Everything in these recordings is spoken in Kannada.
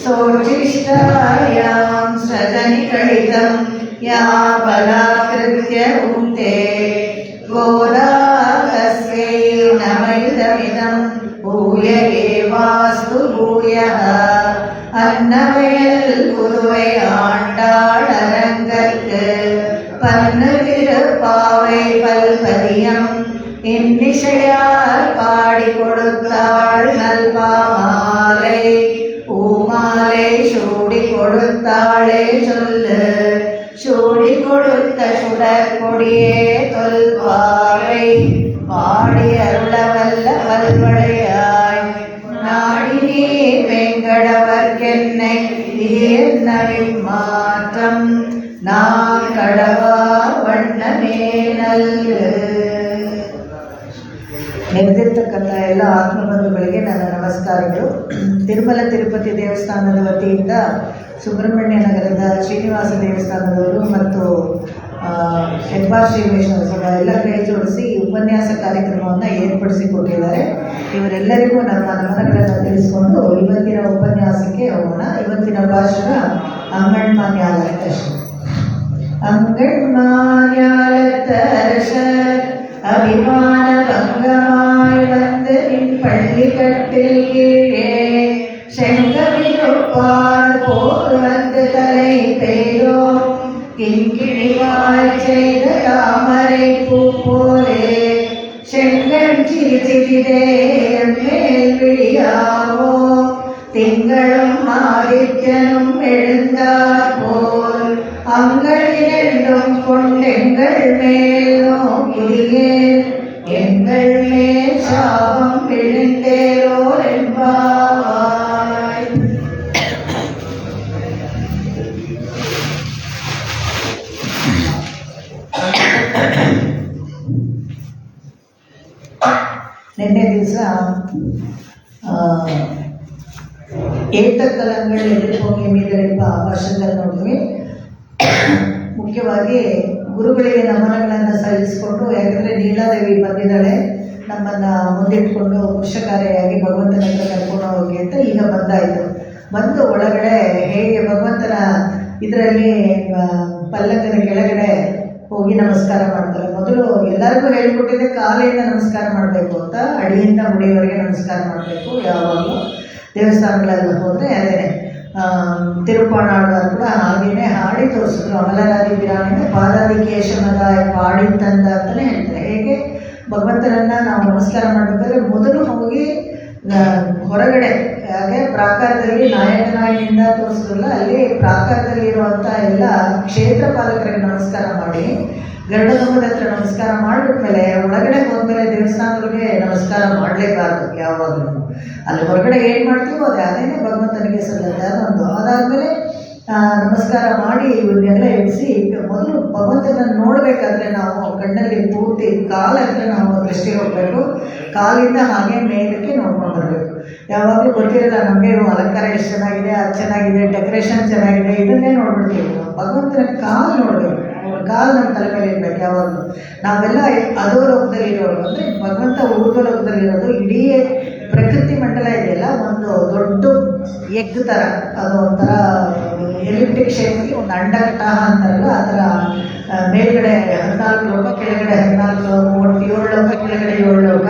सोचिष्टायां सदनिकलितं या बलाकृत्य उक्ते गोदा तस्यै नमैदमिदं भूय एवास्तु भूयः अन्नवयல் குருவை ஆண்டாள் அரங்கற்கு பன்னு திருப்பாவை பல்பதியம் இன்னிசையால் பாடி கொடுத்தாள் நல்பாமாலை பூமாலை சூடி கொடுத்தாளே சொல்லு சூடி கொடுத்த சுடர் கொடியே தொல்பாவை பாடி அருளவல்ல வல்வளையாய் நாடி நீ வெங்கடவர்க்கென்னை என்னவின் மாற்றம் நான் கடவா வண்ணமே நல்கு. ನೆರೆದಿರ್ತಕ್ಕಂಥ ಎಲ್ಲ ಆತ್ಮಬಂಧುಗಳಿಗೆ ನನ್ನ ನಮಸ್ಕಾರಗಳು. ತಿರುಮಲ ತಿರುಪತಿ ದೇವಸ್ಥಾನದ ವತಿಯಿಂದ ಸುಬ್ರಹ್ಮಣ್ಯ ನಗರದ ಶ್ರೀನಿವಾಸ ದೇವಸ್ಥಾನದವರು ಮತ್ತು ಹೆಬ್ಬಾರ್ ಶ್ರೀ ವೈಷ್ಣವ ಸಭಾ ಎಲ್ಲ ಕೈ ಜೋಡಿಸಿ ಈ ಉಪನ್ಯಾಸ ಕಾರ್ಯಕ್ರಮವನ್ನು ಏರ್ಪಡಿಸಿಕೊಟ್ಟಿದ್ದಾರೆ. ಇವರೆಲ್ಲರಿಗೂ ನಮ್ಮ ನಮನಗಳನ್ನು ತಿಳಿಸಿಕೊಂಡು ಇವತ್ತಿನ ಉಪನ್ಯಾಸಕ್ಕೆ ಹೋಗೋಣ. ಇವತ್ತಿನ ಭಾಷಣ ಅಂಗಣ್ಮಾನ್ಯಾಲಯ அபிமான பங்கமாய் வந்து நின் பள்ளிக்கட்டில் கீழே செங்கவிருப்பால் போர் வந்து தலை பெய்தோ கிண்கிணிவாய் செய்த தாமரை பூ போலே செங்கண் சிறு சிறிதே மேல் விழியாவோ திங்களும் ஆதித்யனும் எழுந்தார் போல் அங்கள் இரண்டும் கொண்டெங்கள் மேல் நோக்கியே எங்கள் மேல் சாபம் விழுந்தேரோ என்பாய். ನಿನ್ನೆ ದಿವಸ ಏತಕಲಂಗಳು ಎದುರ್ಭೂಮಿ ಮೀದೆಂಬ ವರ್ಷದಲ್ಲಿ ನೋಡಿದ್ವಿ. ಮುಖ್ಯವಾಗಿ ಗುರುಗಳಿಗೆ ನಮನಗಳನ್ನು ಸಲ್ಲಿಸಿಕೊಂಡು, ಯಾಕಂದರೆ ನೀಲಾದೇವಿ ಬಂದಿದ್ದಾಳೆ ನಮ್ಮನ್ನು ಮುಂದಿಟ್ಕೊಂಡು ಪುರುಷಕಾರಿಯಾಗಿ ಭಗವಂತನ ಹತ್ರ ಕರ್ಕೊಂಡು ಹೋಗಿ ಅಂತ ಈಗ ಬಂದಾಯಿತು. ಬಂದು ಒಳಗಡೆ ಹೇಗೆ ಭಗವಂತನ ಇದರಲ್ಲಿ ಪಲ್ಲಕ್ಕದ ಕೆಳಗಡೆ ಹೋಗಿ ನಮಸ್ಕಾರ ಮಾಡ್ತಾರೆ. ಮೊದಲು ಎಲ್ಲರಿಗೂ ಹೇಳ್ಕೊಟ್ಟಿದ್ದೆ ಕಾಲಿಂದ ನಮಸ್ಕಾರ ಮಾಡಬೇಕು ಅಂತ, ಅಡಿಯಿಂದ ಮುಡಿಯವರೆಗೆ ನಮಸ್ಕಾರ ಮಾಡಬೇಕು. ಯಾವಾಗಲೂ ದೇವಸ್ಥಾನಗಳೆಲ್ಲ ಹೋದರೆ ಅದೇ ತಿರುಪಾಣಾಡುವಾಗ ಕೂಡ ಹಾಗೆಯೇ ಹಾಡಿ ತೋರಿಸಿದ್ರು. ಅಮಲರಾದಿ ಬಿರಾಣಿನ ಪಾದಾದಿ ಕೇಶಮದಾಯ ಪಾಡಿತ್ತಂದ ಅಂತಲೇ ಹೇಳ್ತಾರೆ. ಹೇಗೆ ಭಗವಂತನನ್ನು ನಾವು ನಮಸ್ಕಾರ ಮಾಡಬೇಕಾದ್ರೆ ಮೊದಲು ಹೋಗಿ ಹೊರಗಡೆ ಹಾಗೆ ಪ್ರಾಕಾರದಲ್ಲಿ ನಾಯಕನಾಗಿನಿಂದ ತೋರಿಸಿದ್ರಲ್ಲ, ಅಲ್ಲಿ ಪ್ರಾಕಾರದಲ್ಲಿರುವಂಥ ಎಲ್ಲ ಕ್ಷೇತ್ರ ಪಾಲಕರಿಗೆ ನಮಸ್ಕಾರ ಮಾಡಿ ಗರುಡಗಮದ ಹತ್ರ ನಮಸ್ಕಾರ ಮಾಡಿಬಿಟ್ಮೇಲೆ ಒಳಗಡೆ ಹೋದ್ಮೇಲೆ ದೇವಸ್ಥಾನಗಳಿಗೆ ನಮಸ್ಕಾರ ಮಾಡಲೇಬಾರ್ದು. ಯಾವಾಗಲೂ ಅಲ್ಲಿ ಹೊರಗಡೆ ಏನು ಮಾಡ್ತೀವೋ ಅದೇನೇ ಭಗವಂತನಿಗೆ ಸಲ್ಲತ್ತೆ. ಅದೊಂದು ಅದಾದಮೇಲೆ ನಮಸ್ಕಾರ ಮಾಡಿ ಇವನ್ನೆಲ್ಲ ಎಣಿಸಿ ಮೊದಲು ಭಗವಂತನನ್ನು ನೋಡಬೇಕಾದ್ರೆ ನಾವು ಕಣ್ಣಲ್ಲಿ ಪೂರ್ತಿ ಕಾಲ ಹತ್ರ ನಾವು ದೃಷ್ಟಿ ಹೋಗಬೇಕು. ಕಾಲಿಂದ ಹಾಗೆ ಮೇಲಕ್ಕೆ ನೋಡ್ಕೊಂಡು ಬರಬೇಕು. ಯಾವಾಗಲೂ ಗೊತ್ತಿರಲ್ಲ ನಮಗೆ ಅಲಂಕಾರ ಎಷ್ಟು ಚೆನ್ನಾಗಿದೆ, ಅದು ಚೆನ್ನಾಗಿದೆ, ಡೆಕೋರೇಷನ್ ಚೆನ್ನಾಗಿದೆ, ಇದನ್ನೇ ನೋಡ್ಬಿಡ್ತೀವಿ. ಭಗವಂತನ ಕಾಲು ನೋಡಬೇಕು. ಕಾಲು ನಮ್ಮ ತಲೆ ಮೇಲೆ ಇರಬೇಕು ಯಾವಾಗಲೂ. ನಾವೆಲ್ಲ ಅದೋ ಲೋಕದಲ್ಲಿರೋರು, ಅಂದರೆ ಭಗವಂತ ಊರ್ಧ್ವ ಲೋಕದಲ್ಲಿರೋದು. ಇಡೀ ಪ್ರಕೃತಿ ಮಂಡಲ ಇದೆಯಲ್ಲ ಒಂದು ದೊಡ್ಡ ಎಗ್ ಥರ, ಅದು ಒಂಥರ ಎಲಿಪ್ಟಿಕ್ ಶೇಪ್ಗೆ ಒಂದು ಅಂಡಕಟಾಹ ಅಂತಾರಲ್ಲ ಆ ಥರ. ಮೇಲ್ಗಡೆ 14 ಲೋಕ, ಕೆಳಗಡೆ 14, ಒಟ್ಟು 7 ಲೋಕ, ಕೆಳಗಡೆ 7 ಲೋಕ,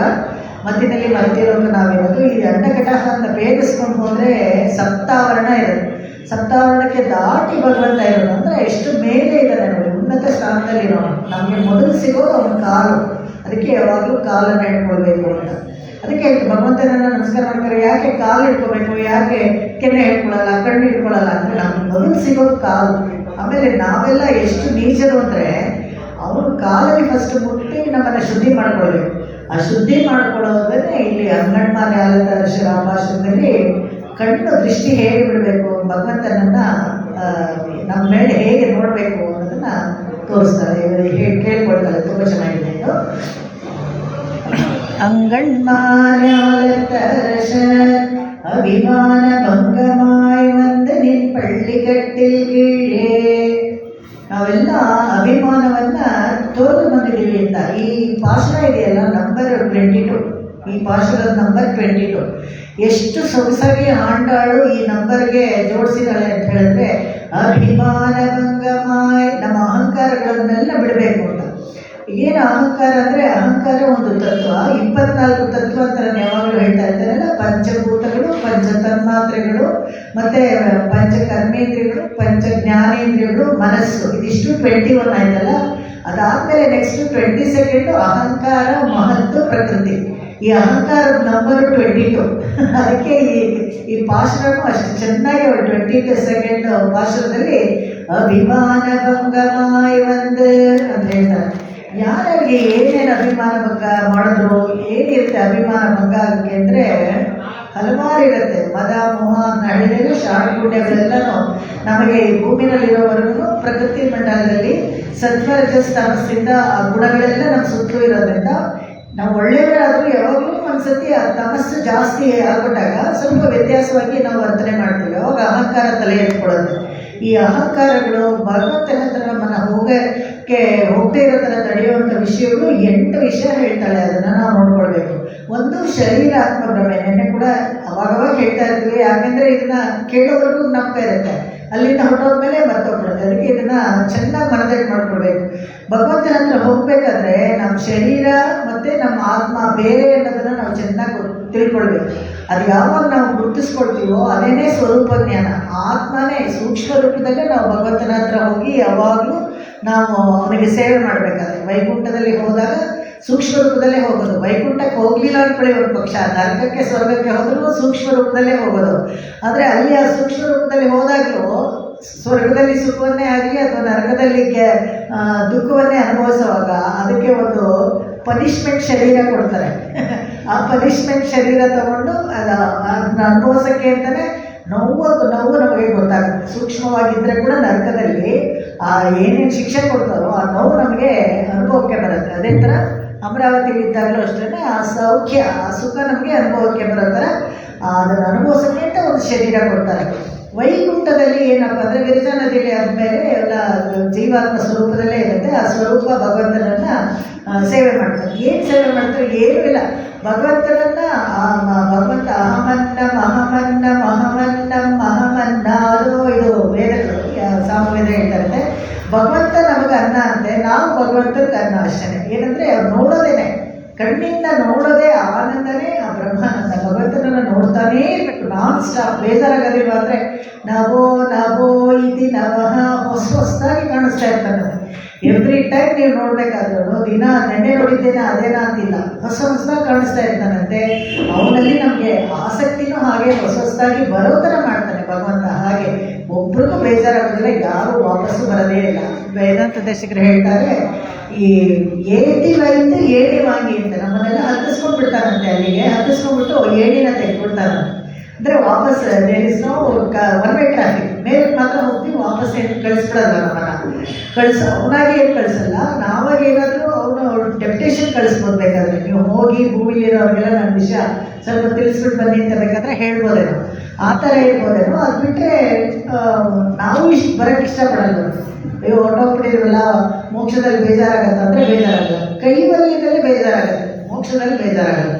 ಮಧ್ಯದಲ್ಲಿ ಮಧ್ಯಲೋಕ ನಾವಿರೋದು. ಈ ಅಂಡಕಟಾಹ ಅಂತ ಭೇದಿಸ್ಕೊಂಡು ಹೋದರೆ ಸಪ್ತಾವರಣ ಇರೋದು. ಸಪ್ತಾವರಣಕ್ಕೆ ದಾಟಿ ಭಗವಂತ ಇರೋದು. ಅಂದರೆ ಎಷ್ಟು ಮೇಲೆ ಇದ್ದಾನೆ ನೋಡಿ, ಉನ್ನತ ಸ್ಥಾನದಲ್ಲಿರೋನು. ನಮಗೆ ಮೊದಲು ಸಿಗೋದು ಅವನ ಕಾಲು. ಅದಕ್ಕೆ ಯಾವಾಗಲೂ ಕಾಲನ್ನು ಹಿಡ್ಕೊಳ್ಬೇಕು ಅಂತ. ಅದಕ್ಕೆ ಭಗವಂತನನ್ನು ನಮಸ್ಕಾರ ಮಾಡ್ತಾರೆ. ಯಾಕೆ ಕಾಲು ಹಿಡ್ಕೋಬೇಕು, ಯಾಕೆ ಕೆನ್ನೆ ಹಿಡ್ಕೊಳ್ಳಲ್ಲ, ಕಣ್ಣು ಹಿಡ್ಕೊಳ್ಳಲ್ಲ ಅಂದರೆ ನಮ್ಗೆ ಮೊದಲು ಸಿಗೋದು ಕಾಲು. ಆಮೇಲೆ ನಾವೆಲ್ಲ ಎಷ್ಟು ನೀಚರು ಅಂದರೆ ಅವನು ಕಾಲಲ್ಲಿ ಫಸ್ಟ್ ಮುಟ್ಟಿ ನಮ್ಮನ್ನು ಶುದ್ಧಿ ಮಾಡ್ಕೊಳ್ಬೇಕು. ಆ ಶುದ್ಧಿ ಮಾಡ್ಕೊಳ್ಳೋದ್ರೆ ಇಲ್ಲಿ ಅಂಗಣ್ಮಾನ್ಯಾಲಯ ಶ್ರೀರಾಮಾಶ್ರಮದಲ್ಲಿ ಕಣ್ಣು ದೃಷ್ಟಿ ಹೇಗೆ ಬಿಡಬೇಕು, ಭಗವಂತನನ್ನು ನಮ್ಮ ಮೇಲೆ ಹೇಗೆ ನೋಡಬೇಕು ಅನ್ನೋದನ್ನು ತೋರಿಸ್ತಾರೆ, ಕೇಳ್ಕೊಳ್ತಾರೆ. ತುಂಬ ಚೆನ್ನಾಗಿದೆ ಇದು. ಅಂಗಣ್ಮಾನ್ಯಾಲಯ ಅಭಿಮಾನ ಭಂಗಮಾಯ್ வந்து ನಿನ್ ಪಳ್ಳಿಕಟ್ಟಿಲ್ ಕೀழே. ನಾವೆಲ್ಲ ಅಭಿಮಾನವನ್ನು ತೋರ್ದು ಬಂದಿದ್ದೀವಿ ಅಂತ. ಈ ಭಾಷಣ ಇದೆಯಲ್ಲ, ನಂಬರ್ 22 ಈ ಪಾಶುರದ ನಂಬರ್ 22. ಎಷ್ಟು ಸೊಗಸಾಗಿ ಆಂಡಾಳು ಈ ನಂಬರ್ಗೆ ಜೋಡಿಸಿದಾಳೆ ಅಂತ ಹೇಳಿದ್ರೆ, ಅಭಿಮಾನ ಭಂಗಮಾಯ, ನಮ್ಮ ಅಹಂಕಾರಗಳನ್ನೆಲ್ಲ ಬಿಡಬೇಕು ಅಂತ. ಏನು ಅಹಂಕಾರ ಅಂದರೆ, ಅಹಂಕಾರ ಒಂದು ತತ್ವ, 24 ತತ್ವ ಅಂತ ನಾನು ಯಾವಾಗಲೂ ಹೇಳ್ತಾ ಇದ್ದಾರಲ್ಲ, ಪಂಚಭೂತಗಳು, ಪಂಚತನ್ಮಾತ್ರೆಗಳು, ಮತ್ತು ಪಂಚಕರ್ಮೇಂದ್ರಿಯಗಳು, ಪಂಚಜ್ಞಾನೇಂದ್ರಿಯಗಳು, ಮನಸ್ಸು, ಇದಿಷ್ಟು 21 ಆಯ್ತಲ್ಲ. ಅದಾದಮೇಲೆ ನೆಕ್ಸ್ಟ್ 22 ಅಹಂಕಾರ, ಮಹತ್ತು, ಪ್ರಕೃತಿ. ಈ ಅಹಂಕಾರದ ನಂಬರು 22. ಅದಕ್ಕೆ ಈ ಪಾಶುರನು ಅಷ್ಟು ಚೆನ್ನಾಗಿ 22nd ಪಾಶುರದಲ್ಲಿ ಅಭಿಮಾನ ಭಂಗಮಾಯ ಒಂದು ಅಂತ ಹೇಳ್ತಾರೆ. ಯಾರಿಗೆ ಏನೇನು ಅಭಿಮಾನ ಭಂಗ ಮಾಡಿದ್ರು, ಏನಿರುತ್ತೆ ಅಭಿಮಾನ ಭಂಗ ಆಗೋಕ್ಕೆ ಅಂದರೆ ಹಲವಾರು ಇರುತ್ತೆ. ಮದ, ಮೋಹ, ನಳಿಗಳು, ಶಾಣಗುಡ್ಯಗಳೆಲ್ಲನೂ ನಮಗೆ ಈ ಭೂಮಿನಲ್ಲಿರೋವರೆಗೂ ಪ್ರಕೃತಿ ಮಂಡಲದಲ್ಲಿ ಸತ್ವರಜಸ್ ತಮಸ್ಸಿಂದ ಆ ಗುಣಗಳೆಲ್ಲ ನಮ್ಮ ಸುತ್ತಲೂ ಇರೋದ್ರಿಂದ ನಾವು ಒಳ್ಳೆಯವರಾದರೂ ಯಾವಾಗಲೂ ಒಂದ್ಸತಿ ಆ ತಮಸ್ಸು ಜಾಸ್ತಿ ಆಗ್ಬಿಟ್ಟಾಗ ಸ್ವಲ್ಪ ವ್ಯತ್ಯಾಸವಾಗಿ ನಾವು ವರ್ತನೆ ಮಾಡ್ತೀವಿ. ಅವಾಗ ಅಹಂಕಾರ ತಲೆ ಎತ್ಕೊಳ್ಳೋದು. ಈ ಅಹಂಕಾರಗಳು ಭಗವಂತನ ಹತ್ರ ನಮ್ಮನ್ನು ಹೋಗದೇ ಇರೋ ಥರ ತಡೆಯುವಂಥ ವಿಷಯಗಳು 8 ವಿಷಯ ಹೇಳ್ತಾಳೆ. ಅದನ್ನು ನಾವು ನೋಡ್ಕೊಳ್ಬೇಕು. ಒಂದು ಶರೀರ ಆತ್ಮ ಭ್ರಮೆ. ನೆನ್ನೆ ಕೂಡ ಅವಾಗವಾಗ ಹೇಳ್ತಾ ಇರ್ತೀವಿ, ಯಾಕೆಂದರೆ ಇದನ್ನು ಕೇಳೋವರೆಗೂ ನಮ್ಗೆ ಇರುತ್ತೆ, ಅಲ್ಲಿಂದ ಹೊರಟೋದ್ಮೇಲೆ ಮರ್ತೋಗ್ಬಿಡುತ್ತೆ. ಅದಕ್ಕೆ ಇದನ್ನು ಚೆನ್ನಾಗಿ ಮನದಟ್ಟು ಮಾಡ್ಕೊಳ್ಬೇಕು. ಭಗವಂತನ ಹತ್ರ ಹೋಗಬೇಕಾದ್ರೆ ನಮ್ಮ ಶರೀರ ಮತ್ತು ನಮ್ಮ ಆತ್ಮ ಬೇರೆ ಅನ್ನೋದನ್ನು ನಾವು ಚೆನ್ನಾಗಿ ತಿಳ್ಕೊಳ್ಬೇಕು. ಅದು ಯಾವಾಗ ನಾವು ಗುರುತಿಸ್ಕೊಳ್ತೀವೋ ಅದೇನೇ ಸ್ವರೂಪ ಜ್ಞಾನ. ಆತ್ಮನೇ ಸೂಕ್ಷ್ಮ ರೂಪದಲ್ಲೇ ನಾವು ಭಗವಂತನ ಹತ್ರ ಹೋಗಿ ಯಾವಾಗಲೂ ನಾವು ಅವನಿಗೆ ಸೇವೆ ಮಾಡಬೇಕಾದ್ರೆ, ವೈಕುಂಠದಲ್ಲಿ ಹೋದಾಗ ಸೂಕ್ಷ್ಮ ರೂಪದಲ್ಲೇ ಹೋಗೋದು. ವೈಕುಂಠಕ್ಕೆ ಹೋಗಲಿಲ್ಲ ಅಂದ್ಕೊಳ್ಳಿ ಒಂದು ಪಕ್ಷ, ನರಕಕ್ಕೆ ಸ್ವರ್ಗಕ್ಕೆ ಹೋದರೂ ಸೂಕ್ಷ್ಮ ರೂಪದಲ್ಲೇ ಹೋಗೋದು. ಆದರೆ ಅಲ್ಲಿ ಆ ಸೂಕ್ಷ್ಮ ರೂಪದಲ್ಲಿ ಹೋದಾಗಲೂ ಸ್ವರ್ಗದಲ್ಲಿ ಸುಖವನ್ನೇ ಆಗಲಿ ಅಥವಾ ನರಕದಲ್ಲಿ ದುಃಖವನ್ನೇ ಅನುಭವಿಸುವಾಗ ಅದಕ್ಕೆ ಒಂದು ಪನಿಷ್ಮೆಂಟ್ ಶರೀರ ಕೊಡ್ತಾರೆ. ಆ ಪನಿಷ್ಮೆಂಟ್ ಶರೀರ ತಗೊಂಡು ಅದನ್ನ ಅನುಭವಿಸೋಕ್ಕೆ ಅಂತಲೇ ನೋವು ನಮಗೆ ಗೊತ್ತಾಗುತ್ತೆ. ಸೂಕ್ಷ್ಮವಾಗಿದ್ದರೆ ಕೂಡ ನರಕದಲ್ಲಿ ಆ ಏನೇನು ಶಿಕ್ಷೆ ಕೊಡ್ತಾರೋ ಆ ನೋವು ನಮಗೆ ಅನುಭವಕ್ಕೆ ಬರುತ್ತೆ. ಅದೇ ಥರ ಅಮರಾವತಿಲಿದ್ದಾಗಲೂ ಅಷ್ಟೇ ಆ ಸೌಖ್ಯ, ಆ ಸುಖ ನಮಗೆ ಅನುಭವಕ್ಕೆ ಬರೋ ಥರ ಅದನ್ನು ಅನುಭವಿಸೋಕ್ಕೆ ಅಂತ ಒಂದು ಶರೀರ ಕೊಡ್ತಾರೆ. ವೈಕುಂಠದಲ್ಲಿ ಏನಪ್ಪ ಅಂದರೆ ಗಿರಿಜಾ ನದಿಯಲ್ಲಿ ಆದಮೇಲೆ ಎಲ್ಲ ಜೀವಾತ್ಮ ಸ್ವರೂಪದಲ್ಲೇ ಇರುತ್ತೆ. ಆ ಸ್ವರೂಪ ಭಗವಂತನನ್ನು ಸೇವೆ ಮಾಡ್ತಾರೆ. ಏನು ಸೇವೆ ಮಾಡ್ತಾರೆ? ಏನೂ ಇಲ್ಲ. ಭಗವಂತ ಅಹಮನ್ನದು ಇದು ವೇದಗಳು, ಸಾಮವೇದ ಹೇಳ್ತಾರೆ. ಭಗವಂತ ನಮಗೆ ಅನ್ನ ಅಂತೆ, ನಾವು ಭಗವಂತನಿಗೆ ಅನ್ನ ಅಷ್ಟೇ. ಏನಂದರೆ ಅವ್ರು ನೋಡೋದೇನೆ, ಕಣ್ಣಿಂದ ನೋಡೋದೇ ಆನಂದನೇ ಆ ಬ್ರಹ್ಮಾನಂದ. ಭಗವಂತನನ್ನು ನೋಡ್ತಾನೇ ಇರಬೇಕು ನಾನ್ ಸ್ಟಾಪ್. ಬೇಜಾರಾಗೋದಿಲ್ಲ ಅಂದರೆ ನವೋ ಇತಿ ನವಃ ಹೊಸದಾಗಿ ಕಾಣಿಸ್ತಾ ಇರ್ತಾನೆ. ಎವ್ರಿ ಟೈಮ್ ನೀವು ನೋಡಬೇಕಾದ್ರೂ ದಿನ ನೆನ್ನೆ ನೋಡಿದ್ದೇನೆ ಅದೇನಾ ಅಂತಿಲ್ಲ, ಹೊಸದಾಗಿ ಕಾಣಿಸ್ತಾ ಇರ್ತಾನಂತೆ. ಅವನಲ್ಲಿ ನಮಗೆ ಆಸಕ್ತಿನೂ ಹಾಗೆ ಹೊಸದಾಗಿ ಬರೋ ಥರ ಮಾಡ್ತಾನೆ ಭಗವಂತ. ಹಾಗೆ ಒಬ್ರಿಗೂ ಬೇಜಾರಾಗೋದಿಲ್ಲ, ಯಾರೂ ವಾಪಸ್ಸು ಬರೋದೇ ಇಲ್ಲ. ವೇದಾಂತ ದೇಶಿಕರು ಹೇಳ್ತಾರೆ, ಈ ಏಟಿ ವೈದ್ಯ ಏಟಿ ವಾಂಗಿ ಅಂತ ನಮ್ಮನ್ನೆಲ್ಲ ಹತ್ತಿಸ್ಕೊಂಡ್ಬಿಡ್ತಾರಂತೆ. ಅಲ್ಲಿಗೆ ಹತ್ತಿಸ್ಕೊಂಡ್ಬಿಟ್ಟು ಏಣಿನ ತೆಗೆದ್ಬಿಡ್ತಾರ. ಅಂದರೆ ವಾಪಸ್ there is no one way traffic. ಮೇಲೆ ಮಾತ್ರ ಹೋಗ್ತೀವಿ, ವಾಪಸ್ ಏನು ಕಳಿಸ್ಬಿಡಲ್ಲ ನಮ್ಮನ್ನು. ಅವನಾಗಿ ಏನು ಕಳಿಸಲ್ಲ, ನಾವಾಗ ಏನಾದರೂ ಅವನು ಡೆಪ್ಟೇಷನ್ ಕಳಿಸ್ಬೋದು. ಬೇಕಾದ್ರೆ ನೀವು ಹೋಗಿ ಭೂಮಿಲಿರೋರಿಗೆಲ್ಲ ನನ್ನ ವಿಷಯ ಸ್ವಲ್ಪ ತಿಳಿಸ್ಬಿಟ್ಟು ಬನ್ನಿ ಅಂತ ಬೇಕಾದ್ರೆ ಹೇಳ್ಬೋದೇನೋ, ಆ ಥರ ಹೇಳ್ಬೋದೇನೋ. ಅದು ಬಿಟ್ಟರೆ ನಾವು ಬರೋಕ್ಕೆ ಇಷ್ಟಪಡಲ್ಲ. ಅಯ್ಯೋ ಹೊರಟೋಗ್ಬಿಟ್ಟಿದ್ವಲ್ಲ, ಮೋಕ್ಷದಲ್ಲಿ ಬೇಜಾರಾಗತ್ತೆ ಅಂದರೆ ಬೇಜಾರಾಗಲ್ಲ, ಕೈವಲ್ಯದಲ್ಲಿ ಬೇಜಾರಾಗತ್ತೆ, ಮೋಕ್ಷದಲ್ಲಿ ಬೇಜಾರಾಗಲ್ಲ.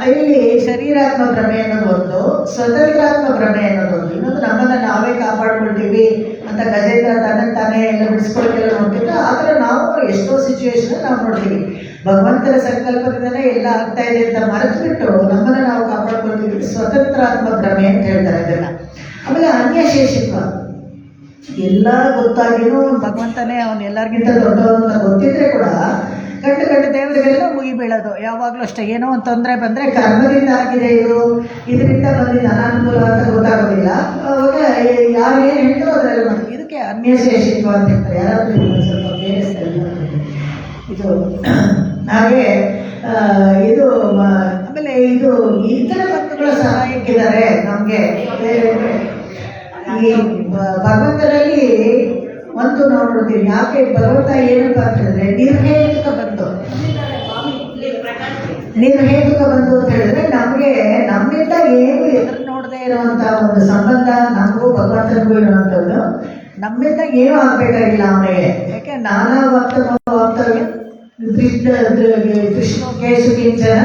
ಇಲ್ಲಿ ಶರೀರಾತ್ಮ ಭ್ರಮೆ ಅನ್ನೋದು ಒಂದು, ಸ್ವತಂತ್ರಾತ್ಮ ಭ್ರಮೆ ಅನ್ನೋದು ಒಂದು. ಇನ್ನೊಂದು ನಮ್ಮನ್ನು ನಾವೇ ಕಾಪಾಡ್ಕೊಳ್ತೀವಿ ಅಂತ ಗಜೇಂದ್ರ ತಾನೇ ಎಲ್ಲ ಬಿಡಿಸ್ಕೊಳ್ಕೆಲ್ಲ ನೋಡ್ತಿದ್ರೆ, ಆ ಥರ ನಾವು ಎಷ್ಟೋ ಸಿಚುವೇಶನ್ ನಾವು ನೋಡ್ತೀವಿ. ಭಗವಂತನ ಸಂಕಲ್ಪದಿಂದಲೇ ಎಲ್ಲ ಆಗ್ತಾ ಇದೆ ಅಂತ ಮರೆತುಬಿಟ್ಟು ನಮ್ಮನ್ನು ನಾವು ಕಾಪಾಡ್ಕೊಳ್ತೀವಿ. ಸ್ವತಂತ್ರಾತ್ಮ ಭ್ರಮೆ ಅಂತ ಹೇಳ್ತಾರೆ ಇದನ್ನು. ಆಮೇಲೆ ಅನ್ಯಶೇಷಿತ್ವ. ಎಲ್ಲ ಗೊತ್ತಾಗಿನೂ ಭಗವಂತನೇ ಅವನು ಎಲ್ಲರಿಗಿಂತ ದೊಡ್ಡವನು ಅಂತ ಗೊತ್ತಿದ್ರೆ ಕೂಡ ಗಂಟು ದೇವರಿಗೆಲ್ಲ ಮುಗಿ ಬೀಳೋದು. ಯಾವಾಗಲೂ ಅಷ್ಟೇ, ಏನೋ ಒಂದು ತೊಂದರೆ ಬಂದರೆ ಕರ್ಮದಿಂದ ಆಗಿದೆ, ಇದರಿಂದ ಬಂದಿದ್ದು ಅನಾನುಕೂಲ ಅಂತ ಗೊತ್ತಾಗೋದಿಲ್ಲ. ಅವಾಗ ಯಾರು ಏನು ಹೇಳ್ತಾರೋ ಅದರೆಲ್ಲ ಮಾಡಿ. ಇದಕ್ಕೆ ಅನ್ಯಶೇಷಿತ್ವ ಅಂತ ಹೇಳ್ತಾರೆ. ಯಾರಾದರೂ ಸ್ವಲ್ಪ ಬೇರೆ ಇದು ಹಾಗೆ ಇದು. ಆಮೇಲೆ ಇದು ಇತರ ಬಂಧುಗಳ ಸಹಾಯಕ್ಕಿದ್ದಾರೆ ನಮಗೆ. ಈ ಭಗವಂತನಲ್ಲಿ ಒಂದು ನಾವು ನೋಡ್ತೀವಿ. ಯಾಕೆ ಭಗವಂತ ಏನಪ್ಪ ಅಂತ ಹೇಳಿದ್ರೆ ನಿರ್ಹೇತುಕ ಬಂಧು ಅಂತ ಹೇಳಿದ್ರೆ ನಮಗೆ ನಮ್ಮಿಂದ ಏನು ಎದುರು ನೋಡದೆ ಇರುವಂಥ ಒಂದು ಸಂಬಂಧ ನಮಗೂ ಭಗವಂತನಿಗೂ ಇರುವಂಥದ್ದು. ನಮ್ಮಿಂದ ಏನೂ ಆಗಬೇಕಾಗಿಲ್ಲ ಅವನಿಗೆ. ಯಾಕೆ ನಾನಾ ವಕ್ತವ್ಯ ಕೃಷ್ಣ ಕೇಶು ಕಿಂಚನ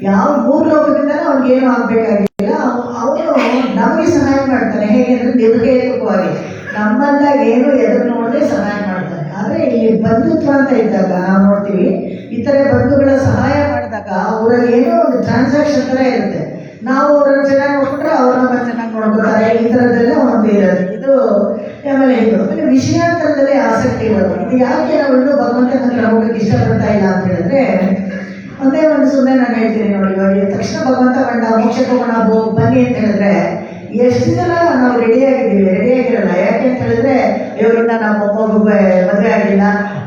ಯಾವ ಮೂರು ಲೋಕದಿಂದಲೂ ಅವ್ನಿಗೇನು ಆಗಬೇಕಾಗಿಲ್ಲ. ಅವನು ನಮಗೆ ಸಹಾಯ ಮಾಡ್ತಾನೆ. ಹೇಗೆ ಅಂದರೆ ನಿರ್ಹೇತುಕವಾಗಿ ನಮ್ಮಲ್ಲಾಗ ಏನು ಎದುರು ನೋಡದೆ ಸಹಾಯ ಮಾಡ್ತಾನೆ. ಆದರೆ ಇಲ್ಲಿ ಬಂಧುತ್ವ ಅಂತ ಇದ್ದಾಗ ನಾವು ನೋಡ್ತೀವಿ, ಇತರೆ ಬಂಧುಗಳ ಸಹಾಯ ಮಾಡಿದಾಗ ಅವರಲ್ಲಿ ಏನೋ ಒಂದು ಟ್ರಾನ್ಸಾಕ್ಷನ್ ಥರ ಇರುತ್ತೆ. ನಾವು ಅವರನ್ನು ಚೆನ್ನಾಗಿ ನೋಡ್ಕೊಂಡ್ರೆ ಅವ್ರು ನಮ್ಮನ್ನು ಚೆನ್ನಾಗಿ ನೋಡ್ಕೊತಾರೆ. ಈ ಥರದ್ದೆಲ್ಲ ಒಂದು ಇರೋದು ಇದು. ಆಮೇಲೆ ಆಮೇಲೆ ವಿಷಯಾಂತರದಲ್ಲಿ ಆಸಕ್ತಿ ಇರೋದು. ಇದು ಯಾಕೆ ನಾವು ಇನ್ನೂ ಭಗವಂತನ ಹತ್ರ ಹೋಗಕ್ಕೆ ಇಷ್ಟಪಡ್ತಾ ಇಲ್ಲ ಅಂತ ಹೇಳಿದ್ರೆ, ಒಂದೇ ಒಂದು ಸುಮ್ಮನೆ ನಾನು ಹೇಳ್ತೀನಿ ನೋಡಿ, ಇವಾಗ ತಕ್ಷಣ ಭಗವಂತ ಕಂಡ ಮೋಕ್ಷಕ್ಕೆ ಹೋಗೋಣ ಬನ್ನಿ ಅಂತ ಹೇಳಿದ್ರೆ ಎಷ್ಟು ಜನ ನಾವು ರೆಡಿಯಾಗಿರಲ್ಲ. ಯಾಕೆ ಅಂತ ಹೇಳಿದ್ರೆ, ಇವರಿಂದ ನಮ್ಮ ಮಗು ಮದುವೆ ಆಗಿಲ್ಲ,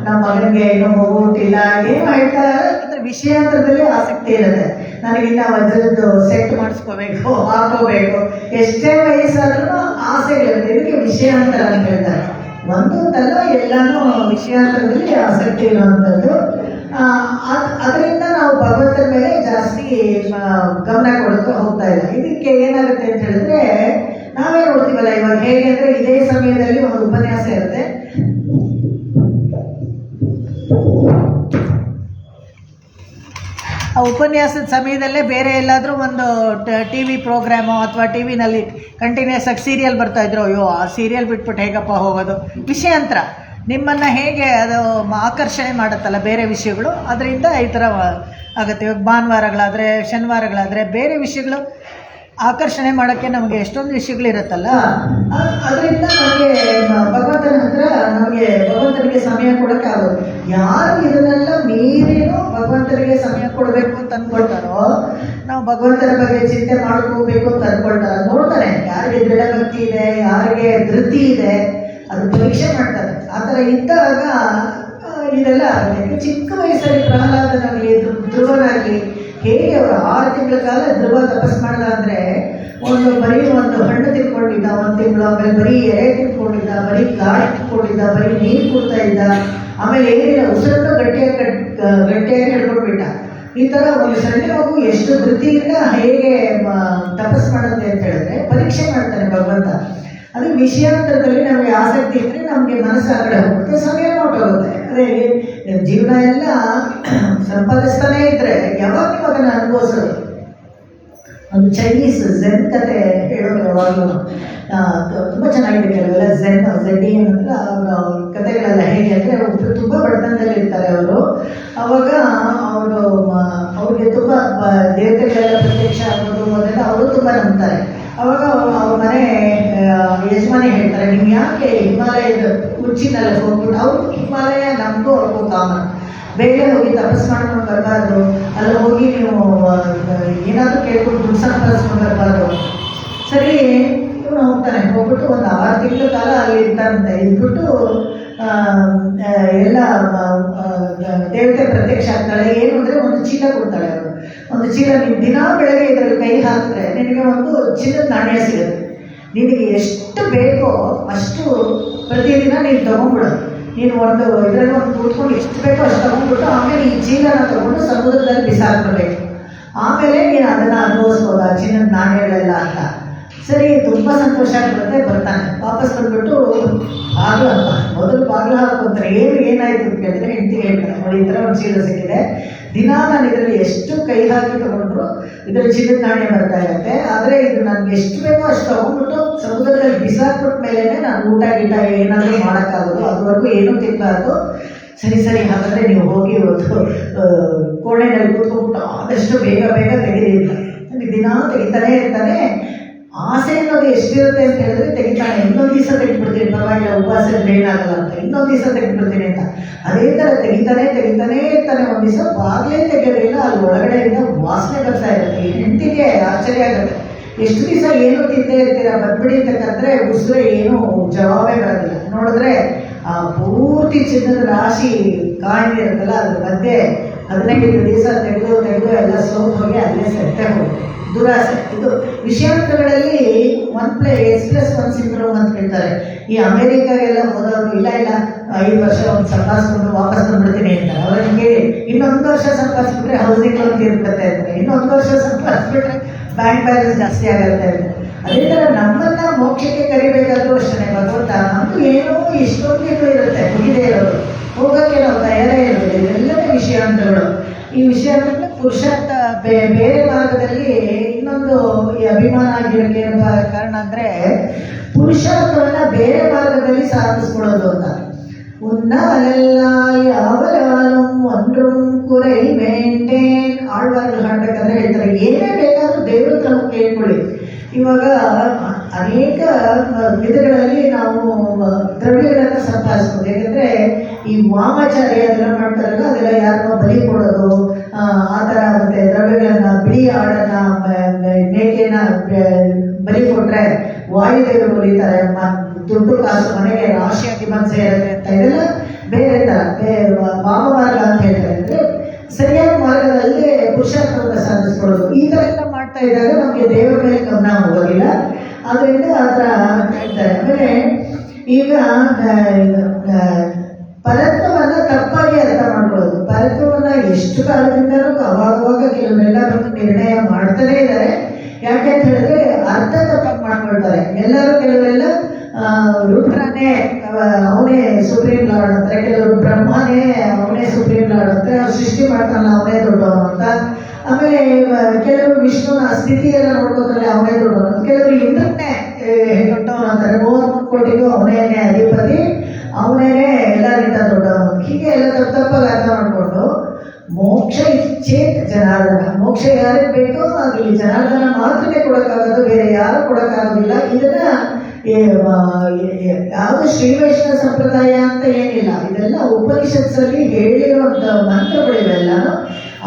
ನಮ್ಮ ಮಗನಿಗೆ ಇನ್ನೂ ಮಗು ಹುಟ್ಟಿಲ್ಲ, ಏನು ಹೇಳ್ತಾ ಇದ್ರೆ ವಿಷಯಾಂತರದಲ್ಲಿ ಆಸಕ್ತಿ ಇರುತ್ತೆ. ನನಗಿನ್ನ ವಜ್ರದ್ದು ಸೆಟ್ ಮಾಡಿಸ್ಕೋಬೇಕು, ಹಾಕೋಬೇಕು, ಎಷ್ಟೇ ವಯಸ್ಸಾದ್ರೂ ಆಸೆಗಳಿರುತ್ತೆ. ಇದಕ್ಕೆ ವಿಷಯಾಂತರ ಅಂತ ಹೇಳ್ತಾರೆ. ಒಂದೊಂದಲ್ಲ ಎಲ್ಲಾನು ವಿಷಯಾಂತರದಲ್ಲಿ ಆಸಕ್ತಿ ಇರುವಂಥದ್ದು. ಅದರಿಂದ ನಾವು ಭಗವಂತನ ಮೇಲೆ ಜಾಸ್ತಿ ಗಮನ ಕೊಡ್ತಾ ಹೋಗ್ತಾ ಇಲ್ಲ. ಇದಕ್ಕೆ ಏನಾಗುತ್ತೆ ಅಂತ ಹೇಳಿದ್ರೆ, ನಾವೇ ನೋಡ್ತೀವಲ್ಲ ಇವಾಗ ಹೇಗೆ ಅಂದರೆ, ಇದೇ ಸಮಯದಲ್ಲಿ ಒಂದು ಉಪನ್ಯಾಸ ಇರುತ್ತೆ. ಆ ಉಪನ್ಯಾಸದ ಸಮಯದಲ್ಲೇ ಬೇರೆ ಎಲ್ಲಾದರೂ ಒಂದು ಟಿ ವಿ ಪ್ರೋಗ್ರಾಮು ಅಥವಾ ಟಿ ವಿನಲ್ಲಿ ಕಂಟಿನ್ಯೂಸ್ ಆಗಿ ಸೀರಿಯಲ್ ಬರ್ತಾಯಿದ್ರು. ಅಯ್ಯೋ ಆ ಸೀರಿಯಲ್ ಬಿಟ್ಬಿಟ್ಟು ಹೇಗಪ್ಪ ಹೋಗೋದು. ವಿಷಯಾಂತರ ನಿಮ್ಮನ್ನು ಹೇಗೆ ಅದು ಆಕರ್ಷಣೆ ಮಾಡುತ್ತಲ್ಲ ಬೇರೆ ವಿಷಯಗಳು, ಅದರಿಂದ ಈ ಥರ ಆಗುತ್ತೆ. ಇವಾಗ ಭಾನುವಾರಗಳಾದರೆ, ಶನಿವಾರಗಳಾದರೆ ಬೇರೆ ವಿಷಯಗಳು ಆಕರ್ಷಣೆ ಮಾಡೋಕ್ಕೆ ನಮಗೆ ಎಷ್ಟೊಂದು ವಿಷಯಗಳಿರುತ್ತಲ್ಲ, ಅದರಿಂದ ನಮಗೆ ಭಗವಂತನಿಗೆ ಸಮಯ ಕೊಡೋಕ್ಕಾಗೋದು. ಯಾರು ಇದನ್ನೆಲ್ಲ ಮೀರಿನೂ ಭಗವಂತನಿಗೆ ಸಮಯ ಕೊಡಬೇಕು ಅಂತ ಅಂದ್ಕೊಳ್ತಾರೋ, ನಾವು ಭಗವಂತನ ಬಗ್ಗೆ ಚಿಂತೆ ಮಾಡ್ಕೋಬೇಕು ಅಂತ ಅಂದ್ಕೊಳ್ತಾರೋ ನೋಡ್ತಾನೆ. ಯಾರಿಗೆ ದೃಢ ಭಕ್ತಿ ಇದೆ, ಯಾರಿಗೆ ಧೃತಿ ಇದೆ, ಅದು ಪರೀಕ್ಷೆ ಮಾಡ್ತಾರೆ. ಆ ಥರ ಇದ್ದಾಗ ಇದೆಲ್ಲ ಆಗುತ್ತೆ. ಚಿಕ್ಕ ವಯಸ್ಸಲ್ಲಿ ಪ್ರಹ್ಲಾದನಾಗಲಿ ಧ್ರುವನಾಗಲಿ ಹೇಗೆ ಅವರು 6 ತಿಂಗಳ ಕಾಲ ಧ್ರುವ ತಪಸ್ ಮಾಡ್ದ ಅಂದರೆ, ಬರೀ ಒಂದು ಹಣ್ಣು ತಿನ್ಕೊಂಡಿದ್ದ 1 ತಿಂಗಳು, ಆಮೇಲೆ ಬರೀ ಎರೆ ತಿನ್ಕೊಂಡಿದ್ದ, ಬರೀ ಗಾಳಿ ತಿನ್ಕೊಂಡಿದ್ದ, ಬರೀ ನೀರು ಕುಡ್ತಾ ಇದ್ದ, ಆಮೇಲೆ ಏನಿಲ್ಲ ಉಸಿರನ್ನು ಗಟ್ಟಿಯಾಗಿ ಹಿಡ್ಕೊಂಡ್ಬಿಟ್ಟ. ಈ ಥರ ಒಂದು ಸಣ್ಣ ಮಗು ಎಷ್ಟು ಧೃತಿಯಿಂದ ಹೇಗೆ ತಪಸ್ ಮಾಡುತ್ತೆ ಅಂತ ಹೇಳಿದ್ರೆ ಪರೀಕ್ಷೆ ಮಾಡ್ತಾನೆ ಭಗವಂತ. ಅದು ವಿಷಯಾಂತರದಲ್ಲಿ ನಮಗೆ ಆಸಕ್ತಿ ಇದ್ದರೆ ನಮಗೆ ಮನಸ್ಸು ಆ ಕಡೆ ಹೋಗುತ್ತೆ, ಸಮಯ ಹೊರಟೋಗುತ್ತೆ. ಅದೇ ಜೀವನ ಎಲ್ಲ ಸಂಪಾದಿಸ್ತಾನೇ ಇದ್ದರೆ ಯಾವಾಗ ನೀವು ಅದನ್ನು ಅನುಭವಿಸೋದು. ಒಂದು ಚೈನೀಸ್ ಝೆನ್ ಕತೆ ಹೇಳೋದು ಯಾವಾಗಲೂ ತುಂಬ ಚೆನ್ನಾಗಿದೆ. ಕೆಲವೆಲ್ಲ ಝೆಡ್ಡಿ ಅನ್ನೋದ್ರ ಕತೆಗಳೆಲ್ಲ ಹೇಗೆ ಅಂದರೆ, ಒಬ್ಬರು ತುಂಬ ಬಡತನದಲ್ಲಿ ಇರ್ತಾರೆ ಅವರು. ಆವಾಗ ಅವ್ರಿಗೆ ತುಂಬ ದೇವತೆಗಳೆಲ್ಲ ಪ್ರತ್ಯಕ್ಷ ಆಗೋದು ಅದೆಲ್ಲ ಅವರು ತುಂಬ ನಂಬ್ತಾರೆ. ಅವಾಗ ಅವ್ರ ಮನೆ ಯಜಮಾನಿ ಹೇಳ್ತಾರೆ, ನೀವು ಯಾಕೆ ಹಿಮಾಲಯದ ಉಚ್ಚಿನಲ್ಲಿ ಹೋಗ್ಬಿಟ್ಟು, ಅವರು ಹಿಮಾಲಯ ನಮಗೂ ಅವ್ರಿಗೂ ಕಾಮನ್, ಬೇಗ ಹೋಗಿ ತಪಸ್ ಮಾಡ್ಕೊಂಡು ಬರಬಾರ್ದು, ಅಲ್ಲಿ ಹೋಗಿ ನೀವು ಏನಾದರೂ ಕೇಳ್ಕೊಂಡು ದುಡ್ಡು ಸಂಪಾದಿಸ್ಕೊಂಡು ಬರಬಾರ್ದು. ಸರಿ ಇವನು ಹೋಗ್ತಾನೆ. ಹೋಗ್ಬಿಟ್ಟು ಒಂದು 6 ತಿಂಗಳ ಕಾಲ ಅಲ್ಲಿ ಇರ್ತಾರಂತೆ. ಇದ್ಬಿಟ್ಟು ಎಲ್ಲ ದೇವತೆ ಪ್ರತ್ಯಕ್ಷ ಆಗ್ತಾಳೆ. ಏನು ಅಂದರೆ ಒಂದು ಚೀಲ ಕೊಡ್ತಾಳೆ ಅವರು. ಒಂದು ಚೀಲ, ನೀವು ದಿನ ಬೆಳಗ್ಗೆ ಇದರಲ್ಲಿ ಕೈ ಹಾಕಿದ್ರೆ ನಿನಗೆ ಒಂದು ಚಿನ್ನದ ನಾಣ್ಯ ಸಿಗುತ್ತೆ. ನಿನಗೆ ಎಷ್ಟು ಬೇಕೋ ಅಷ್ಟು ಪ್ರತಿದಿನ ನೀನು ತೊಗೊಂಡ್ಬಿಡೋದು. ನೀನು ಒಂದು ಇದರಲ್ಲಿ ಒಂದು ಕೂತ್ಕೊಂಡು ಎಷ್ಟು ಬೇಕೋ ಅಷ್ಟು ತೊಗೊಂಡ್ಬಿಟ್ಟು ಆಮೇಲೆ ಈ ಚೀಲನ ತೊಗೊಂಡು ಸಮುದ್ರದಲ್ಲಿ ಬಿಸಾಕ್ಬಿಡ್ಬೇಕು. ಆಮೇಲೆ ನೀನು ಅದನ್ನು ಅನುಭವಿಸ್ಬೋದು, ಆ ಚಿನ್ನದ ನಾಣ್ಯಗಳೆಲ್ಲ ಅಂತ. ಸರಿ, ತುಂಬ ಸಂತೋಷ ಆಗಿರುತ್ತೆ. ಬರ್ತಾನೆ, ವಾಪಸ್ ಬಂದ್ಬಿಟ್ಟು ಮೊದಲು ಬಾಗಿಲು ಹಾಕೊಂತಾರೆ. ಏನಾಯಿತು ಅಂತ ಕೇಳಿದ್ರೆ ಹೆಂಡತಿ ಹೇಳ್ತಾರೆ, ನೋಡಿ ಈ ಥರ ಒಂದು ಚೀಲ ಸಿಕ್ಕಿದೆ, ದಿನ ನಾನು ಇದರಲ್ಲಿ ಎಷ್ಟು ಕೈ ಹಾಕಿ ತೊಗೊಂಡ್ರು ಇದರಲ್ಲಿ ಚಿನ್ನದ ನಾಣ್ಯ ಬರ್ತಾ ಇರುತ್ತೆ. ಆದರೆ ಇದು ನನಗೆ ಎಷ್ಟು ಬೇಕೋ ಅಷ್ಟು ತೊಗೊಂಡ್ಬಿಟ್ಟು ಸಮುದ್ರದಲ್ಲಿ ಬಿಸಾಕ್ಬಿಟ್ಟ ಮೇಲೆ ನಾನು ಊಟ ಗೀಟ ಏನಾದರೂ ಮಾಡೋಕ್ಕಾಗೋದು, ಅದುವರೆಗೂ ಏನೂ ತಿನ್ನಬಾರ್ದು. ಸರಿ ಹಾಗಾದರೆ ನೀವು ಹೋಗಿ ಕೋಣೆನಲ್ಲಿ ಕೂತ್ಕೊಂಡ್ಬಿಟ್ಟು ಆದಷ್ಟು ಬೇಗ ತೆಗೀರಿ ಅಂತ. ನನಗೆ ದಿನ ತೆಗಿತಾನೇ ಇರ್ತಾನೆ. ಆಸೆ ಅನ್ನೋದು ಎಷ್ಟಿರುತ್ತೆ ಅಂತ ಹೇಳಿದ್ರೆ ತೆಗಿತಾನೆ. ಇನ್ನೊಂದು ದಿವಸ ತೆಗಿಬಿಡ್ತೀನಿ, ಪರವಾಗಿಲ್ಲ, ಉಪವಾಸದಲ್ಲಿ ಏನಾಗಲ್ಲ ಅಂತ, ಇನ್ನೊಂದು ದಿವಸ ತೆಗಿಬಿಡ್ತೀನಿ ಅಂತ. ಅದೇ ಥರ ತೆಗಿತಾನೇ ಇರ್ತಾನೆ. ಒಂದು ದಿವಸ ಬಾಗಿಲೇ ತೆಗೆಯೋದಿಲ್ಲ, ಅಲ್ಲಿ ಒಳಗಡೆಯಿಂದ ವಾಸನೆ ಬರ್ತಾ ಇರುತ್ತೆ. ಹೆಂಡತಿಗೆ ಆಶ್ಚರ್ಯ ಆಗುತ್ತೆ, ಎಷ್ಟು ದಿವಸ ಏನು ತಿಂದೇ ಇರ್ತೀರಾ, ಬಂದ್ಬಿಡಿ ಅಂತಕ್ಕಂದ್ರೆ ಉಸಿರು ಏನು ಜವಾಬೇ ಬರೋದಿಲ್ಲ. ನೋಡಿದ್ರೆ ಆ ಪೂರ್ತಿ ಚಿನ್ನದ ರಾಶಿ ಕಾಯಿಲೆ ಇರುತ್ತಲ್ಲ, ಅದ್ರ ಮಧ್ಯೆ 15 ದಿವಸ ತೆಗೆದು ಎಲ್ಲ ಸೋಪ್ ಹೋಗಿ ಅಲ್ಲೇ ಸೆಟ್ಟೆ ಹೋಗುತ್ತೆ. ದುರಾಸೆ. ಇದು ವಿಷಯಾಂತರಗಳಲ್ಲಿ S+1 ಸಿಂಡ್ರೋಮ್ ಅಂತ ಹೇಳ್ತಾರೆ. ಈ ಅಮೇರಿಕಾಗೆಲ್ಲ ಹೋದವರು ಇಲ್ಲ 5 ವರ್ಷ ಒಂದು ಸಂಪಾದಿಸ್ಕೊಂಡು ವಾಪಸ್ ಬಂದ್ಬಿಡ್ತೀನಿ ಅಂತಾರೆ. ಅವ್ರನ್ನ ಕೇಳಿ, ಇನ್ನೊಂದು ವರ್ಷ ಸಂಪಾದಿಸ್ಬಿಟ್ರೆ ಹೌಸಿಂಗ್ ಲೋನ್ ತೀರ್ಬಿಡುತ್ತೆ ಅಂತಾರೆ, ಇನ್ನೊಂದು ವರ್ಷ ಸಂಪಾದಿಸ್ಬಿಟ್ರೆ ಬ್ಯಾಂಕ್ ಬ್ಯಾಲೆನ್ಸ್ ಜಾಸ್ತಿ ಆಗುತ್ತೆ ಅಂತ. ಅದೇ ಥರ ನಮ್ಮನ್ನ ಮೋಕ್ಷಕ್ಕೆ ಕರಿಬೇಕಾದ್ರೂ ಅಷ್ಟೇ ಭಗವಂತ ನಮ್ಮದು ಏನೋ ಇಷ್ಟೊಂದು ಇರುತ್ತೆ, ಮುಗಿದೇ ಇರೋದು, ಹೋಗೋಕ್ಕೆ ನಾವು ತಯಾರೇ ಇರೋದು. ಇವೆಲ್ಲವೇ ವಿಷಯಾಂತರಗಳು. ಈ ವಿಷಯಾಂತರಗಳು ಪುರುಷಾರ್ಥ ಬೇರೆ ಮಾರ್ಗದಲ್ಲಿ ಇನ್ನೊಂದು ಈ ಅಭಿಮಾನ ಆಗಿರೋಕ್ಕೆ ಏನಪ್ಪ ಕಾರಣ ಅಂದರೆ ಪುರುಷಾರ್ಥವನ್ನ ಬೇರೆ ಮಾರ್ಗದಲ್ಲಿ ಸಾಧಿಸ್ಕೊಳ್ಳೋದು ಅಂತ. ಉನ್ನವಲೆಲ್ಲ ಯಾವಲಾலும் ஒன்றும் குறை ಮೇಂಟೇನ್ ಆಳ್ವಾರ್ಗಳು ಹಾಡ್ಬೇಕಾದ್ರೆ ಹೇಳ್ತಾರೆ, ಏನೇ ಬೇಕಾದ್ರೂ ದೇವ್ರ ಹತ್ರ ಕೇಳ್ಕೊಳ್ಳಿ. ಇವಾಗ ಅನೇಕ ವಿಧಗಳಲ್ಲಿ ನಾವು ದ್ರವ್ಯಗಳನ್ನು ಸಂಪಾದಿಸ್ಬೋದು. ಯಾಕಂದರೆ ಈ ವಾಮಾಚಾರ್ಯ ಅದೆಲ್ಲ ಮಾಡ್ತಾರಲ್ಲ, ಅದೆಲ್ಲ ಯಾರನ್ನೋ ಬಲಿ ಕೊಡೋದು ಆ ಥರ ಆಗುತ್ತೆ. ದ್ರವ್ಯಗಳನ್ನು, ಬಿಳಿ ಆಡನ್ನು, ಮೇಕೆನ ಬಲಿ ಕೊಟ್ಟರೆ ವಾಯುದೇವರು ಬಲಿತಾರೆ, ದುಡ್ಡು ಕಾಸು ಮನೆಗೆ ರಾಶಿಯಾಗಿ ಬಂದು ಸೇರುತ್ತೆ ಅಂತ. ಇದೆಲ್ಲ ಬೇರೆ ಥರ ವಾಮ ಮಾರ್ಗ ಅಂತ ಹೇಳ್ತಾರೆ. ಅಂದರೆ ಸರಿಯಾದ ಮಾರ್ಗದಲ್ಲಿ ಪುರುಷಾರ್ಥವನ್ನು ಸಾಧಿಸ್ಕೊಳ್ಳೋದು. ಈ ಥರ ಎಲ್ಲ ಮಾಡ್ತಾ ಇದ್ದಾಗ ನಮಗೆ ದೇವರ ಮೇಲೆ ಗಮನ ಹೋಗೋದಿಲ್ಲ. ಅದರಿಂದ ಆ ಥರ ಹೇಳ್ತಾರೆ. ಆಮೇಲೆ ಈಗ ಪರತ್ವವನ್ನು ತಪ್ಪಾಗಿ ಅರ್ಥ ಮಾಡ್ಕೊಳ್ಳೋದು. ಪರತ್ವವನ್ನು ಎಷ್ಟು ಕಾಲದಿಂದಲೂ ಅವಾಗವಾಗ ಕೆಲವರೆಲ್ಲ ಬಂದು ನಿರ್ಣಯ ಮಾಡ್ತಾನೇ ಇದ್ದಾರೆ. ಯಾಕೆ ಅಂತ ಹೇಳಿದ್ರೆ ಅರ್ಥ ತಪ್ಪಾಗಿ ಮಾಡ್ಕೊಳ್ತಾರೆ ಎಲ್ಲರೂ. ಕೆಲವರೆಲ್ಲ ರುದ್ರನೇ ಅವನೇ ಸುಪ್ರೀಂ ಲಾರ್ಡ್ ಅಂತಾರೆ, ಕೆಲವರು ಬ್ರಹ್ಮನೇ ಅವನೇ ಸುಪ್ರೀಂ ಲಾರ್ಡ್ ಅಂತಾರೆ, ಅವ್ರು ಸೃಷ್ಟಿ ಮಾಡ್ತಾನಲ್ಲ ಅವನೇ ದೊಡ್ಡವನು ಅಂತ. ಆಮೇಲೆ ಕೆಲವರು ವಿಷ್ಣುನ ಸ್ಥಿತಿಯೆಲ್ಲ ನೋಡ್ಕೋತಾರೆ ಅವನೇ ದೊಡ್ಡವನು, ಕೆಲವರು ಇಂದ್ರನ್ನೇ ದೊಡ್ಡವನು ಅಂತಾರೆ, 33 ಕೋಟಿಗೂ ಅವನೇನೇ ಅಧಿಪತಿ, ಅವನೇನೇ ಎಲ್ಲರಿಗಿಂತ ದೊಡ್ಡವನು. ಹೀಗೆ ಎಲ್ಲ ತಪ್ಪಾಗಿ ಅರ್ಥ ಮಾಡಿಕೊಂಡು ಮೋಕ್ಷ ಇಚ್ಛೇತ್ ಜನಾರ್ದನ, ಮೋಕ್ಷ ಯಾರಿಗೆ ಬೇಕೋ ಅದು ಈ ಜನಾರ್ದನ ಮಾತ್ರನೇ ಕೊಡೋಕ್ಕಾಗೋದು, ಬೇರೆ ಯಾರು ಕೊಡೋಕ್ಕಾಗೋದಿಲ್ಲ. ಇದನ್ನ ಯಾವುದು ಶ್ರೀ ವೈಷ್ಣವ ಸಂಪ್ರದಾಯ ಅಂತ ಏನಿಲ್ಲ, ಇದೆಲ್ಲ ಉಪನಿಷತ್ಸಲ್ಲಿ ಹೇಳಿರುವಂಥ ಮಂತ್ರಗಳಿವೆಲ್ಲನೂ.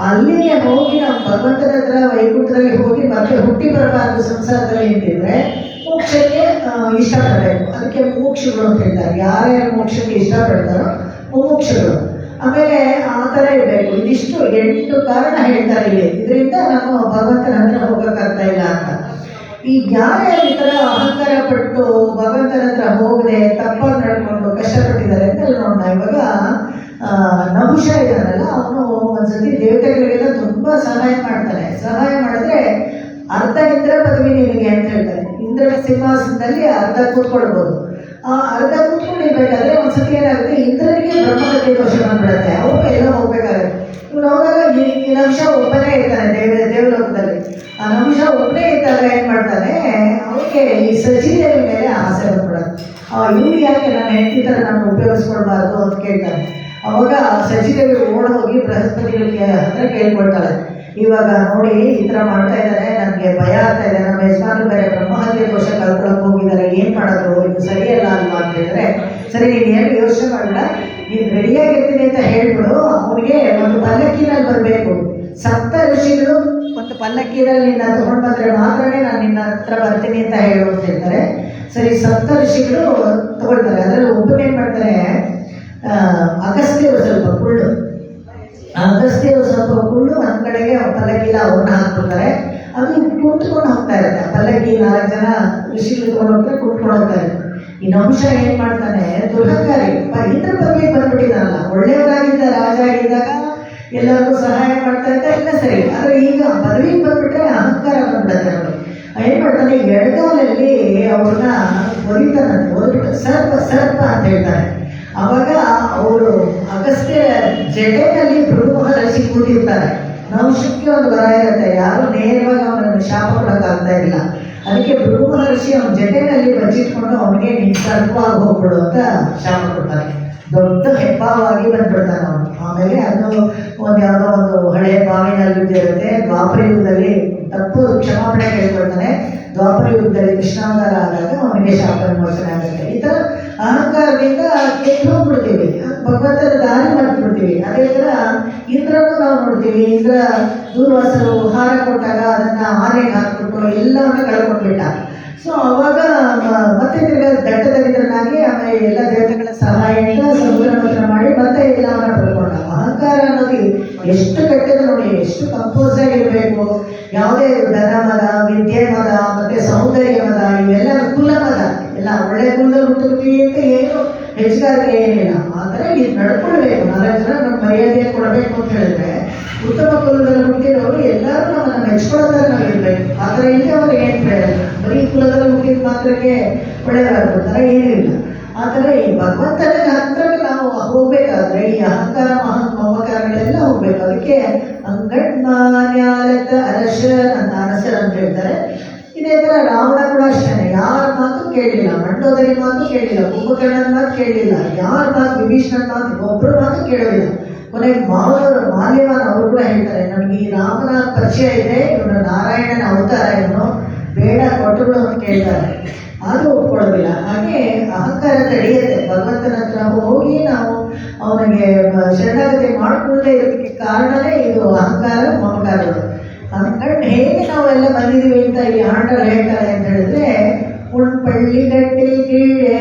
ಅಲ್ಲಿಗೆ ಹೋಗಿ ನಾವು ಭಗವಂತನ ಹತ್ರ ವೈಕುಂಠದಲ್ಲಿ ಹೋಗಿ ಮತ್ತೆ ಹುಟ್ಟಿ ಬರಬಾರ್ದು ಸಂಸಾರದಲ್ಲಿ ಅಂತಿದ್ರೆ ಮೋಕ್ಷಕ್ಕೆ ಇಷ್ಟಪಡಬೇಕು. ಅದಕ್ಕೆ ಮೋಕ್ಷಗಳು ಅಂತ ಹೇಳ್ತಾರೆ. ಯಾರ್ಯಾರು ಮೋಕ್ಷಕ್ಕೆ ಇಷ್ಟಪಡ್ತಾರೋ ಮೋಕ್ಷಗಳು. ಆಮೇಲೆ ಆ ಥರ ಇರಬೇಕು. ಇದಿಷ್ಟು 8 ಕಾರಣ ಹೇಳ್ತಾರೆ ಇಲ್ಲಿ. ಇದರಿಂದ ನಾವು ಭಗವಂತನ ಹತ್ರ ಹೋಗೋಕ್ಕಾಗ್ತಾ ಇಲ್ಲ ಅಂತ. ಈ ಯಾರ್ಯಾರು ಈ ಥರ ಅಹಂಕಾರ ಪಟ್ಟು ಭಗವಂತನ ಹತ್ರ ಹೋಗದೆ ತಪ್ಪಾಗಿ ನಡ್ಕೊಂಡು ಕಷ್ಟಪಟ್ಟಿದ್ದಾರೆ ಅಂತ ನೋಡೋಣ. ಇವಾಗ ನಹುಷ ಇದ್ದಾನಲ್ಲ, ಅವನು ಒಂದ್ಸತಿ ದೇವತೆಗಳಿಗೆಲ್ಲ ತುಂಬ ಸಹಾಯ ಮಾಡ್ತಾನೆ. ಸಹಾಯ ಮಾಡಿದ್ರೆ ಅರ್ಧ ಇಂದ್ರ ಪದವಿ ನಿನಗೆ ಅಂತ ಹೇಳ್ತಾರೆ. ಇಂದ್ರನ ಸಿಂಹಾಸನದಲ್ಲಿ ಅರ್ಧ ಕೂತ್ಕೊಳ್ಬೋದು. ಆ ಅರ್ಧ ಕೂತ್ಕೊಂಡಿರ್ಬೇಕಾದ್ರೆ ಒಂದ್ಸತಿ ಏನಾಗುತ್ತೆ, ಇಂದ್ರನಿಗೆ ಬ್ರಹ್ಮಹತ್ಯೆ ದೋಷ ಬಂದ್ಬಿಡುತ್ತೆ. ಅವರು ಎಲ್ಲ ಹೋಗ್ಬೇಕಾಗುತ್ತೆ. ಇವ್ನು ಹೋದಾಗ ಈ ನಹುಷ ಒಬ್ಬನೇ ಇರ್ತಾನೆ ದೇವಲೋಕದಲ್ಲಿ. ಆ ನಹುಷ ಒಬ್ಬನೇ ಇದ್ದಾಗ ಏನು ಮಾಡ್ತಾನೆ, ಅವನಿಗೆ ಈ ಸಚಿದೇವಿ ಮೇಲೆ ಆಸೆ ಬಂದ್ಬಿಡುತ್ತೆ. ಇವ್ರು ಯಾಕೆ ನನ್ನ ಹೆಂಡತಿ ಥರ ನಾನು ಉಪಯೋಗಿಸ್ಕೊಳ್ಬಾರ್ದು ಅಂತ ಕೇಳ್ತಾನೆ. ಅವಾಗ ಸಚಿದೇವಿ ಓಡ್ ಹೋಗಿ ಬೃಹಸ್ಪತಿಗಳಿಗೆ ಹತ್ರ ಕೇಳ್ಕೊಳ್ತಾಳೆ, ಇವಾಗ ನೋಡಿ ಈ ಥರ ಮಾಡ್ತಾ ಇದ್ದಾರೆ, ನನಗೆ ಭಯ ಆಗ್ತಾ ಇದೆ, ನಮ್ಮ ಯಜಮಾನರು ಬೇರೆ ಬ್ರಹ್ಮಹತ್ಯೆ ದೋಷ ಕಲ್ಕೊಳಕ್ಕೆ ಹೋಗಿದ್ದಾರೆ, ಏನು ಮಾಡೋದು, ಇದು ಸರಿಯಲ್ಲ ಅಲ್ವಾ ಅಂತ ಹೇಳಿದ್ರೆ, ಸರಿ ನೀನು ಏನು ಯೋಚನೆ ಮಾಡಿಲ್ಲ, ನೀನು ರೆಡಿಯಾಗಿರ್ತೀನಿ ಅಂತ ಹೇಳ್ಬಿಡು, ಅವನಿಗೆ ಒಂದು ಪಲ್ಲಕ್ಕಿನಲ್ಲಿ ಬರಬೇಕು, 7 ಋಷಿಗಳು ಒಂದು ಪಲ್ಲಕ್ಕಿನಲ್ಲಿ ನಿನ್ನ ತಗೊಂಡು ಬಂದರೆ ಮಾತ್ರನೇ ನಾನು ನಿನ್ನ ಹತ್ರ ಬರ್ತೀನಿ ಅಂತ ಹೇಳು ಅಂತ ಹೇಳ್ತಾರೆ. ಸರಿ, 7 ಋಷಿಗಳು ತಗೊಳ್ತಾರೆ. ಅದರಲ್ಲಿ ಒಬ್ಬನೇನು ಮಾಡ್ತಾರೆ, ಅಗಸ್ತ್ಯರು ಸ್ವಲ್ಪ ಕುಳ್ಳು, ಅಗಸ್ತ್ಯರು ಸ್ವಲ್ಪ ಕುಳ್ಳು ಒಂದು ಕಡೆಗೆ ಪಲ್ಲಕ್ಕಿನ ಅವ್ರನ್ನ ಹಾಕ್ಬಿಡ್ತಾರೆ. ಅದು ಕುಂತ್ಕೊಂಡು ಹೋಗ್ತಾ ಇರುತ್ತೆ ಪಲ್ಲಕ್ಕಿ. 4 ಜನ ಋಷಿಗಳು ತಗೊಂಡು ಹೋಗ್ತಾರೆ, ಕುಂತ್ಕೊಂಡು ಹೋಗ್ತಾ ಇರುತ್ತೆ. ಈ ನಹುಷ ಏನು ಮಾಡ್ತಾನೆ, ದುರಹಂಕಾರಿ, ಇಂದ್ರ ಪದವಿಗೆ ಬಂದ್ಬಿಟ್ಟಿದ್ದಾನಲ್ಲ, ಒಳ್ಳೆಯವರಾಗಿದ್ದ ರಾಜ ಆಗಿದ್ದಾಗ ಎಲ್ಲರಿಗೂ ಸಹಾಯ ಮಾಡ್ತಾ ಇದ್ದ ಎಲ್ಲ ಸರಿ. ಆದರೆ ಈಗ ಪದವಿಗೆ ಬಂದ್ಬಿಟ್ರೆ ಅಹಂಕಾರ ಬಂದ್ಬಿಡುತ್ತೆ ನೋಡಿ. ಏನು ಮಾಡ್ತಾನೆ, ಎಡಗಾಲಲ್ಲಿ ಅವ್ರನ್ನ ಹೊರಿತಾನಂತೆ, ಹೊರಬಿಟ್ಟು ಸರ್ಪ ಅಂತ ಹೇಳ್ತಾರೆ. ಅವಾಗ ಅವರು ಅಗಸ್ತ್ಯ ಜಡೆಯಲ್ಲಿ ಭೃಗುಮಹರ್ಷಿ ಕೂತಿರ್ತಾರೆ. ನಹುಷಕ್ಕೆ ಒಂದು ವರ ಇರುತ್ತೆ, ಯಾರು ನೇರವಾಗಿ ಅವನನ್ನು ಶಾಪ ಕೊಡೋಕ್ಕಾಗ್ತಾ ಇಲ್ಲ. ಅದಕ್ಕೆ ಭೃಗುಮಹರ್ಷಿ ಅವನ ಜಡೆಯಲ್ಲಿ ಬಚ್ಚಿಟ್ಕೊಂಡು ಅವನಿಗೆ ನೀನು ಸರ್ಪವಾಗಿ ಹೋಗ್ಬಿಡು ಅಂತ ಶಾಪ ಕೊಡ್ತಾರೆ. ದೊಡ್ಡ ಹೆಬ್ಬಾವಾಗಿ ಬಂದ್ಬಿಡ್ತಾನೆ ಅವನು. ಆಮೇಲೆ ಅದು ಒಂದು ಯಾವುದೋ ಒಂದು ಹಳೆಯ ಬಾವಿನಲ್ಲಿ ಬಿದ್ದಿರುತ್ತೆ. ದ್ವಾಪರ ಯುಗದಲ್ಲಿ ತಪ್ಪು ಕ್ಷಮಾಪಣೆ ಕೇಳ್ಕೊಳ್ತಾನೆ. ದ್ವಾಪರ ಯುಗದಲ್ಲಿ ಕೃಷ್ಣಾವತಾರ ಆದಾಗ ಅವನಿಗೆ ಶಾಪ ವಿಮೋಚನೆ ಆಗುತ್ತೆ. ಈ ಥರ ಅಹಂಕಾರದಿಂದ ಕೆಟ್ಟು ಹೋಗ್ಬಿಡ್ತೀವಿ, ಭಗವಂತನ ದಾರಿ ಮಾಡ್ಬಿಡ್ತೀವಿ. ಅದೇ ಥರ ಇಂದ್ರನೂ ನಾವು ನೋಡ್ತೀವಿ. ಇಂದ್ರ ದೂರ್ವಾಸರು ಆಹಾರ ಕೊಟ್ಟಾಗ ಅದನ್ನು ಆನೆಗೆ ಹಾಕ್ಬಿಟ್ಟು ಎಲ್ಲವನ್ನ ಕಳ್ಕೊಂಡ್ಬಿಟ್ಟ. ಸೊ ಅವಾಗ ಮತ್ತೆ ತಿರ್ಗ ದಟ್ಟದರಿದ್ರನಾಗಿ ಆಮೇಲೆ ಎಲ್ಲ ದೇವತೆಗಳ ಸಹಾಯದಿಂದ ಸಮುದ್ರ ಮಾಡಿ ಮತ್ತೆ ಎಲ್ಲವನ್ನ ಪಡ್ಕೊಂಡ. ಅಹಂಕಾರ ಅನ್ನೋದು ಎಷ್ಟು ಕೆಟ್ಟದ್ದು ನೋಡಿ, ಎಷ್ಟು ಕಂಪೋಸ್ ಆಗಿರಬೇಕು. ಯಾವುದೇ ಧನ ಮದ, ವಿದ್ಯೆ ಮದ, ಮತ್ತೆ ಸೌಂದರ್ಯ ಮದ, ಇವೆಲ್ಲ ಕುಲ ಮದ, ಎಲ್ಲ ಒಳ್ಳೆ ಕುಲದಲ್ಲಿ ಹುಟ್ಟಿರ್ತೀವಿ ಅಂತ ಏನು ಹೆಚ್ಚುಗಾರಿಕೆ ಏನಿಲ್ಲ. ಆ ಥರ ಇದು ನಡ್ಕೊಳ್ಬೇಕು. 4 ಜನ ನಮ್ಮ ಮರ್ಯಾದೆ ಕೊಡಬೇಕು ಅಂತ ಹೇಳಿದ್ರೆ ಉತ್ತಮ ಕುಲದಲ್ಲಿ ಹುಟ್ಟಿದವರು ಎಲ್ಲರೂ ನಮ್ಮನ್ನು ಮೆಚ್ಕೊಳ್ಳೋ ಥರ ನಾವು ಇರಬೇಕು. ಆ ಥರ ಇಲ್ಲದೆ ಅವ್ರು ಏನು ಪ್ರಯೋಜನ? ಬರೀ ಕುಲದಲ್ಲಿ ಹುಟ್ಟಿದ ಮಾತ್ರಕ್ಕೆ ಒಳ್ಳೆಯದಾಗ್ಬಿಡ್ತಾರೆ, ಏನಿಲ್ಲ. ಆ ಥರ ಈ ಭಗವಂತನ ಹತ್ರಕ್ಕೆ ನಾವು ಹೋಗ್ಬೇಕಾದ್ರೆ ಈ ಅಹಂಕಾರ ಮಮಕಾರಗಳೆಲ್ಲ ಹೋಗ್ಬೇಕು. ಅದಕ್ಕೆ ಅಂಗಡ್ಮಾನ್ಯಾಲತ ಅರಸರ್ ಅಂತ ಹೇಳ್ತಾರೆ. ಇದೇ ಥರ ರಾವಣ ಕೂಡ ಅಷ್ಟೇ, ಯಾರ ಮಾತು ಕೇಳಲಿಲ್ಲ, ಮಂಡೋದರಿ ಮಾತು ಕೇಳಲಿಲ್ಲ, ಕುಂಭಕರ್ಣನ ಮಾತು ಕೇಳಲಿಲ್ಲ, ಯಾರ ಮಾತು, ವಿಭೀಷಣನ ಮಾತು, ಒಬ್ಬರ ಮಾತು ಕೇಳೋದಿಲ್ಲ. ಕೊನೆಗೆ ಮಾಲ್ಯವಾನ್ ಅವರು ಕೂಡ ಹೇಳ್ತಾರೆ, ನಮಗೆ ಈ ರಾಮನ ಪರಿಚಯ ಇದೆ, ಇವನು ನಾರಾಯಣನ ಅವತಾರ, ಇವನು ಬೇಡ ಕೊಟ್ಟರು ಅಂತ ಕೇಳ್ತಾರೆ. ಅದು ಒಪ್ಕೊಳ್ಳೋದಿಲ್ಲ. ಹಾಗೆ ಅಹಂಕಾರ ತಡೆಯುತ್ತೆ. ಭಗವಂತನ ಹತ್ರ ಹೋಗಿ ನಾವು ಅವನಿಗೆ ಶರಣಾಗತಿ ಮಾಡಿಕೊಳ್ಳದೆ ಇರೋದಕ್ಕೆ ಕಾರಣವೇ ಇದು ಅಹಂಕಾರ, ಮಮಕಾರಗಳು. ಅಂದ್ಕೊಂಡು ಹೇಗೆ ನಾವೆಲ್ಲ ಬಂದಿದ್ದೀವಿ ಅಂತ ಈ ಹಾಡಲ್ಲಿ ಹೇಳ್ತಾರೆ ಅಂತ ಹೇಳಿದ್ರೆ, ಉಳ್ಪಳ್ಳಿ ಗಟ್ಟಿ ಕೀಳೆ.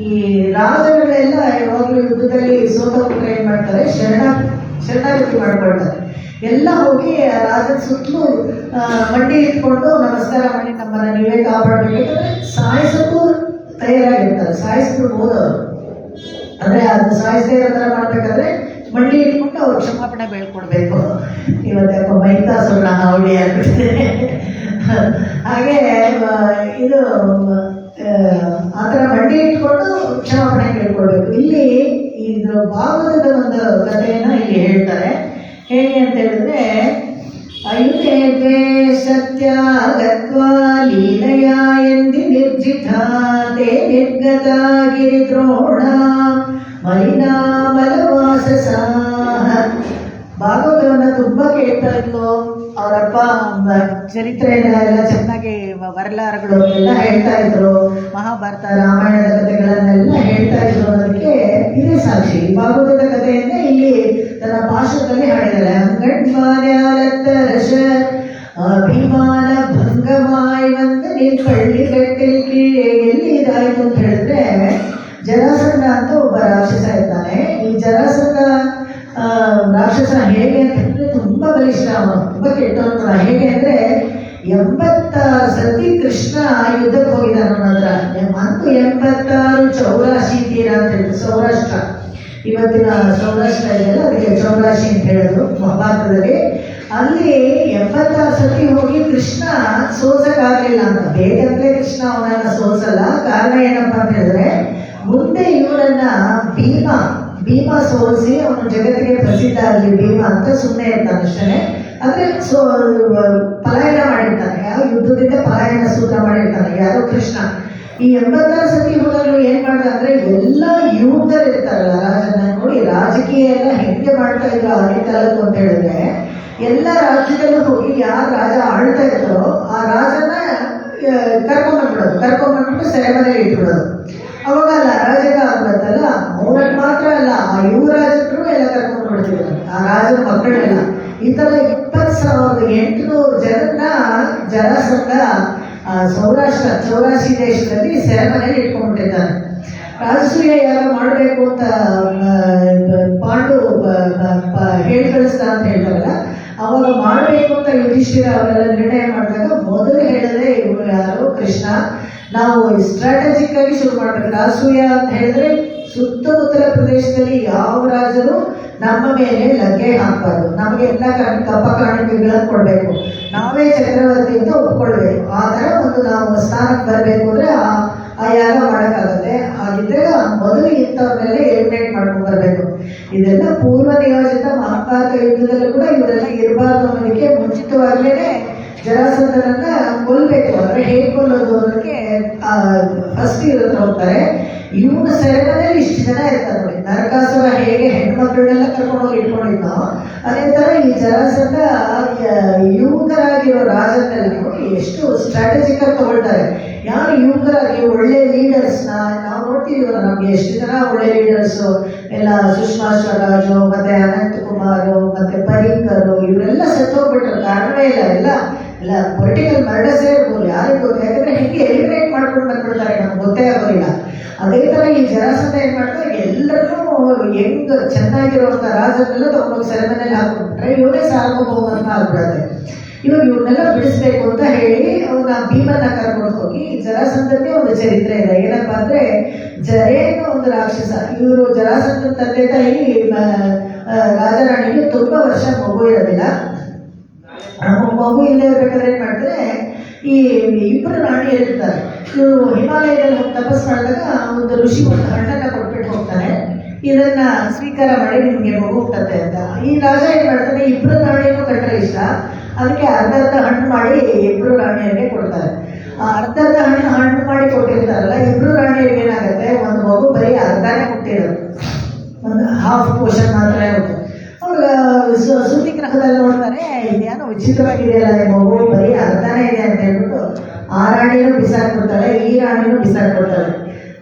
ಈ ರಾಜಗಳೆಲ್ಲ ಯಾವಾಗಲೂ ಯುದ್ಧದಲ್ಲಿ ಸೋತವ್ರು ಏನ್ ಮಾಡ್ತಾರೆ, ಶರಣಾಗತಿ ಮಾಡ್ಕೊಳ್ತಾರೆ. ಎಲ್ಲ ಹೋಗಿ ರಾಜನ ಸುತ್ತಲೂ ಮಂಡಿ ಇಟ್ಕೊಂಡು ನಮಸ್ಕಾರ ಮಾಡಿ ನಮ್ಮನ್ನ ನೀವೇ ಕಾಪಾಡಬೇಕಂದ್ರೆ ಸಾಯಿಸೋಕ್ಕೂ ತಯಾರಾಗಿರ್ತಾರೆ, ಸಾಯಿಸ್ಬಿಡ್ಬೋದು ಅವರು. ಅಂದ್ರೆ ಅದನ್ನ ಸಾಯಿಸದೇ ಇರೋ ಥರ ಮಾಡ್ಬೇಕಾದ್ರೆ ಮಂಡಿ ಇಟ್ಕೊಂಡು ಅವ್ರು ಕ್ಷಮಾಪಣೆ ಬೇಳ್ಕೊಡ್ಬೇಕು. ಇವತ್ತು ಯಾಕೋ ಮೈತಾಸುರ ಅವಳಿ ಆಗ್ಬಿಡ್ತೇನೆ. ಹಾಗೆ ಇದು ಆ ಥರ ಮಂಡಿ ಇಟ್ಕೊಂಡು ಕ್ಷಮಾಪಣೆ ಕೇಳ್ಕೊಡ್ಬೇಕು. ಇಲ್ಲಿ ಇದು ಭಾಗವತದ ಒಂದು ಕಥೆಯನ್ನು ಇಲ್ಲಿ ಹೇಳ್ತಾರೆ. ಹೇಗೆ ಅಂತ ಹೇಳಿದ್ರೆ, ಅಯುಧೇದ್ವೇ ಸತ್ಯಾಗತ್ವಾ ಲೀಲೆಯ ಎಂದಿ ನಿರ್ಜಿತಾತೆ ನಿರ್ಗತ ಗಿರಿದ್ರೋಣ ಮಲಿನಾ ಬಲವಾಸಸ. ಭಾಗವತವನ್ನು ತುಂಬಾ ಕೇಳ್ತಾ ಇದ್ಲು. ಅವರಪ್ಪ ಚರಿತ್ರೆಯನ್ನ ಎಲ್ಲ ಚೆನ್ನಾಗಿ ವರಲಾರಗಳು ಎಲ್ಲ ಹೇಳ್ತಾ ಇದ್ರು, ಮಹಾಭಾರತ ರಾಮಾಯಣದ ಕಥೆಗಳನ್ನೆಲ್ಲ ಹೇಳ್ತಾ ಇದ್ರು. ಅನ್ನೋದಕ್ಕೆ ಇದೇ ಸಾಕ್ಷಿ. ಭಾಗವತದ ಕಥೆಯನ್ನ ಇಲ್ಲಿ ತನ್ನ ಭಾಷಣದಲ್ಲಿ ಹಾಡಿದ್ದಾರೆ. ಅಂಗಡ್ಮಾನ್ಯಾಲತ್ತರಶ ಅಭಿಮಾನ ಭಂಗಮಾಯ್ ಬಂದ ನಿಲ್ಪಳ್ಳಿ ಗಟ್ಟೆ ಕೀಳೆ. ಎಲ್ಲಿ ಇದಾಯ್ತು ಅಂತ ಹೇಳಿದ್ರೆ, ಜರಾಸಂಧ ಅಂತ ಒಬ್ಬ ರಾಕ್ಷಸ ಇದ್ದಾನೆ. ಈ ಜರಾಸಂಧ ರಾಕ್ಷಸ ಹೇಗೆ ಅಂತ ಹೇಳಿದ್ರೆ ತುಂಬಾ ಬಲಿಷ್ಠ, ಅವನು ತುಂಬಾ ಕೆಟ್ಟವನು ಕೂಡ. ಹೇಗೆ ಅಂದ್ರೆ 86 ಸತಿ ಕೃಷ್ಣ ಯುದ್ಧಕ್ಕೆ ಹೋಗಿದ್ದಾನೆ ಅವನ ಹತ್ರ. ಮತ್ತು 86 ಚೌರಾಶಿ ತೀರ ಅಂತ ಹೇಳಿದ್ರು. ಸೌರಾಷ್ಟ್ರ, ಇವತ್ತಿನ ಸೌರಾಷ್ಟ್ರ ಇದೆಯಲ್ಲ, ಅದಕ್ಕೆ ಚೌರಾಶಿ ಅಂತ ಹೇಳಿದ್ರು ಮಹಾಭಾರತದಲ್ಲಿ. ಅಲ್ಲಿ 86 ಸತಿ ಹೋಗಿ ಕೃಷ್ಣ ಸೋಸಕ್ಕಾಗಲಿಲ್ಲ ಅಂತ. ಬೇಗಂತಲೇ ಕೃಷ್ಣ ಅವನನ್ನ ಸೋಸಲ್ಲ. ಕಾರಣ ಏನಪ್ಪಾ ಅಂತ ಹೇಳಿದ್ರೆ, ಮುಂದೆ ಇವರನ್ನ ಭೀಮ ಸೋಲಿಸಿ ಅವನು ಜಗತ್ತಿಗೆ ಪ್ರಸಿದ್ಧ ಆಗಲಿ ಭೀಮ ಅಂತ ಸುಮ್ಮನೆ ಇರ್ತಾನೆ ಅಷ್ಟೇ. ಅಂದ್ರೆ ಪಲಾಯನ ಮಾಡಿರ್ತಾನೆ, ಯಾವ ಯುದ್ಧದಿಂದ ಪಲಾಯನ ಸೂತ್ರ ಮಾಡಿರ್ತಾನೆ ಯಾರೋ ಕೃಷ್ಣ. ಈ 86 ಸತಿ ಹೋದಾಗಲೂ ಏನ್ ಮಾಡ್ದ ಅಂದ್ರೆ, ಎಲ್ಲ ಯುವಕರು ಇರ್ತಾರಲ್ಲ ರಾಜನ ನೋಡಿ, ರಾಜಕೀಯ ಎಲ್ಲ ಹೆಂಗೆ ಮಾಡ್ತಾ ಇದ್ರು ಆಗಿನ ಕಾಲದ್ದು ಅಂತ ಹೇಳಿದ್ರೆ, ಎಲ್ಲ ರಾಜ್ಯದಲ್ಲೂ ಹೋಗಿ ಯಾರು ರಾಜ ಆಳ್ತಾ ಇರ್ತಾರೋ ಆ ರಾಜನ ಕರ್ಕೊಂಡ್ಬಂದ್ಬಿಟ್ಟು ಸೆರೆಮನೆಯಲ್ಲಿ ಇಟ್ಬಿಡೋದು. ಅವಾಗ ಅಲ್ಲ ಅರಾಜಕ ಆಗ್ಬತ್ತಲ್ಲ, ಅವ್ರಿಗೆ ಮಾತ್ರ ಅಲ್ಲ, ಆ ಯುವರಾಜರು ಎಲ್ಲ ಕರ್ಕೊಂಡು ಬಿಡ್ತಿದ್ರು, ಆ ರಾಜನ ಮಕ್ಕಳೆಲ್ಲ. ಈ ತರ 20,800 ಜನರನ್ನ ಜರಾಸಂಧ ಸೌರಾಷ್ಟ್ರ ಚೌರಾಶಿ ದೇಶದಲ್ಲಿ ಸೆರೆಮನೆಯಲ್ಲಿ ಇಟ್ಕೊಂಡ್ಬಿಟ್ಟಿದ್ದಾನೆ. ರಾಜಸೂಯ ಯಾಗ ಮಾಡಬೇಕು ಅಂತ ಪಾಂಡು ಹೇಳಿ ಕಳಿಸ್ತಾ ಅಂತ ಹೇಳ್ತಾರಲ್ಲ, ಅವಾಗ ಮಾಡಬೇಕು ಅಂತ ಯುಧಿಷ್ಠಿರ ಅವರೆಲ್ಲ ನಿರ್ಣಯ ಮಾಡಿದಾಗ ಮೊದಲು ಹೇಳಿದ್ರೆ ಇವರು ಯಾರು, ಕೃಷ್ಣ. ನಾವು ಸ್ಟ್ರಾಟಜಿಕ್ ಆಗಿ ಶುರು ಮಾಡ್ಬೇಕು. ರಾಜಸೂಯ ಅಂತ ಹೇಳಿದ್ರೆ ಸುತ್ತಮುತ್ತಲ ಪ್ರದೇಶದಲ್ಲಿ ಯಾವ ರಾಜರು ನಮ್ಮ ಮೇಲೆ ಲಗ್ಗೆ ಹಾಕಬಾರ್ದು, ನಮಗೆ ಎಲ್ಲ ಕಪ್ಪ ಕಾಣಿಕೆಗಳನ್ನು ಕೊಡಬೇಕು, ನಾವೇ ಚಕ್ರವರ್ತಿ ಅಂತ ಒಪ್ಕೊಳ್ಬೇಕು. ಆ ಥರ ಒಂದು ನಾವು ಸ್ಥಾನಕ್ಕೆ ಬರಬೇಕು ಅಂದರೆ ಆ ಯಾಗ ಮಾಡೋಕ್ಕಾಗತ್ತೆ. ಹಾಗಿದ್ದಾಗ ಮೊದಲು ಇಂಥವ್ರನ್ನೆಲ್ಲ ಎಲಿಮಿನೇಟ್ ಮಾಡ್ಕೊಂಡು ಬರಬೇಕು. ಇದೆಲ್ಲ ಪೂರ್ವ ನಿಯೋಜಿತ. ಮಹಾಭಾರತ ಯುದ್ಧದಲ್ಲೂ ಕೂಡ ಇವರೆಲ್ಲ ಇರಬಾರ್ದು ಅನ್ನೋದಕ್ಕೆ ಮುಂಚಿತವಾಗಲೇ ಜರಾಸಂಧನನ್ನ ಕೊಲ್ಲಬೇಕು. ಅಂದರೆ ಹೇಗೆ ಕೊಲ್ಲೋದು ಅನ್ನೋದಕ್ಕೆ ಫಸ್ಟ್ ಇರೋದ್ರ ಹೋಗ್ತಾರೆ. ಇವನ ಸೆರೆಮನೆಯಲ್ಲಿ ಇಷ್ಟು ಜನ ಇರ್ತಾರೆ ನೋಡಿ. ನರಕಾಸುರ ಹೇಗೆ ಹೆಣ್ಮಕ್ಳನ್ನೆಲ್ಲ ಕರ್ಕೊಂಡೋಗಿ ಇಟ್ಕೊಂಡಿದ್ದೋ, ಅದೇ ಥರ ಈ ಜರಾಸಂಧ ಯುವಕರಾಗಿರೋ ರಾಜನ್ನೆಲ್ಲ ನೋಡಿ ಎಷ್ಟು ಸ್ಟ್ರಾಟಜಿಕ್ ಆಗಿ ತಗೊಳ್ತಾರೆ. ಯಾರು ಯುವಕರಾಗಿ ಒಳ್ಳೆ ಲೀಡರ್ಸ್ನ ನಾವು ನೋಡ್ತೀವಿ. ನಮ್ಗೆ ಎಷ್ಟು ಜನ ಒಳ್ಳೆ ಲೀಡರ್ಸು ಎಲ್ಲ, ಸುಷ್ಮಾ ಸ್ವರಾಜು, ಮತ್ತೆ ಅನಂತ್ ಕುಮಾರು, ಮತ್ತೆ ಪರೀಕರು, ಇವರೆಲ್ಲ ಸತ್ತೋಗ್ಬಿಟ್ರು. ಕಾರಣವೇ ಇಲ್ಲ. ಎಲ್ಲ ಪೊಲಿಟಿಕಲ್ ಮರ್ಡರ್ಸೇ ಇರ್ಬೋದು, ಯಾರಿಗೂ ಗೊತ್ತು. ಯಾಕಂದ್ರೆ ಹಿಂಗೆ ಎಲಿಮಿನೇಟ್ ಮಾಡ್ಕೊಂಡು ಬಂದ್ಬಿಡ್ತಾರೆ, ನಮ್ಗೆ ಗೊತ್ತೇ ಆಗೋದಿಲ್ಲ. ಅದೇ ಥರ ಈ ಜರಾಸಂಧ ಏನ್ ಮಾಡ್ತಾರೆ, ಎಲ್ಲರೂ ಹೆಂಗ್ ಚೆನ್ನಾಗಿರುವಂಥ ರಾಜನೆಲ್ಲ ತಗೊಂಡೋಗಿ ಸೆರೆಮನೆಯಲ್ಲಿ ಹಾಕೊಂಡ್ಬಿಟ್ರೆ ಇವರೇ ಸಾರ್ವಭೌಮ ಅಂತ ಆಗ್ಬಿಡತ್ತೆ. ಇವ್ರನ್ನೆಲ್ಲ ಬಿಡಿಸ್ಬೇಕು ಅಂತ ಹೇಳಿ ಅವನ ಭೀಮನ್ನ ಕರ್ಕೊಂಡು ಹೋಗಿ, ಜರಾಸಂಧಕ್ಕೆ ಒಂದು ಚರಿತ್ರೆ ಇದೆ. ಏನಪ್ಪಾ ಅಂದ್ರೆ, ಜರೇನು ಒಂದು ರಾಕ್ಷಸ. ಇವರು ಜರಾಸಂಧನ ತಂದೆ ತಾಯಿ ರಾಜರಾಣಿಗೆ ತುಂಬಾ ವರ್ಷ ಮಗು ಇರೋದಿಲ್ಲ. ಮಗು ಇಲ್ಲೇ ಇರ್ಬೇಕಾದ್ರೆ ಏನ್ ಮಾಡ್ತಾರೆ, ಈ ಇಬ್ಬರು ರಾಣಿಯರಿರ್ತಾರೆ. ಇವರು ಹಿಮಾಲಯದಲ್ಲಿ ಹೋಗಿ ತಪಸ್ ಮಾಡಿದಾಗ ಒಂದು ಋಷಿ ಒಂದು ಹಣ್ಣನ್ನ ಕೊಟ್ಬಿಟ್ಟು ಹೋಗ್ತಾನೆ. ಇದನ್ನ ಸ್ವೀಕಾರ ಮಾಡಿ ನಿಮಗೆ ಮಗು ಹುಟ್ಟತ್ತೆ ಅಂತ. ಈ ರಾಜ ಏನು ಮಾಡ್ತಾನೆ, ಇಬ್ಬರು ರಾಣಿಯನ್ನು ಕಂಡ್ರೆ ಇಷ್ಟ, ಅದಕ್ಕೆ ಅರ್ಧ ಹಣ್ಣು ಮಾಡಿ ಇಬ್ಬರು ರಾಣಿಯರಿಗೆ ಕೊಡ್ತಾರೆ. ಆ ಅರ್ಧ ಹಣ್ಣು ಮಾಡಿ ಕೊಟ್ಟಿರ್ತಾರಲ್ಲ, ಇಬ್ಬರು ರಾಣಿಯರಿಗೆ ಏನಾಗುತ್ತೆ, ಒಂದು ಮಗು ಬರೀ ಅರ್ಧನೇ ಹುಟ್ಟಿರೋದು, ಒಂದು ಹಾಫ್ ಪೋರ್ಷನ್ ಮಾತ್ರ ಇರುತ್ತೆ. ಅವ್ರು ಸುದ್ದಿ ಗ್ರಹದಲ್ಲಿ ನೋಡ್ತಾರೆ, ಇದೇನೋ ವಿಚಿತ್ರವಾಗಿದೆಯಲ್ಲ, ಈ ಮಗು ಬರೀ ಅರ್ಧನೇ ಇದೆ ಅಂತ ಹೇಳ್ಬಿಟ್ಟು ಆ ರಾಣಿನೂ ಬಿಸಾಕ್ಬಿಡ್ತಾಳೆ, ಈ ರಾಣಿನೂ ಬಿಸಾಕ್ಬಿಡ್ತಾಳೆ.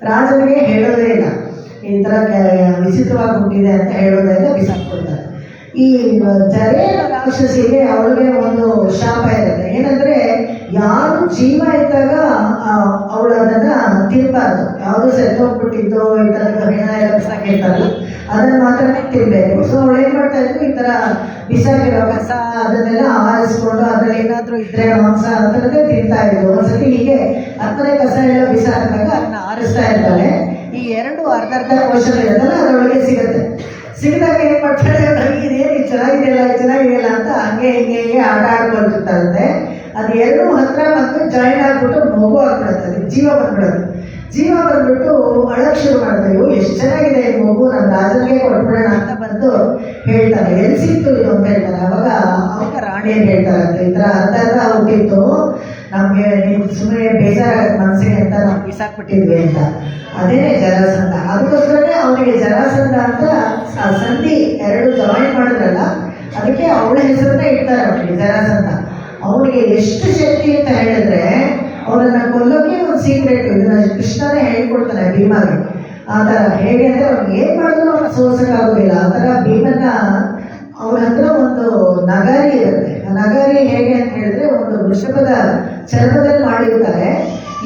ರಾಜನಿಗೆ ಹೇಳೋದೇ ಇಲ್ಲ, ಈ ಥರ ವಿಚಿತ್ರವಾಗಿ ಹುಟ್ಟಿದೆ ಅಂತ ಹೇಳೋದೇ ಇಲ್ಲ, ಬಿಸಾಕ್ಬಿಡ್ತಾರೆ. ಈ ಜರೇನ ರಾಕ್ಷಸಿಗೆ ಅವಳಿಗೆ ಒಂದು ಶಾಪ ಇರುತ್ತೆ, ಏನಂದ್ರೆ ಯಾರು ಜೀವ ಇದ್ದಾಗ ಅವಳು ಅದನ್ನ ತಿನ್ಬಾರ್ದು. ಯಾವುದು ಸೆತ್ತೋಗ್ಬಿಟ್ಟಿದ್ದು ಈ ಥರದ ಹೆಣ ಎಲ್ಲ ಬಿಸಾಕಿರ್ತಾರಲ್ಲ ಅದನ್ನ ಮಾತ್ರನೇ ತಿನ್ಬೇಕು. ಸೊ ಅವಳು ಏನ್ ಮಾಡ್ತಾ ಇದ್ರು, ಈ ತರ ಬಿಸಾಕಿರೋ ಕಸ ಅದನ್ನೆಲ್ಲ ಆರಿಸ್ಕೊಂಡು ಅದ್ರಲ್ಲಿ ಏನಾದ್ರೂ ಇದ್ರೆ ಮಾಂಸ ಆ ಥರದ್ದೇ ತಿಂತಾ ಇದ್ರು. ಒಂದ್ಸತಿ ಹೀಗೆ ಅರ್ಧನೇ ಕಸ ಎಲ್ಲ ಬಿಸಾಕಿದಾಗ ಅದನ್ನ ಆರಿಸ್ತಾ ಇರ್ತಾಳೆ. ಈ ಎರಡು ಅರ್ಧ ಪೋಷಣ ಇರೋದಲ್ಲ ಅದರೊಳಗೆ ಸಿಗದಾಗ ಏನ್ ಮಾಡ್ತಾಳೆ, ಇದೇನು ಚೆನ್ನಾಗಿದೆಯಲ್ಲ ಅಂತ ಹಂಗೆ ಆಟ ಆಡ್ಕೊಳ್ತಿರ್ತಾರಂತೆ. ಅದು ಎರಡು ಹತ್ರ ಮತ್ತು ಜಾಯಿನ್ ಆಗ್ಬಿಟ್ಟು ಮಗು ಆಗ್ಬಿಡುತ್ತೆ, ಜೀವ ಬಂದ್ಬಿಟ್ಟು ಅಳಕ್ ಶುರು ಮಾಡ್ತೇವೆ. ಎಷ್ಟು ಚೆನ್ನಾಗಿದೆ ಈ ಮಗು, ನಮ್ಮ ರಾಜನಿಗೆ ಕೊಟ್ಬಿಡೋಣ ಅಂತ ಬಂದು ಹೇಳ್ತಾರೆ. ಎಲ್ಲಿ ಸಿಕ್ತು ಇದು ಅಂತ ಹೇಳ್ತಾರೆ. ಅವಾಗ ರಾಣಿಯನ್ನು ಹೇಳ್ತಾರಂತೆ, ಈ ಥರ ಅರ್ಧ ಹುಟ್ಟಿತ್ತು, ನಮಗೆ ನೀವು ಸುಮ್ಮನೆ ಬೇಜಾರಾಗತ್ತೆ ಮನಸ್ಸಿಗೆ ಅಂತ ನಾವು ಬಿಸಾಕ್ಬಿಟ್ಟಿದ್ವಿ ಅಂತ. ಅದೇನೇ ಜರಾಸಂಧ. ಅದಕ್ಕೋಸ್ಕರನೇ ಅವನಿಗೆ ಜರಾಸಂಧ ಅಂತ ಸಂಧಿ ಎರಡು ಜಾಯಿನ್ ಮಾಡಿದ್ರಲ್ಲ, ಅದಕ್ಕೆ ಅವಳ ಹೆಸರನ್ನ ಇಡ್ತಾರೆ ಅವನಿಗೆ ಜರಾಸಂಧ. ಅವನಿಗೆ ಎಷ್ಟು ಶಕ್ತಿ ಅಂತ ಹೇಳಿದ್ರೆ, ಅವರನ್ನ ಕೊಲ್ಲೋಕೆ ಒಂದು ಸೀಕ್ರೆಟ್ ಇದನ್ನ ಕೃಷ್ಣನೇ ಹೇಳ್ಕೊಡ್ತಾನೆ ಭೀಮಾಗೆ. ಆ ಥರ ಹೇಗೆ ಅಂದರೆ ಅವ್ನಿಗೆ ಏನು ಮಾಡಿದ್ರು ಅವ್ನ ಸೋಸಕ್ಕಾಗೋದಿಲ್ಲ. ಆ ಥರ ಭೀಮನ್ನ ಅವ್ರ ಹತ್ರ ಒಂದು ನಗಾರಿ ಇರುತ್ತೆ. ಆ ನಗಾರಿ ಹೇಗೆ ಅಂತ ಹೇಳಿದ್ರೆ, ಒಂದು ವೃಷಭದ ಚರ್ಮದಲ್ಲಿ ಮಾಡಿರ್ತಾರೆ.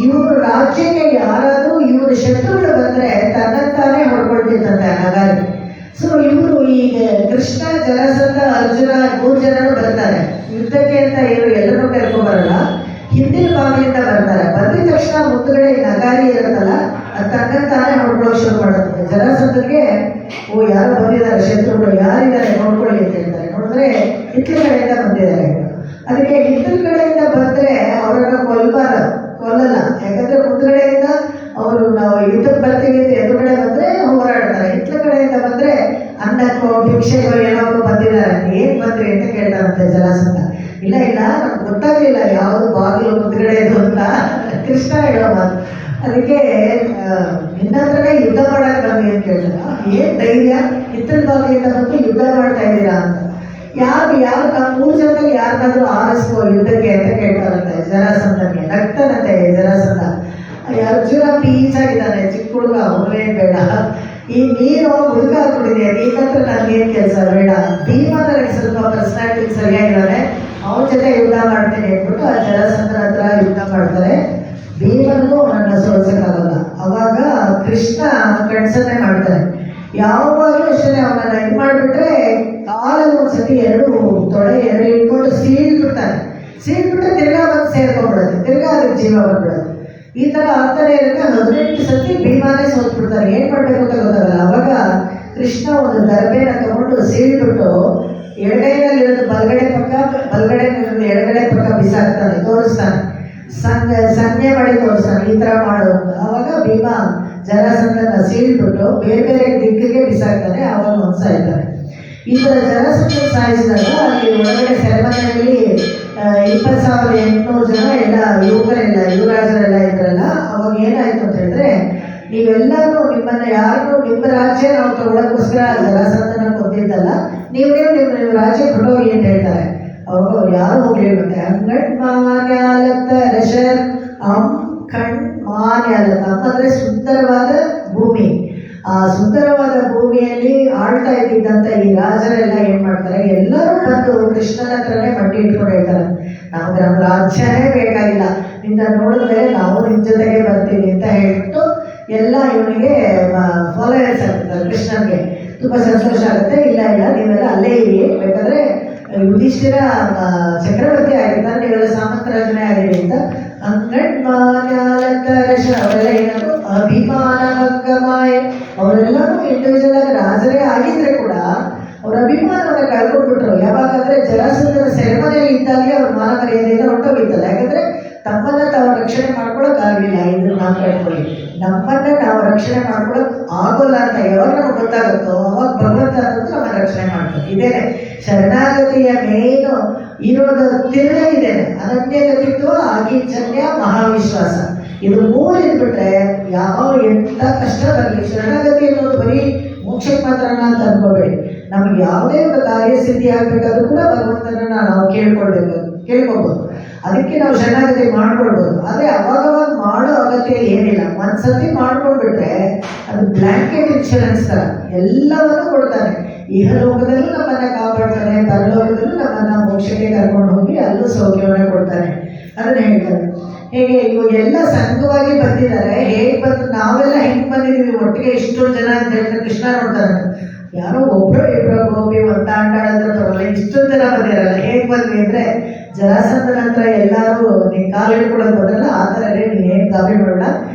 ಇವರು ರಾಜ್ಯಕ್ಕೆ ಯಾರಾದರೂ ಇವರು ಶತ್ರುಗಳು ಬಂದರೆ ತನ್ನಂತಾನೇ ಹೊಡ್ಕೊಳ್ತಿತ್ತಂತೆ ಆ ನಗಾರಿ. ಸೊ ಇವರು ಈಗ ಕೃಷ್ಣ, ಜರಾಸಂಧ, ಅರ್ಜುನ 3 ಜನರು ಬರ್ತಾರೆ ಯುದ್ಧಕ್ಕೆ ಅಂತ. ಇವರು ಎಲ್ಲರೂ ಕರ್ಕೊಂಡ್ಬರಲ್ಲ, ಹಿಂದಿನ ಭಾಗದಿಂದ ಬರ್ತಾರೆ. ಬಂದಿದ ತಕ್ಷಣ ಮುಂದ್ಗಡೆ ನಗಾರಿ ಇರುತ್ತಲ್ಲ, ಅದು ತನ್ನಂತಾನೇ ಹೊಡ್ಕೊಳ್ಳೋಕೆ ಶುರು ಮಾಡುತ್ತೆ. ಜರಾಸಂಧನಿಗೆ ಯಾರೋ ಬಂದಿದ್ದಾರೆ ಶತ್ರುಗಳು, ಯಾರಿದ್ದಾರೆ ನೋಡ್ಕೊಳ್ಳಿ ಅಂತ ಹೇಳ್ತಾರೆ. ನೋಡಿದ್ರೆ ಹಿತ್ತಲ ಕಡೆಯಿಂದ ಬಂದಿದ್ದಾರೆ. ಅದಕ್ಕೆ ಹಿತ್ತಲ ಕಡೆಯಿಂದ ಬಂದರೆ ಅವರನ್ನು ಕೊಲ್ಲಲ್ಲ. ಯಾಕಂದ್ರೆ ಮುಂದ್ಗಡೆಯಿಂದ ಅವರು ನಾವು ಯುದ್ಧಕ್ಕೆ ಬರ್ತೀವಿ ಅಂತ ಎದುರುಗಡೆ ಬಂದ್ರೆ ಹೋರಾಡ್ತಾರೆ. ಹಿತ್ತಲ ಕಡೆಯಿಂದ ಬಂದ್ರೆ ಅನ್ನಕ್ಕೋ ಭಿಕ್ಷೆಗೋ ಏನೋ ಬಂದಿದ್ದಾರೆ, ಏನ್ ಬಂದ್ರಿ ಅಂತ ಕೇಳ್ತಾರಂತೆ ಜರಾಸಂಧ. ಇಲ್ಲ ನಮ್ಗೆ ಗೊತ್ತಾಗ್ಲಿಲ್ಲ ಯಾವುದು ಬಾಗಿಲು ಮುಂದ್ಗಡೆ ಇದು ಅಂತ ಕೃಷ್ಣ ಹೇಳೋ ಮಾತು. ಅದಕ್ಕೆ ನಿನ್ನ ಹತ್ರನೇ ಯುದ್ಧ ಮಾಡಕ್ ಬಂದಿ ಅಂತ ಕೇಳ್ತಾರ. ಏನ್ ಧೈರ್ಯ, ಹಿತ್ತಲ ಬಾಗಿಲಿಂದ ಬಂದು ಯುದ್ಧ ಮಾಡ್ತಾ ಇದ್ದೀರಾ ಅಂತ. ಯಾರು ನಮ್ಮ 3 ಜನದಲ್ಲಿ ಯಾರನ್ನಾದ್ರೂ ಆರಿಸ್ಕೋ ಯುದ್ಧಕ್ಕೆ ಅಂತ ಕೇಳ್ತಾರಂತೆ ಜರಾಸಂಧನಿಗೆ. ನಗ್ತಾನಂತೆ ಜರಾಸಂಧ. ಅರ್ಜುನ ಪೀಚಾಗಿದ್ದಾನೆ, ಚಿಕ್ಕ ಹುಡುಗ, ಅವನೇ ಬೇಡ, ಈ ನೀರು ಹುಡುಗ ಹಾಕ್ಬಿಟ್ಟಿದೆ, ನೀನ್ ಹತ್ರ ನನ್ಗೇನು ಕೆಲಸ ಬೇಡ. ಭೀಮ ನನಗೆ ಸ್ವಲ್ಪ ಪರ್ಸನಾಲಿಟಿ ಸರಿಯಾಗಿದ್ದಾನೆ, ಅವನ ಜೊತೆ ಯುದ್ಧ ಮಾಡ್ತೇನೆ ಅಂದ್ಬಿಟ್ಟು ಆ ಜರಾಸಂಧನ ಹತ್ರ ಯುದ್ಧ ಮಾಡ್ತಾರೆ. ಭೀಮನಿಗೂ ಅವನನ್ನ ಸೋಲ್ಸಕ್ಕಾಗಲ್ಲ. ಅವಾಗ ಕೃಷ್ಣ ಕಣ್ಸನ್ನೇ ಮಾಡ್ತಾನೆ. ಯಾವಾಗಲೂ ಅಷ್ಟೇ ಅವನನ್ನ ಇದು ಮಾಡಿಬಿಟ್ರೆ ಕಾಲಲ್ಲಿ ಒಂದ್ಸತಿ ಎರಡು ಇಟ್ಕೊಂಡು ಸೀಳ್ಬಿಟ್ರೆ ತಿರ್ಗಾ ಬಂದು ಸೇರ್ಕೊಂಡ್ಬಿಡುತ್ತೆ, ತಿರ್ಗಾ ಅದಕ್ಕೆ ಜೀವ ಬಂದ್ಬಿಡುತ್ತೆ. ಈ ಥರ ಆಗ್ತಾನೆ ಇರುತ್ತೆ. 18 ಸತಿ ಭೀಮಾನೇ ಸೋತ್ಬಿಡ್ತಾರೆ. ಏನು ಮಾಡಬೇಕು ಅಂತ ಗೊತ್ತಾಗಲ್ಲ. ಅವಾಗ ಕೃಷ್ಣ ಒಂದು ದರ್ಬೆನ ತಗೊಂಡು ಸೀಳ್ಬಿಟ್ಟು ಎಡಗೈನಲ್ಲಿರೋದು ಬಲಗಡೆ ಪಕ್ಕ ಬಿಸಾಕ್ತಾನೆ, ತೋರಿಸ್ತಾನೆ, ಸಂಜ್ಞೆ ಮಾಡಿ ತೋರಿಸ್ತಾನೆ, ಈ ಥರ ಮಾಡು ಅಂತ. ಅವಾಗ ಭೀಮ ಜರಾಸಂಧನ ಸೀಳ್ಬಿಟ್ಟು ಬೇರೆ ದಿಕ್ಕಿಗೆ ಬಿಸಾಕ್ತಾನೆ. ಅವಾಗ ಸಾಯ್ತಾನೆ. ಈ ಥರ ಜರಾಸಂಧನ ಸಾಯಿಸಿದಾಗ ಅಲ್ಲಿ ಒಳಗಡೆ ಸೆರೆಮನೆಯಲ್ಲಿ 20,800 ಜನ ಎಲ್ಲ ಯುವರಾಜರೆಲ್ಲ ಇದ್ರಲ್ಲ. ಅವಾಗ ಏನಾಯ್ತು ಅಂತ ಹೇಳಿದ್ರೆ, ನೀವೆಲ್ಲರೂ ನಿಮ್ಮ ರಾಜ್ಯ ನಾವು ತಗೊಳ್ಳೋಕ್ಕೋಸ್ಕರ ಜರಾಸಂಧನ ಕೊಂದಿದ್ದಲ್ಲ, ನೀವು ನಿಮ್ಮ ರಾಜ್ಯ ಕೊಟ್ಟೋಗಿ ಅಂತ ಹೇಳ್ತಾರೆ. ಅವಾಗ ಅವ್ರು ಯಾರು ಹೋಗ್ಲಿ ಮತ್ತೆ ಅಂದ್ರೆ ಸುಂದರವಾದ ಭೂಮಿ. ಆ ಸುಂದರವಾದ ಭೂಮಿಯಲ್ಲಿ ಆಳ್ತಾ ಇದ್ದಿದ್ದಂತ ಈ ರಾಜರೆಲ್ಲ ಏನ್ ಮಾಡ್ತಾರೆ, ಎಲ್ಲರೂ ಬಂದು ಕೃಷ್ಣನ ಹತ್ರನೇ ಮಡ್ಡಿ ಇಟ್ಕೊಂಡು ಹೇಳ್ತಾರೆ, ನಮ್ಗೆ ನಮ್ಮ ರಾಜ್ಯನೇ ಬೇಕಾಗಿಲ್ಲ, ನಿನ್ನ ನೋಡಿದ್ರೆ ನಾವು ನಿಮ್ ಜೊತೆಗೆ ಬರ್ತೀವಿ ಅಂತ ಹೇಳ್ಬಿಟ್ಟು ಎಲ್ಲ ಇವನಿಗೆ ಫಾಲೋಯರ್ಸ್ ಆಗ್ತಿದ್ದಾರೆ. ಕೃಷ್ಣನ್ಗೆ ತುಂಬಾ ಸಂತೋಷ ಆಗುತ್ತೆ. ಇಲ್ಲ ನೀವೆಲ್ಲ ಅಲ್ಲೇ ಇರಿ, ಬೇಕಾದ್ರೆ ಯುಧಿಷ್ಠಿರ ಚಕ್ರವರ್ತಿ ಆಗಿರ್ತಾರೆ, ನೀವೆಲ್ಲ ಸಾಮಂತರಾಜನೇ ಆಗಿರಿ ಅಂತ. ಅವರೆಲ್ಲ ಏನಾದ್ರು ಅಭಿಮಾನಮಾಯ, ಅವರೆಲ್ಲರೂ ಇಂಡಿವಿಜುವಲ್ ಆಗಿ ರಾಜರೇ ಆಗಿದ್ರೆ ಕೂಡ ಅವ್ರ ಅಭಿಮಾನವನ್ನು ಕಳ್ಕೊಂಡ್ಬಿಟ್ರು. ಯಾವಾಗಂದ್ರೆ ಜರಾಸಂಧನ ಸೆರೆಮನೆಯಲ್ಲಿ ಇದ್ದಾಗಲೇ ಅವ್ರ ಮಾನ ಮರ್ಯಾದೆಯಿಂದ ಹೊರಟೋಗಿತ್ತಲ್ಲ. ಯಾಕಂದ್ರೆ ತಮ್ಮನ್ನು ತಾವು ರಕ್ಷಣೆ ಮಾಡ್ಕೊಳಕ್ಕಾಗಲಿಲ್ಲ. ಇದು ನಾವು ಕಳ್ಕೊಳ್ಳಿ, ನಮ್ಮನ್ನು ನಾವು ರಕ್ಷಣೆ ಮಾಡ್ಕೊಳಕ್ ಆಗೋಲ್ಲ ಅಂತ ಯಾವಾಗ ನಮ್ಗೆ ಗೊತ್ತಾಗುತ್ತೋ ಅವಾಗ ಭಗವಂತ ಅನ್ನೋದು ನಮ್ಮ ರಕ್ಷಣೆ ಮಾಡ್ತಾರೆ. ಇದೇನೆ ಶರಣಾಗತಿಯ ಮೇನು ಇರೋದು ತಿರುಗೇ ಇದೆ. ಅನನ್ಯಗತಿತ್ವ, ಆಗಿಚನ್ಯ, ಮಹಾವಿಶ್ವಾಸ, ಇದು ಮೂರು ಇದ್ಬಿಟ್ರೆ ಯಾವ ಎಂಥ ಕಷ್ಟ ಬರಲಿ. ಶರಣಾಗತಿ ಅನ್ನೋದು ಬರೀ ಮೋಕ್ಷಕ್ಕೆ ಮಾತ್ರನ ಅಂತ ಅನ್ಕೋಬೇಡಿ. ನಮ್ಗೆ ಯಾವುದೇ ಒಂದು ಕಾರ್ಯಸಿದ್ಧಿ ಆಗಬೇಕಾದ್ರೂ ಕೂಡ ಭಗವಂತನ ನಾವು ಕೇಳ್ಕೊಬೋದು. ಅದಕ್ಕೆ ನಾವು ಶರಣಾಗತಿ ಮಾಡ್ಕೊಳ್ಬೋದು. ಆದರೆ ಅವಾಗವಾಗ ಮಾಡೋ ಅಗತ್ಯ ಏನಿಲ್ಲ. ಒಂದ್ಸತಿ ಮಾಡ್ಕೊಂಡ್ಬಿಟ್ರೆ ಅದು ಬ್ಲ್ಯಾಂಕೆಟ್ ಇನ್ಶೂರೆನ್ಸ್ ಥರ ಎಲ್ಲವನ್ನೂ ಕೊಡ್ತಾನೆ. ಇಹಲೋಕದಲ್ಲೂ ನಮ್ಮನ್ನು ಕಾಪಾಡ್ತಾನೆ, ಪರಲೋಕದಲ್ಲೂ ನಮ್ಮನ್ನು ಮೋಕ್ಷಕ್ಕೆ ಕರ್ಕೊಂಡು ಹೋಗಿ ಅಲ್ಲೂ ಸೌಖ್ಯವನ್ನು ಕೊಡ್ತಾನೆ. ಅದನ್ನ ಹೇಳ್ತಾರೆ. ಹೇಗೆ ಇವಾಗ ಎಲ್ಲ ಸಂಘವಾಗಿ ಬಂದಿದ್ದಾರೆ, ಹೇಗೆ ಬಂದು ನಾವೆಲ್ಲ ಹೆಂಗೆ ಬಂದಿದ್ದೀವಿ ಒಟ್ಟಿಗೆ ಇಷ್ಟೊಂದು ಜನ ಅಂತ ಹೇಳ್ತಾರೆ. ಕೃಷ್ಣ ನೋಡ್ತಾರೆ, ಯಾರೋ ಒಬ್ಬರು ಇಬ್ಬರು ಗೋಪಿ ಒಂದು ಆಟಾಡೋದ್ರ ಬರಲ್ಲ, ಇಷ್ಟೊಂದು ಜನ ಬಂದಿರಲ್ಲ. ಹೇಗೆ ಬಂದ್ವಿ ಅಂದರೆ ಜರಾಸಂಧ ನಂತರ ಎಲ್ಲರೂ ನಿನ್ನ ಕಾಲು ಹಿಡ್ಕೊಳ್ಳೋದು ಬರಲ್ಲ, ಆ ಥರನೇ ನೀನು ಏನು ಗಾಬರಿ ಮಾಡೋಣ,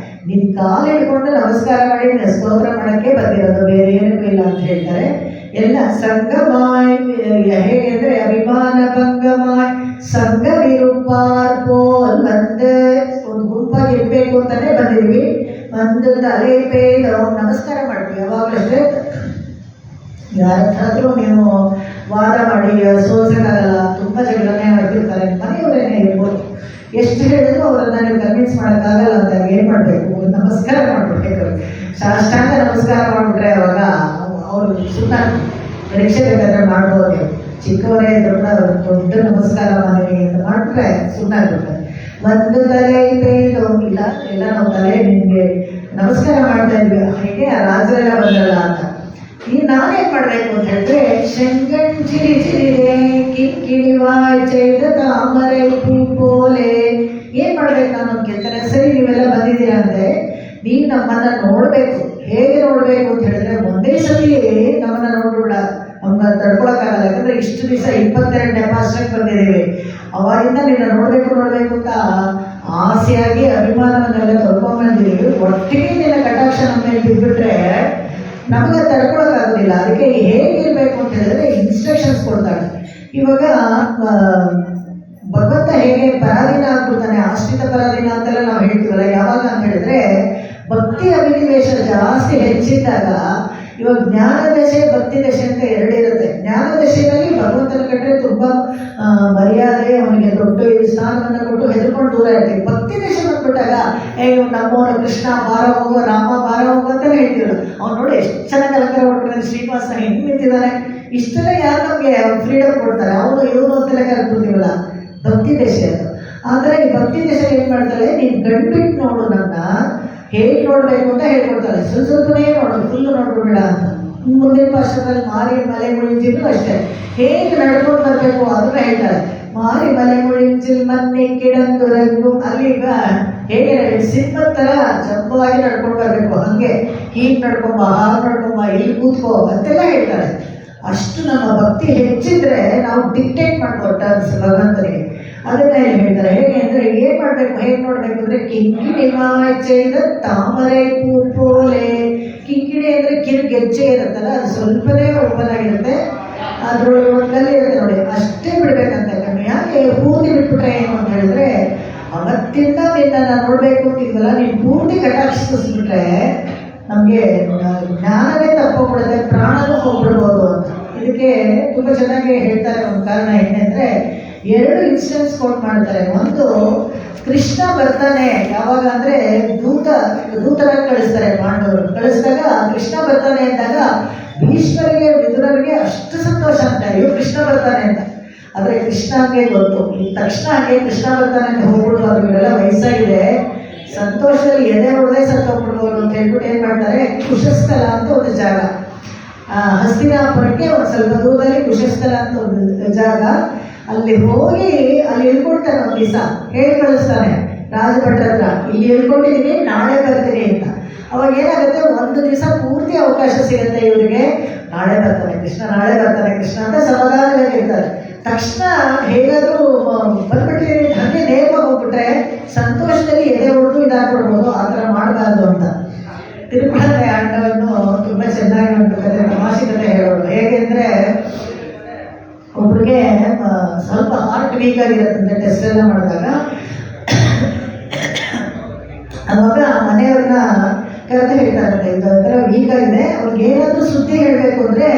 ನಿನ್ನ ಕಾಲು ಹಿಡ್ಕೊಂಡು ನಮಸ್ಕಾರ ಮಾಡಿ ಸ್ತೋತ್ರ ಮಾಡೋಕ್ಕೆ ಬಂದಿರೋದು, ಬೇರೆ ಏನಕ್ಕೂ ಇಲ್ಲ ಅಂತ ಹೇಳ್ತಾರೆ. ಎಲ್ಲ ಸಂಗಮಾಯ್, ಹೇಗೆ ಅಂದರೆ ಅಭಿಮಾನ ಭಂಗಮಾಯ್ ಸಂಘ ವಿರೂಪಾರ್ಪೋಲ್ ಬಂದು ಒಂದು ಗುಂಪಾಗಿ ಇರಬೇಕು ಅಂತಲೇ ಬಂದಿದ್ವಿ. ಒಂದು ತಲೆ ಪೇಲು ನಮಸ್ಕಾರ ಮಾಡ್ತೀವಿ ಯಾವಾಗಲೂ ಅಷ್ಟೇ. ಯಾರಾದ್ರೂ ನೀವು ವಾದ ಮಾಡಿ ಸೋಲ್ಸಕ್ಕಾಗಲ್ಲ, ತುಂಬ ಜಗಳನ್ನೇ ಮಾಡ್ತಿರ್ತಾರೆ, ಮನೆಯವರೇನೇ ಇರ್ಬೋದು, ಎಷ್ಟು ಹೇಳಿದ್ರು ಅವರನ್ನ ನೀವು ಕನ್ವಿನ್ಸ್ ಮಾಡೋಕ್ಕಾಗಲ್ಲ ಅಂದಾಗ ಏನು ಮಾಡಬೇಕು, ನಮಸ್ಕಾರ ಮಾಡ್ಬಿಡ್ಬೇಕು. ಸಾಷ್ಟಾಂಗ ನಮಸ್ಕಾರ ಮಾಡಿಬಿಟ್ರೆ ಅವಾಗ ಅವರು ಸುಮ್ಮನೆ ಪರೀಕ್ಷೆ ಬೇಕಾದ್ರೆ ಮಾಡ್ಬೋದು. ನೀವು ಚಿಕ್ಕವರೇ ಇದ್ರು ಕೂಡ ಅವರು ದೊಡ್ಡ ನಮಸ್ಕಾರ ಮನೆಗೆ ಅಂತ ಮಾಡಿಬಿಟ್ರೆ ಸುಮ್ಮನೆ ಆಗ್ಬಿಡ್ತಾರೆ. ಒಂದು ತಲೆ ಪೇಲು ಇಲ್ಲ, ಎಲ್ಲ ನಾವು ತಲೆ ನಿಮಗೆ ನಮಸ್ಕಾರ ಮಾಡ್ತಾ ಇದ್ವಿ, ಹೇಗೆ ಆ ರಾಜರೆಲ್ಲ ಬಂದಲ್ಲ ಅಂತ. ಈಗ ನಾವೇನ್ ಮಾಡ್ಬೇಕು ಅಂತ ಹೇಳಿದ್ರೆ, ಶಂಗಣ್ ಚಿರಿ ಚಿರಿರೆ ಕಿಕ್ಕಿಡಿವಾಯ್ ಚೈದ ತಾಮರೆ ಪೂಪೋಲೆ. ಏನ್ ಮಾಡ್ಬೇಕು ನಾನು ಅಂತ ಕೇಳ್ತಾರೆ. ಸರಿ, ನೀವೆಲ್ಲ ಬಂದಿದ್ದೀರಾ ಅಂದ್ರೆ ನೀವು ನಮ್ಮನ್ನ ನೋಡ್ಬೇಕು. ಹೇಗೆ ನೋಡ್ಬೇಕು ಅಂತ ಹೇಳಿದ್ರೆ, ಒಂದೇ ಸತಿ ನಮ್ಮನ್ನ ನೋಡ್ಬಿಡ, ನಮ್ಮನ್ನ ತಡ್ಕೊಳಕ್ಕಾಗಲ್ಲ. ಯಾಕಂದ್ರೆ ಇಷ್ಟು ದಿವಸ 22ನೇ ಪಾಸ್ಟಕ್ಕೆ ಬಂದಿದ್ದೀವಿ, ಅವಾಗಿಂದ ನಿನ್ನ ನೋಡ್ಬೇಕು ಅಂತ ಆಸೆಯಾಗಿ ಅಭಿಮಾನವನ್ನೆಲ್ಲ ಕರ್ಕೊಂಡ್ಬಂದಿದ್ದೀವಿ. ಒಟ್ಟಿಗೆ ನಿನ್ನ ಕಟಾಕ್ಷ ನಮ್ಮ ಮೇಲೆ ಬಿದ್ದುಬಿಟ್ರೆ ನಮಗೆ ತಡ್ಕೊಳಕ್ಕಾಗೋದಿಲ್ಲ. ಅದಕ್ಕೆ ಹೇಗಿರ್ಬೇಕು ಅಂತ ಹೇಳಿದ್ರೆ ಇನ್ಸ್ಟ್ರಕ್ಷನ್ಸ್ ಕೊಡ್ತಾಳೆ. ಇವಾಗ ಭಗವಂತ ಹೇಗೆ ಪರಾಧೀನ ಆಗ್ಬಿಡ್ತಾನೆ, ಆಶ್ರಿತ ಪರಾಧೀನ ಅಂತೆಲ್ಲ ನಾವು ಹೇಳ್ತೀವಲ್ಲ, ಯಾವಾಗ ಅಂತ ಹೇಳಿದ್ರೆ ಭಕ್ತಿ ಅಭಿನಿವೇಶ ಜಾಸ್ತಿ ಹೆಚ್ಚಿದ್ದಾಗ. ಇವಾಗ ಜ್ಞಾನ ದಶೆ ಭಕ್ತಿ ದಶೆ ಅಂತ ಎರಡಿರುತ್ತೆ. ಜ್ಞಾನ ದಶೆಯಲ್ಲಿ ಭಗವಂತನ ಕಂಡ್ರೆ ತುಂಬ ಮರ್ಯಾದೆ, ಅವನಿಗೆ ದೊಡ್ಡ ಸ್ಥಾನವನ್ನು ಕೊಟ್ಟು ಹೆದರ್ಕೊಂಡು ದೂರ ಇರ್ತೀವಿ. ಭಕ್ತಿ ದಶೆ ಬಂದ್ಬಿಟ್ಟಾಗ ನಮ್ಮವನು ಕೃಷ್ಣ ಬಾರ ಹೋಗೋ, ರಾಮ ಬಾರ ಹೋಗೋ ಅಂತಲೇ ಹೇಳ್ತೀವಿ. ಅವ್ನು ನೋಡಿ ಎಷ್ಟು ಚೆನ್ನಾಗಿ ಅಲಂಕಾರ ಮಾಡ್ಬಿಡ್ತಾನೆ, ಶ್ರೀನಿವಾಸ ಹೆಂಗೆ ನಿಂತಿದ್ದಾನೆ, ಇಷ್ಟೆಲ್ಲ ಯಾರು ನಮಗೆ ಫ್ರೀಡಮ್ ಕೊಡ್ತಾರೆ, ಅವನು ಇವರು ಅಂತೆಲ್ಲ ಕರ್ಕೊತೀವಲ್ಲ, ಭಕ್ತಿ ದಶೆ ಅದು. ಆದರೆ ಈ ಭಕ್ತಿ ದಶೆ ಏನು ಮಾಡ್ತಾಳೆ, ನೀನು ಗಂಡ್ಬಿಟ್ಟು ನೋಡು, ನನ್ನ ಹೇಗೆ ನೋಡಬೇಕು ಅಂತ ಹೇಳ್ಕೊಡ್ತಾಳೆ. ಸ್ವಲ್ಪನೇ ನೋಡು, ಫುಲ್ಲು ನೋಡ್ಬಿಡ ಅಂತ. ಮುಂದಿನ ವರ್ಷದಲ್ಲಿ ಮಾರಿ ಮಲೆ ಮುಳಿಂಜಿದ್ರು ಅಷ್ಟೇ, ಹೇಗೆ ನಡ್ಕೊಂಡು ಬರಬೇಕು ಅದನ್ನ ಹೇಳ್ತಾಳೆ. ಮಾರಿ ಮಲೆ ಮುಳಿಂಜಿಲ್ ಮನ್ನೆ ಕಿಡಂದು ರಂಗು. ಅಲ್ಲಿ ಈಗ ಹೇಗೆ ಸಿಂಹದ ಥರ ಜಂಬವಾಗಿ ನಡ್ಕೊಂಡು ಬರಬೇಕು, ಹಾಗೆ ಹೀಗೆ ನಡ್ಕೊಂಬ, ಹಾಗೆ ನಡ್ಕೊಂಬ, ಇಲ್ಲಿ ಕೂತ್ಕೋ ಅಂತೆಲ್ಲ ಹೇಳ್ತಾಳೆ. ಅಷ್ಟು ನಮ್ಮ ಭಕ್ತಿ ಹೆಚ್ಚಿದ್ರೆ ನಾವು ಡಿಕ್ಟೇಟ್ ಮಾಡ್ಬೋದು ಟರ್ಮ್ಸ್ ಭಗವಂತನಿಗೆ. ಅದನ್ನ ಹೇಳ್ತಾರೆ. ಹೇಗೆ ಅಂದರೆ ಏನು ಮಾಡಬೇಕು, ಹೇಗೆ ನೋಡಬೇಕು ಅಂದರೆ ಕಿಂಕಿಣಿ ಮಾಚೈದ ತಾಮರೆ ಪೂಪೋಲೆ. ಕಿಂಕಿಣಿ ಅಂದರೆ ಗೆಜ್ಜೆ ಇರುತ್ತಲ್ಲ, ಅದು ಸ್ವಲ್ಪನೇ ಓಪನ್ ಆಗಿರುತ್ತೆ, ಅದ್ರೊಳಗೆ ಒಂದು ಕಲ್ಲಿ ಇರುತ್ತೆ ನೋಡಿ, ಅಷ್ಟೇ ಬಿಡ್ಬೇಕಂತ ಕಮ್ಮಿ. ಯಾಕೆ ಪೂರ್ತಿ ಬಿಟ್ಬಿಟ್ರೆ ಏನು ಅಂತ ಹೇಳಿದ್ರೆ, ಅವತ್ತಿಂದ ನಿನ್ನನ್ನು ನೋಡಬೇಕು ಅಂತಿದ್ವಲ್ಲ, ನೀನು ಪೂರ್ತಿ ಕಟಾಕ್ಷಿಸ್ಬಿಟ್ರೆ ನಮಗೆ ಜ್ಞಾನವೇ ತಪ್ಪೋಗ್ಬಿಡುತ್ತೆ, ಪ್ರಾಣನೂ ಹೋಗ್ಬಿಡ್ಬೋದು ಅಂತ. ಇದಕ್ಕೆ ತುಂಬ ಚೆನ್ನಾಗಿ ಹೇಳ್ತಾರೆ. ಒಂದು ಕಾರಣ ಏನಂದರೆ, 2 ಇನ್ಸಿಡೆನ್ಸ್ ಕೋಟ್ ಮಾಡ್ತಾರೆ. ಒಂದು, ಕೃಷ್ಣ ಬರ್ತಾನೆ ಯಾವಾಗ ಅಂದರೆ ದೂತರಾಗಿ ಕಳಿಸ್ತಾರೆ ಪಾಂಡವರು. ಕಳಿಸಿದಾಗ ಕೃಷ್ಣ ಬರ್ತಾನೆ ಅಂದಾಗ ಭೀಷ್ಮರಿಗೆ ವಿದುರರಿಗೆ ಅಷ್ಟು ಸಂತೋಷ ಅಂತ, ಅಯ್ಯೋ ಕೃಷ್ಣ ಬರ್ತಾನೆ ಅಂತ. ಆದರೆ ಕೃಷ್ಣಗೆ ಗೊತ್ತು, ಈ ತಕ್ಷಣ ಹಾಗೆ ಕೃಷ್ಣ ಬರ್ತಾನೆ ಅಂತ ಹೋಗ್ಬಿಟ್ಟು ಅವ್ರಿಗೆಲ್ಲ ವಯಸ್ಸಾಗಿದೆ, ಸಂತೋಷದಲ್ಲಿ ಎದೆ ಹೊಡೆದೇ ಸತ್ತೋಗ್ಬಿಡ್ಬೋದು ಅಂತ ಹೇಳ್ಬಿಟ್ಟು ಏನು ಮಾಡ್ತಾರೆ, ಕುಶಸ್ಥಲ ಅಂತ ಒಂದು ಜಾಗ, ಹಸ್ತಿನಾಪುರಕ್ಕೆ ಒಂದು ಸ್ವಲ್ಪ ದೂರದಲ್ಲಿ ಕುಶಸ್ಥಲ ಅಂತ ಒಂದು ಜಾಗ, ಅಲ್ಲಿ ಹೋಗಿ ಅಲ್ಲಿ ಇಳ್ಕೊಳ್ತಾನೆ. ಒಂದು ದಿವಸ ಹೇಳಿ ಕಳಿಸ್ತಾನೆ ರಾಜಭಟ್ರ ಹತ್ರ, ಇಲ್ಲಿ ಇಳ್ಕೊಂಡಿದ್ದೀನಿ, ನಾಳೆ ಬರ್ತೀನಿ ಅಂತ. ಅವಾಗ ಏನಾಗುತ್ತೆ, ಒಂದು ದಿವಸ ಪೂರ್ತಿ ಅವಕಾಶ ಸಿಗುತ್ತೆ ಇವರಿಗೆ. ನಾಳೆ ಬರ್ತಾನೆ ಕೃಷ್ಣ, ನಾಳೆ ಬರ್ತಾನೆ ಕೃಷ್ಣ ಅಂತ ಸಮಾಧಾನವಾಗಿರ್ತಾರೆ. ತಕ್ಷಣ ಹೇಗಾದರೂ ಬಂದ್ಬಿಟ್ರೆ ಹಾಗೆ ನೇರವಾಗಿ ಹೋಗ್ಬಿಟ್ರೆ ಸಂತೋಷದಲ್ಲಿ ಎದೆ ಹೊಡೆದು ಇದಾಗ್ಬಿಡ್ಬೋದು. ಆ ಥರ ಮಾಡಬಾರ್ದು ಅಂತ ತಿರುಪತಿ ಆಟವನ್ನು ತುಂಬ ಚೆನ್ನಾಗಿ ಒಂದು ಕತೆ, ತಮಾಷೆ ಕತೆ ಹೇಳೋದು. ಹೇಗೆ ಅಂದರೆ, ಒಬ್ರಿಗೆ ಸ್ವಲ್ಪ ಹಾರ್ಟ್ ವೀಕ್ ಆಗಿರುತ್ತಂತೆ. ಟೆಸ್ಟ್ ಎಲ್ಲ ಮಾಡಿದಾಗ ಅಂತ ಹೇಳ್ತಾರಂತೆ. ಇದು ಒಂಥರ ವೀಕ್ ಆಗಿದೆ, ಅವ್ರಿಗೆ ಏನಾದರೂ ಸುದ್ದಿ ಹೇಳಬೇಕು ಅಂದರೆ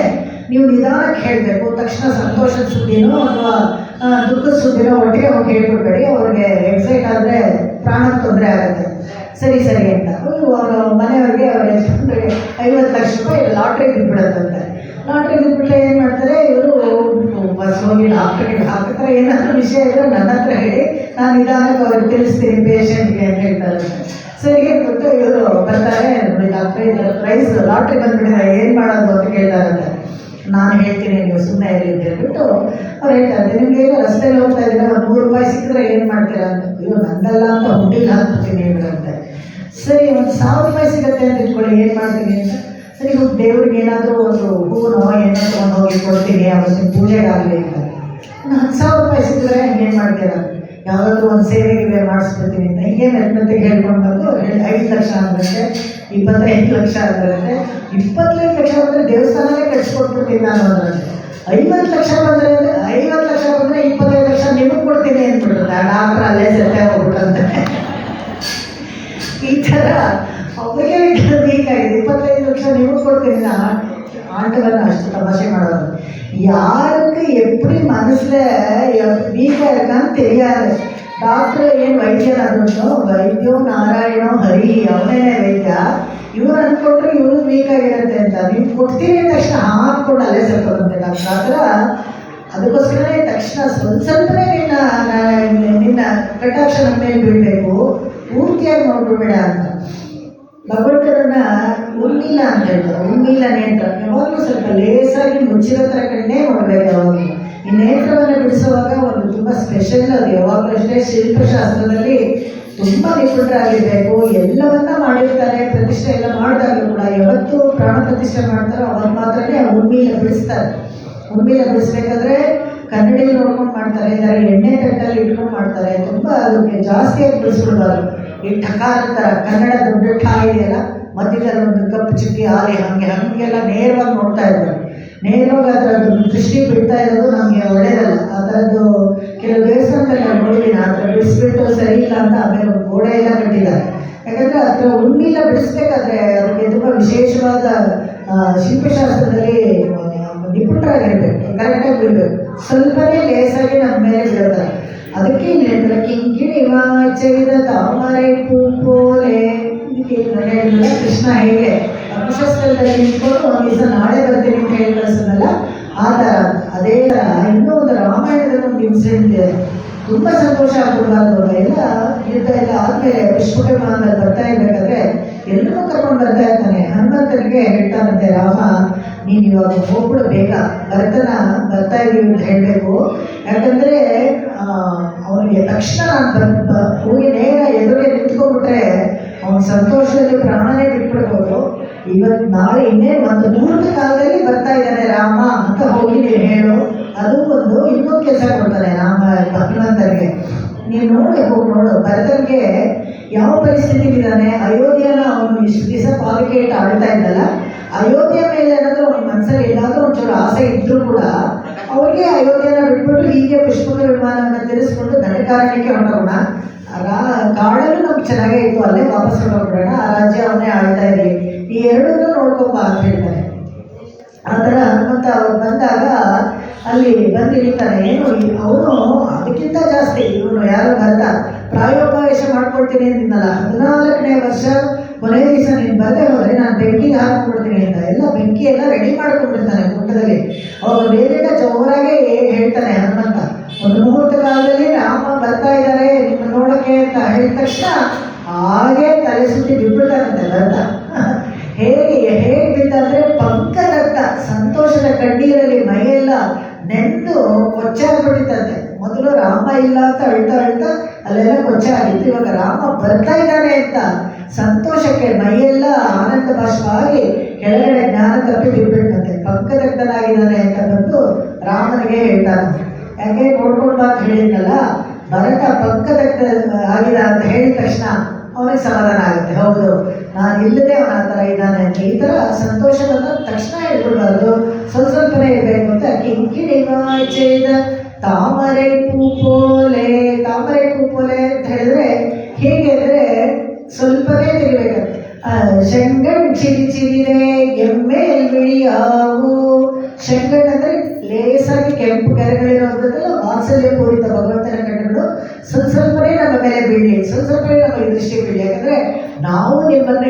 ನೀವು ನಿಧಾನಕ್ಕೆ ಹೇಳಬೇಕು. ತಕ್ಷಣ ಸಂತೋಷದ ಸುದ್ದಿನೋ ಅಥವಾ ದುಃಖದ ಸುದ್ದಿನೋ ಒಟ್ಟಿಗೆ ಹೋಗಿ ಹೇಳ್ಕೊಡ್ಬೇಡಿ, ಅವ್ರಿಗೆ ಎಕ್ಸೈಟ್ ಆದರೆ ಪ್ರಾಣಕ್ಕೆ ತೊಂದರೆ ಆಗುತ್ತೆ. ಸರಿ ಸರಿ ಅಂತ ಅವ್ರ ಮನೆಯವ್ರಿಗೆ ಅವ್ರ ಯಜಮಾನ್ರಿಗೆ 50 ಲಕ್ಷ ರೂಪಾಯಿ ಲಾಟ್ರಿ ಬಿದ್ದುಬಿಡುತ್ತಂತೆ. ಲಾಟ್ರಿ ಬಿದ್ದುಬಿಟ್ರೆ ಏನು ಮಾಡ್ತಾರೆ ಇವರು, ಬಸ್ ಹೋಗಿ ಡಾಕ್ಟ್ರಿಗೆ ಹಾಕ್ತಾರೆ, ಏನಾದರೂ ವಿಷಯ ಇದ್ರೆ ನನ್ನ ಹತ್ರ ಹೇಳಿ ನಾನು ನಿಧಾನಕ್ಕೆ ಅವ್ರಿಗೆ ತಿಳಿಸ್ತೀನಿ ಪೇಷಂಟ್ಗೆ ಅಂತ ಹೇಳ್ತಾರೆ. ಸರಿ ಅಂದ್ಬಿಟ್ಟು ಇವರು ಬರ್ತಾರೆ, ನೋಡಿ ಡಾಕ್ಟ್ರೆ ಪ್ರೈಸ್ ಲಾಟ್ರಿ ಬಂದ್ಬಿಟ್ಟಿದೆ ಏನು ಮಾಡೋದು ಅಂತ ಕೇಳ್ತಾರಂತೆ. ನಾನು ಹೇಳ್ತೀನಿ ನೀವು ಸುಮ್ಮನೆ ಇರಲಿ ಅಂತ ಹೇಳ್ಬಿಟ್ಟು ಅವ್ರು ಹೇಳ್ತಾರೆ, ನಿಮ್ಗೆ ಏನೋ ರಸ್ತೆಯಲ್ಲಿ ಹೋಗ್ತಾ ಇದ್ದೀರಾ, ಒಂದು 100 ರೂಪಾಯಿ ಸಿಕ್ಕಿದ್ರೆ ಏನು ಮಾಡ್ತೀರಾ ಅಂತ. ಅಯ್ಯೋ ನಂದಲ್ಲ ಅಂತ ಹುಡ್ಡಿಲ್ಲ ಹಾಕ್ಬಿಡ್ತೀನಿ ಅಂದ್ರಂತೆ. ಸರಿ ಒಂದು 1000 ರೂಪಾಯಿ ಸಿಗುತ್ತೆ ಅಂತ ಇಟ್ಕೊಳ್ಳಿ, ಏನು ಮಾಡ್ತೀನಿ ಅಂತ. ಸರಿ ಹೋಗಿ ದೇವ್ರಿಗೆ ಏನಾದರೂ ಒಂದು ಹೂವೋ ಏನೋ ತೊಗೊಂಡು ಹೋಗಿ ಕೊಡ್ತೀನಿ, ಅವತ್ತಿನ ಪೂಜೆಗಾಗಲಿ ಅಂತ. 10,000 ರೂಪಾಯಿ ಸಿಕ್ಕಿದ್ರೆ ಏನು ಮಾಡ್ತೀರಾ, ಯಾವುದಾದ್ರೂ ಒಂದು ಸೇವೆಗೆ ಮಾಡಿಸ್ಬಿಡ್ತೀನಿ ಅಂತ. ಹೀಗೆ ಮೆತ್ತಗೆ ಹೇಳ್ಕೊಂಡು ಬಂದು 5 ಲಕ್ಷ ಅಂದರೆ 25 ಲಕ್ಷ ಅಂದರೆ 25 ಲಕ್ಷ ಬಂದರೆ ದೇವಸ್ಥಾನನೇ ಕಟ್ಸ್ಕೊಟ್ಬಿಡ್ತೀನಿ ನಾನು ಅಂದ್ರಂತೆ. 50 ಲಕ್ಷ ಬಂದರೆ 50 ಲಕ್ಷ ಬಂದರೆ 25 ಲಕ್ಷ ನಿಮಗೆ ಕೊಡ್ತೀನಿ ಅಂದ್ಬಿಡ್ತಾರೆ. ಡಾಕ್ಟ್ರ್ ಅಲ್ಲೇ ಸೆತ್ತೆ ಹೋಗ್ಬಿಟ್ಟಂತೆ. ಈ ಥರ ಅವ್ರಿಗೆ ಬೇಕಾಗಿದೆ, 25 ಲಕ್ಷ ನಿಮಗೆ ಕೊಡ್ತೀನಿ ஆண்டவன் அஷ்ட தமாஷை ಮಾಡೋದು. யாருக்கு எப்படி மனசில் வீக்காக இருக்கான்னு தெரியாது. ಡಾಕ್ಟ್ರ್ ಏನು ವೈದ್ಯನಾದ್ರೂ ವೈದ್ಯೋ ನಾರಾಯಣೋ ಹರಿ ಅವನೇ ವೈದ್ಯ, ಇವ್ರು ಅಂದ್ಕೊಂಡ್ರೆ ಇವರು ವೀಕಾಗಿರುತ್ತೆ ಅಂತ. ನೀವು ಕೊಡ್ತೀವಿ ಅಂದ ತಕ್ಷಣ ಹಾಕ್ಕೊಂಡು ಅಲ್ಲೇ ಸೇರ್ಕೊಂಡಂತೆ ಡಾಕ್ಟ್ರ್. ಆ ಥರ ಅದಕ್ಕೋಸ್ಕರನೇ ತಕ್ಷಣ ಸ್ವಲ್ಪನೇ ನಿನ್ನ ಕಟಾಕ್ಷ ನಮ್ಮ ಮೇಲೆ ಬೀಳಬೇಕು, ಪೂರ್ತಿಯಾಗಿ ನೋಡ್ಬಿಡ್ಬೇಡ ಅಂತ. ಭಗವಂತನನ್ನ ಉರ್ಮಿಲ್ಲ ಅಂತ ಹೇಳ್ತಾರೆ. ಉರ್ಮಿಲ್ಲ ನೇತ್ರ ಯಾವಾಗಲೂ ಸ್ವಲ್ಪ ಲೇಸಾಗಿ ಮುಚ್ಚಿರೋ ಥರ ಕಣ್ಣೇ ನೋಡಬೇಕು ಯಾವಾಗಲೂ. ಈ ನೇತ್ರವನ್ನು ಬಿಡಿಸುವಾಗ ಒಂದು ತುಂಬ ಸ್ಪೆಷಲ್, ಅದು ಯಾವಾಗಲೂ ಅಷ್ಟೇ ಶಿಲ್ಪಶಾಸ್ತ್ರದಲ್ಲಿ ತುಂಬ ನಿಪುಣರಾಗಿರಬೇಕು. ಎಲ್ಲವನ್ನ ಮಾಡಿರ್ತಾರೆ, ಪ್ರತಿಷ್ಠೆ ಎಲ್ಲ ಮಾಡಿದಾಗಲೂ ಕೂಡ ಯಾವತ್ತು ಪ್ರಾಣ ಪ್ರತಿಷ್ಠೆ ಮಾಡ್ತಾರೋ ಅವಾಗ ಮಾತ್ರನೇ ಉರ್ಮಿಲ ಬಿಡಿಸ್ತಾರೆ. ಉರ್ಮಿಲ ಬಿಡಿಸ್ಬೇಕಾದ್ರೆ ಕನ್ನಡಿಯಲ್ಲಿ ನೋಡ್ಕೊಂಡು ಮಾಡ್ತಾರೆ, ಇಲ್ಲ ಎಣ್ಣೆ ತಟ್ಟಲ್ಲಿ ಇಟ್ಕೊಂಡು ಮಾಡ್ತಾರೆ. ತುಂಬ ಅದಕ್ಕೆ ಜಾಸ್ತಿಯಾಗಿ ಬಿಡಿಸ್ಬಿಡ್ಬಾರ್ದು. ಈ ಠಕಾರ ಥರ ಕನ್ನಡ ದೊಡ್ಡ ಠಾ ಇದೆಯಲ್ಲ, ಮಧ್ಯದಲ್ಲಿ ಒಂದು ಕಪ್ಪು ಚುಕ್ಕಿ ಆಲಿ ಹಾಗೆಲ್ಲ ನೇರವಾಗಿ ನೋಡ್ತಾ ಇದ್ದಾರೆ. ನೇರವಾಗಿ ಅದರದ್ದು ದೃಷ್ಟಿ ಬಿಡ್ತಾ ಇರೋದು ನಮಗೆ ಒಳ್ಳೆಯದಲ್ಲ. ಆ ಥರದ್ದು ಕೆಲವು ದೇವಸ್ಥಾನದಲ್ಲಿ ನಾನು ನೋಡಿದ್ದೀನಿ, ಆ ಥರ ಬಿಡಿಸ್ಬಿಟ್ಟು ಸರಿ ಇಲ್ಲ ಅಂತ ಆಮೇಲೆ ಒಂದು ಗೋಡೆ ಎಲ್ಲ ಕಟ್ಟಿದ್ದಾರೆ. ಯಾಕಂದರೆ ಆ ಥರ ಉಣ್ಣಿಲ್ಲ ಬಿಡಿಸ್ಬೇಕಾದ್ರೆ ಅದಕ್ಕೆ ತುಂಬ ವಿಶೇಷವಾದ ಶಿಲ್ಪಶಾಸ್ತ್ರದಲ್ಲಿ ನಿಪುಣರಾಗಿರ್ಬೇಕು, ಕರೆಕ್ಟಾಗಿ ಬಿಡಬೇಕು. ಸ್ವಲ್ಪನೇ ಲೇಸಾಗಿ ನಮ್ಮ ಮೇಲೆ ಬೀಳ್ತಾರೆ. ಅದಕ್ಕೆ ಇಲ್ಲಿ ಹೇಳ್ತಾರೆ, ಕಿಂಕಿಣಿ ವಾಚೈದ ತಾಮರೈ ಪೂಪೋಲೆ. ಹೇಳಿಲ್ಲ ಕೃಷ್ಣ ಹೇಗೆ ಕುಶಸ್ಥಳದಲ್ಲಿ ನಿಂತ್ಕೊಂಡು ಒಂದು ದಿವಸ ನಾಳೆ ಬರ್ತೀನಿ ಅಂತ ಹೇಳಿ ಕಳಿಸೋದಲ್ಲ, ಆ ಥರ. ಅದೇ ಥರ ಇನ್ನೂ ಒಂದು ರಾಮಾಯಣದಲ್ಲಿ ಒಂದು ಇನ್ಸಿಡೆಂಟ್ ಇದೆ, ತುಂಬ ಸಂತೋಷ ಆಗ್ಬಿಡ್ಬಾರ್ದು. ಎಲ್ಲ ಯುದ್ಧ ಎಲ್ಲ ಆದಮೇಲೆ ಪುಷ್ಪಕಮಾನದಲ್ಲಿ ಬರ್ತಾ ಇರಬೇಕಾದ್ರೆ ಎಲ್ಲರೂ ಕರ್ಕೊಂಡು ಬರ್ತಾ ಇರ್ತಾನೆ. ಹನುಮಂತನಿಗೆ ಹೇಳ್ತಾನಂತೆ, ರಾಮ ನೀನು ಇವಾಗ ಹೋಗ್ಬಿಡು, ಬೇಗ ಭರತನ ಬರ್ತಾ ಇದೀವಿ ಅಂತ ಹೇಳಬೇಕು. ಯಾಕಂದರೆ ಅವನಿಗೆ ತಕ್ಷಣ ನಾನು ಹೋಗಿ ನೇರ ಎದುರಿಗೆ ನಿಂತ್ಕೊಂಡ್ಬಿಟ್ರೆ ಅವನ ಸಂತೋಷದಲ್ಲಿ ಪ್ರಾಣನೇ ಬಿಟ್ಬಿಡ್ಬೋದು. ಇವತ್ತು ನಾಳೆ ಇನ್ನೇನು ಒಂದು ಮುಹೂರ್ತ ಕಾಲದಲ್ಲಿ ಬರ್ತಾ ಇದ್ದಾನೆ ರಾಮ ಅಂತ ಹೋಗಿ ನೀನು ಹೇಳು. ಅದು ಒಂದು ಇನ್ನೊಂದು ಕೆಲಸ ಕೊಡ್ತಾನೆ ರಾಮ ಹನುಮಂತನಿಗೆ. ನೀನು ನೋಡಿ ಹೋಗಿ ನೋಡು, ಭರತನಿಗೆ ಯಾವ ಪರಿಸ್ಥಿತಿಲಿದ್ದಾನೆ. ಅಯೋಧ್ಯೆನ ಅವನು ಇಷ್ಟು ದಿವಸ ಪಾಲಿಕೆ ಇಟ್ಟು ಆಳ್ತಾ ಇದ್ದಲ್ಲ, ಅಯೋಧ್ಯೆ ಮೇಲೆ ಏನಾದರೂ ಅವನ ಮನಸ್ಸಲ್ಲಿ ಎಲ್ಲಾದರೂ ಒಂಚೂರು ಆಸೆ ಇದ್ದರೂ ಕೂಡ ಅವ್ರಿಗೆ ಅಯೋಧ್ಯೆನ ಬಿಟ್ಬಿಟ್ಟು ಹೀಗೆ ಪುಷ್ಪಕ ವಿಮಾನವನ್ನು ತಿರ್ಸ್ಕೊಂಡು ದಂಡಕಾರಣ್ಯಕ್ಕೆ ಹೊರಟೋಣ. ಕಾಡಲ್ಲೂ ನಮ್ಗೆ ಚೆನ್ನಾಗೇ ಇತ್ತು, ಅಲ್ಲೇ ವಾಪಸ್ ಹೊರಟೋಗ್ಬಿಡೋಣ, ಆ ರಾಜ್ಯ ಅವನೇ ಆಳ್ತಾ ಇರಲಿ, ಈ ಎರಡನ್ನೂ ನೋಡ್ಕೊಬ ಅಂತ ಹೇಳ್ತಾರೆ. ಆ ಥರ ಹನುಮಂತ ಅವ್ರು ಬಂದಾಗ ಅಲ್ಲಿ ಬಂದು ಇರ್ತಾನೆ. ಏನು ಅವನು ಅದಕ್ಕಿಂತ ಜಾಸ್ತಿ ಇವನು ಯಾರು ಭರತ ಪ್ರಾಯೋಪವೇಶ ಮಾಡ್ಕೊಳ್ತೀನಿ ಅಂತಿದ್ದಲ್ಲ, 14ನೇ ವರ್ಷ ಕೊನೆ ದಿವಸ ನೀನು ಬರದೆ ಹೋದರೆ ನಾನು ಬೆಂಕಿಗೆ ಹಾಕಿಬಿಡ್ತೀನಿ ಅಂತ ಎಲ್ಲ ಬೆಂಕಿ ಎಲ್ಲ ರೆಡಿ ಮಾಡ್ಕೊಂಡ್ಬಿಡ್ತಾನೆ ಗುಡ್ಡದಲ್ಲಿ. ಅವಾಗ ಬೇರೆಗ ಜೋರಾಗಿ ಹೇಳ್ತಾನೆ ಹನುಮಂತ, ಒಂದು ಮುಹೂರ್ತ ಕಾಲದಲ್ಲಿ ರಾಮ ಬರ್ತಾ ಇದ್ದಾರೆ ನಿಮ್ಮ ನೋಡೋಕ್ಕೆ ಅಂತ ಹೇಳಿದ ತಕ್ಷಣ ಹಾಗೆ ತಲೆ ಸುತ್ತಿ ಬಿಟ್ಬಿಡ್ತಾರಂತೆ ಭರತ. ಹೇಗೆ ಬಿದ್ದಂದ್ರೆ ಪಂಕದತ್ತ ಸಂತೋಷದ ಕಣ್ಣೀರಲ್ಲಿ ಮೈಯೆಲ್ಲ ನೆಂದು ಕೊಚ್ಚಾಗ್ಬಿಟ್ಟಿತ್ತಂತೆ. ಮೊದಲು ರಾಮ ಇಲ್ಲ ಅಂತ ಅಳ್ತಾ ಅಲ್ಲೆಲ್ಲ ಕೊಚ್ಚಾಗಿತ್ತು. ಇವಾಗ ರಾಮ ಬರ್ತಾ ಇದ್ದಾನೆ ಅಂತ ಸಂತೋಷಕ್ಕೆ ಮೈಯೆಲ್ಲ ಆನಂದ ಭಾಷವಾಗಿ ಕೆಳಗಡೆ ಜ್ಞಾನ ತಪ್ಪಿ ಬಿಟ್ಬಿಟ್ಟಂತೆ. ಪಂಕದಗ್ಧನಾಗಿದ್ದಾನೆ ಅಂತ ಬಂದು ರಾಮನಿಗೆ ಹೇಳ್ತಾನೆ. ಯಾಕೆ ನೋಡ್ಕೊಂಡು ಬಾ ಅಂತ ಹೇಳಿದ್ನಲ್ಲ, ಭರತ ಪಂಕದಗ್ಧ ಆಗಿದ ಅಂತ ಹೇಳಿದ ತಕ್ಷಣ ಅವನಿಗೆ ಸಮಾಧಾನ ಆಗುತ್ತೆ. ಹೌದು, ನಾನು ಇಲ್ಲದೆ ಅವನ ಆ ಥರ ಇದ್ದಾನೆ ಅಂತ. ಈ ಥರ ಸಂತೋಷವನ್ನು ತಕ್ಷಣ ಹೇಳ್ಬಿಡ್ಬಾರ್ದು, ಸ್ವಲ್ಪನೇ ಇರಬೇಕು ಅಂತ. ಕಿಂಕಿಣಿ ವಾಚೈದ ತಾಮರೈ ಪೂಪೋಲೆ. ತಾಮರೈ ಪೂಪೋಲೆ ಅಂತ ಹೇಳಿದ್ರೆ ಹೇಗೆ ಅಂದರೆ ಸ್ವಲ್ಪನೇ ತೆಗಿಬೇಕು. ಶಂಗಣ್ ಚಿರಿ ಚಿರಿರೆ ಎಮ್ಮೆ ಬಿಳಿಯಾವು. ಶಂಗಣ್ ಅಂದ್ರೆ ಲೇಸಾಗಿ ಕೆಂಪು ಕೆರೆಗಳಿರೋದ್ರಲ್ಲ ವಾತ್ಸಲ್ಯ ಪೂರಿತ ಭಗವಂತನ ಕಣ್ಣುಗಳು ಸ್ವಲ್ಪನೇ ನಮ್ಮ ಮೇಲೆ ಬೀಳಿ, ಸ್ವಲ್ಪನೇ ನಮಗೆ ದೃಷ್ಟಿ ಬೀಳಿ. ಯಾಕಂದ್ರೆ ನಾವು ನಿಮ್ಮನ್ನ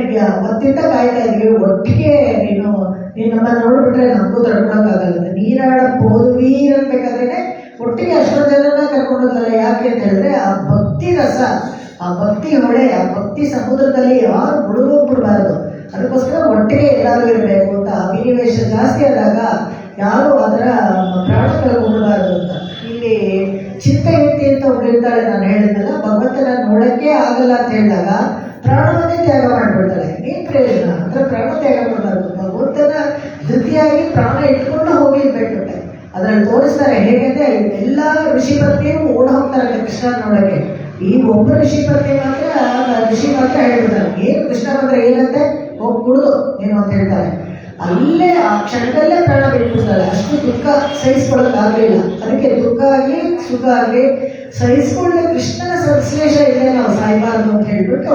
ಮತ್ತಿಂದ ಕಾಯ್ತಾ ಇದ್ವಿ, ಒಟ್ಟಿಗೆ ನೀನು ನಮ್ಮನ್ನ ನೋಡ್ಬಿಟ್ರೆ ನಮಗೂ ತಡ್ಕೊಳಕ್ಕಾಗಲ್ಲ. ನೀರಾಡ ಪೋಲ್ವೀರ್ ಅನ್ಬೇಕಾದ್ರೆ ಒಟ್ಟಿಗೆ ಅಷ್ಟೊಂದು ಜನನ ಕರ್ಕೊಂಡೋದಲ್ಲ. ಯಾಕೆ ಅಂತ ಹೇಳಿದ್ರೆ ಆ ಭಕ್ತಿ ರಸ, ಆ ಭಕ್ತಿ ಹೊಳೆ, ಆ ಭಕ್ತಿ ಸಮುದ್ರದಲ್ಲಿ ಯಾರು ಬಿಡಬಾರ್ದು. ಅದಕ್ಕೋಸ್ಕರ ಒಟ್ಟಿಗೆ ಎಲ್ಲರೂ ಇರಬೇಕು ಅಂತ. ಅಭಿನಿವೇಶ ಜಾಸ್ತಿ ಆದಾಗ ಯಾರು ಅದರ ಪ್ರಾಣ ಕಳ್ಕೊಂಡ್ಬಾರ್ದು ಅಂತ. ಇಲ್ಲಿ ಚಿತ್ತಯುಕ್ತಿ ಅಂತ ಒಬ್ಬಳಿರ್ತಾಳೆ, ನಾನು ಹೇಳಿದ್ನಲ್ಲ, ಭಗವಂತನ ನೋಡಕ್ಕೆ ಆಗಲ್ಲ ಅಂತ ಹೇಳಿದಾಗ ಪ್ರಾಣವನ್ನೇ ತ್ಯಾಗ ಮಾಡಿಬಿಡ್ತಾಳೆ. ಏನ್ ಪ್ರಯೋಜನ ಅಂದ್ರೆ ಪ್ರಾಣ ತ್ಯಾಗ ಮಾಡಬಾರ್ದು. ಭಗವಂತನ ಧೃತಿಯಾಗಿ ಪ್ರಾಣ ಇಟ್ಕೊಂಡು ಹೋಗಿರ್ಬೇಕು. ಅದ್ರಲ್ಲಿ ತೋರಿಸ್ತಾರೆ ಹೇಗಂದ್ರೆ ಎಲ್ಲ ಋಷಿ ಪತ್ನಿಯೂ ಓಡ ಹೋಗ್ತಾರೆ ಕೃಷ್ಣ ನೋಡಕ್ಕೆ. ಈ ಒಬ್ಬ ಋಷಿ ಪತ್ನಿ ಮಾತ್ರ ಹೇಳ್ಬಿಡ್ತಾರೆ, ಏನು ಕೃಷ್ಣ ಬಂದ್ರೆ ಏನಂತೆ ಹೋಗಿ ಕುಡಿದು ಏನು ಅಂತ ಹೇಳ್ತಾರೆ. ಅಲ್ಲೇ ಆ ಕ್ಷಣದಲ್ಲೇ ಪ್ರಾಣ ಬಿಟ್ಬಿಡ್ತಾರೆ. ಅಷ್ಟು ದುಃಖ ಸಹಿಸ್ಕೊಳ್ಳೋಕ್ಕಾಗಲಿಲ್ಲ. ಅದಕ್ಕೆ ದುಃಖ ಆಗಲಿ ಸುಖ ಆಗಲಿ ಸಹಿಸ್ಕೊಳ್ಳೆ ಕೃಷ್ಣನ ಸಂಶ್ಲೇಷ ಇದೆ, ನಾವು ಸಾಯ್ಬಾರ್ದು ಅಂತ ಹೇಳ್ಬಿಟ್ಟು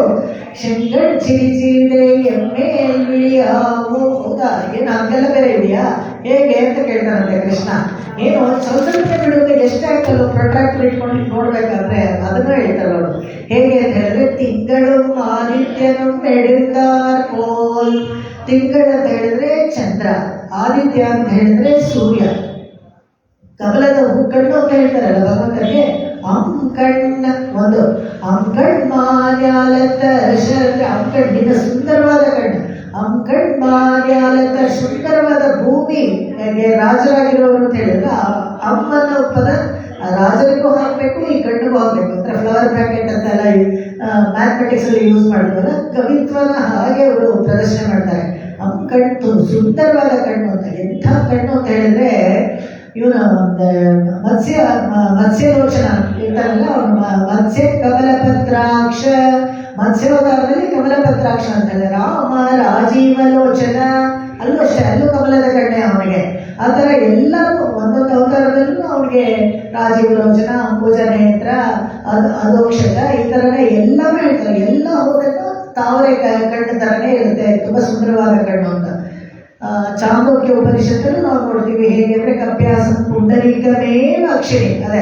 ಶಂಗಣ್ ಚಿರಿ ಚಿರಿದೆ ಎಮ್ಮೆ ಬಿಳಿಯಾವು. ಹೌದಾ, ಏನು ಹಂಗೆಲ್ಲ ಬೇರೆ ಇದೆಯಾ ಹೇಗೆ ಅಂತ ಕೇಳ್ತಾರಂತೆ ಕೃಷ್ಣ. ಏನು ಸ್ವಲ್ಪ ಬಿಡುತ್ತೆ ಎಷ್ಟಾಯ್ತಲ್ಲ ಪ್ರೊಟ್ರಾಕ್ಟರ್ ಇಟ್ಕೊಂಡು ನೋಡ್ಬೇಕಾದ್ರೆ ಅದನ್ನ ಹೇಳ್ತಾರೆ ಅವರು. ಹೇಗೆ ಅಂತ ಹೇಳಿದ್ರೆ ತಿಂಗಳು ಆದಿತ್ಯನು ಮೆಡುತ್ತಾರ್ ಪೋಲ್. ತಿಂಗಳು ಅಂತ ಹೇಳಿದ್ರೆ ಚಂದ್ರ, ಆದಿತ್ಯ ಅಂತ ಹೇಳಿದ್ರೆ ಸೂರ್ಯ, ಕಮಲದ ಹೂಕಣ್ಣು ಅಂತ ಹೇಳ್ತಾರಲ್ಲ ಭಗವಂತನಿಗೆ. ಅಂಕಣ್ಣ ಒಂದು ಅಂಕಣ್ ಮಾನ್ಯಾಲತ ಅಂಕಣ್ಣಿನ ಸುಂದರವಾದ ಕಣ್ಣು. ಅಂಕಣ್ ಮಾನ್ಯಾಲತ ಸುಂದರವಾದ ಭೂಮಿ. ರಾಜರಾಗಿರೋರು ಅಂತ ಹೇಳಿದ್ರೆ ಅಮ್ಮನ ಪದ ರಾಜರಿಗೂ ಹಾಕಬೇಕು, ಈ ಕಣ್ಣಿಗೂ ಹಾಕಬೇಕು ಅಂತ ಫ್ಲವರ್ ಪ್ಯಾಕೆಟ್ ಅಂತೆಲ್ಲ ಮ್ಯಾಥಮೆಟಿಕ್ಸ್ ಅಲ್ಲಿ ಯೂಸ್ ಮಾಡ್ತಾರಲ್ಲ, ಕವಿತ್ವನ ಹಾಗೆ ಅವರು ಪ್ರದರ್ಶನ ಮಾಡ್ತಾರೆ. ಕಣ್ಣು ಸುಂದರವಾದ ಕಣ್ಣು ಅಂತ. ಎಂಥ ಕಣ್ಣು ಅಂತ ಹೇಳಿದ್ರೆ ಇವನು ಮತ್ಸ್ಯಲೋಚನ ಇರ್ತಾರಲ್ಲ, ಅವನು ಮತ್ಸ್ಯ ಕಮಲಪತ್ರಾಕ್ಷ, ಮತ್ಸ್ಯವತಾರದಲ್ಲಿ ಕಮಲಪತ್ರಾಕ್ಷ ಅಂತ ಹೇಳಿದ್ರೆ. ರಾಮ ರಾಜೀವಲೋಚನ, ಅಲ್ಲೂ ಅಷ್ಟೇ, ಅಲ್ಲೂ ಕಮಲದ ಕಣ್ಣೆ ಅವನಿಗೆ. ಆ ಥರ ಎಲ್ಲರೂ ಒಂದೊಂದು ಅವತಾರದಲ್ಲೂ ಅವನಿಗೆ ರಾಜೀವಲೋಚನ, ಅಂಬುಜ ನೇತ್ರ, ಅದೋಕ್ಷತ, ಈ ಥರನೇ ಎಲ್ಲರೂ ಹೇಳ್ತಾರೆ. ಎಲ್ಲ ಹೋದನ್ನು ತಾವರೆ ಕಣ್ಣು ಥರನೇ ಇರುತ್ತೆ, ತುಂಬ ಸುಂದರವಾದ ಕಣ್ಣು ಅಂತ. ಚಾಂದೋಕ್ಯ ಉಪನಿಷತ್ತಲ್ಲೂ ನಾವು ನೋಡ್ತೀವಿ ಹೇಗೆ ಅಂದರೆ ಕಪ್ಯಾಸ ಪುಂಡರೀಕಮೇವ ಅಕ್ಷರಿ, ಅದೇ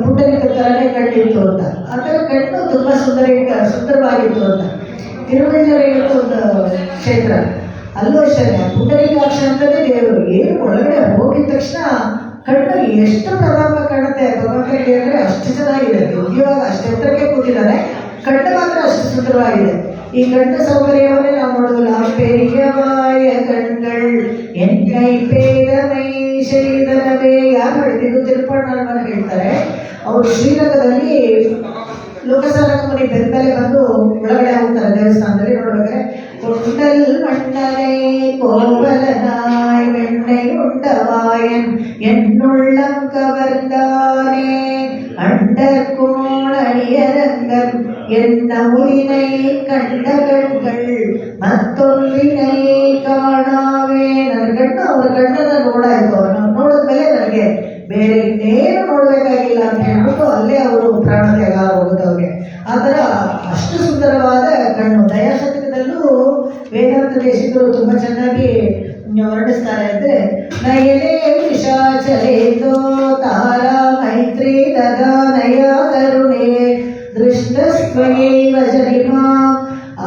ಪುಂಡರೀಕ ಥರನೇ ಕಣ್ಣಿತ್ತು ಅಂತ. ಆ ಥರ ಕಣ್ಣು ತುಂಬ ಸುಂದರವಾಗಿತ್ತು ಅಂತ. ತಿರುಮಂಜರೆಗೆ ಒಂದು ಕ್ಷೇತ್ರ, ಅಲ್ಲೂ ಅಷ್ಟೇ ಪುಂಡರೀಕಾಕ್ಷ ಅಂತಲೇ ದೇವರು. ಏನು ಒಳಗಡೆ ಹೋಗಿದ ತಕ್ಷಣ ಕಣ್ಣು ಎಷ್ಟು ಪ್ರಭಾವ ಕಾಣುತ್ತೆ ಭಗವಂತನಿಗೆ ಅಂದರೆ ಅಷ್ಟು ಚೆನ್ನಾಗಿದೆ. ಇವಾಗ ಅಷ್ಟು ಎತ್ತರಕ್ಕೆ ಕೂತಿದ್ದಾನೆ, ಕಣ್ಣು ಮಾತ್ರ ಅಷ್ಟು ಸುಂದರವಾಗಿದೆ. ಈ ಕಣ್ಣು ಸೌಕರ್ಯವನ್ನೇ ನಾವು ನೋಡೋದಿಲ್ಲ. ಪೆರಿಯವಾಯ ಕಣ್ಗಳು ಎನ್ನೈ ಪೇರಮೈ ಶೈದನವೇ. ಯಾರು ಹೇಳಿದ್ದು ತಿರುಪಣ್ಣನ ಹೇಳ್ತಾರೆ. ಅವರು ಶ್ರೀರಂಗದಲ್ಲಿ ಲೋಕಸಾರಕ ಮುನಿ ಬೆಂಬಲೆ ಬಂದು ಒಳಗಡೆ ಹೋಗ್ತಾರೆ ದೇವಸ್ಥಾನದಲ್ಲಿ. ನೋಡ್ಬೇಕಾದ್ರೆ கொண்டல் மன்னனை கோவலனாய் வெண்ணை உண்டவாயன் என்னுள்ளம் கவர்ந்தானே அண்டர் கோணடியரங்கன் என்ன உரினை கண்ட கண்கள் ಮತ್ತೊಂದಿನೈ ಕಾಣಾವೆ. ನನ್ನ ಕಣ್ಣು ಅವರ ಕಣ್ಣನ್ನು ನೋಡಾಯ್ತು. ಅವ್ರನ್ನ ನೋಡಿದ್ಮೇಲೆ ನನಗೆ ಬೇರೆ ಇನ್ನೇನು ನೋಡಬೇಕಾಗಿಲ್ಲ ಅಂತ ಹೇಳ್ಬಿಟ್ಟು ಅಲ್ಲೇ ಅವರು ಪ್ರಾಣತ್ಯಾಗ ಹೋಗುತ್ತೆ ಅವ್ರಿಗೆ. ಆ ಥರ ಅಷ್ಟು ಸುಂದರವಾದ ಕಣ್ಣು. ದಯಾಶತಕದಲ್ಲೂ ವೇದಾಂತ ದೇಶಿಕರು ತುಂಬ ಚೆನ್ನಾಗಿ ವರ್ಣಿಸ್ತಾರೆ. ಅಂದರೆ ನಯನೇ ವಿಶಾಚಲೇತೋ ತಾರಾ ಮೈತ್ರಿ ತದಾ ನಯ ಕರುಣೆ ದೃಷ್ಟಸ್ತ್ವಯೈವ ಜನಿಮಾ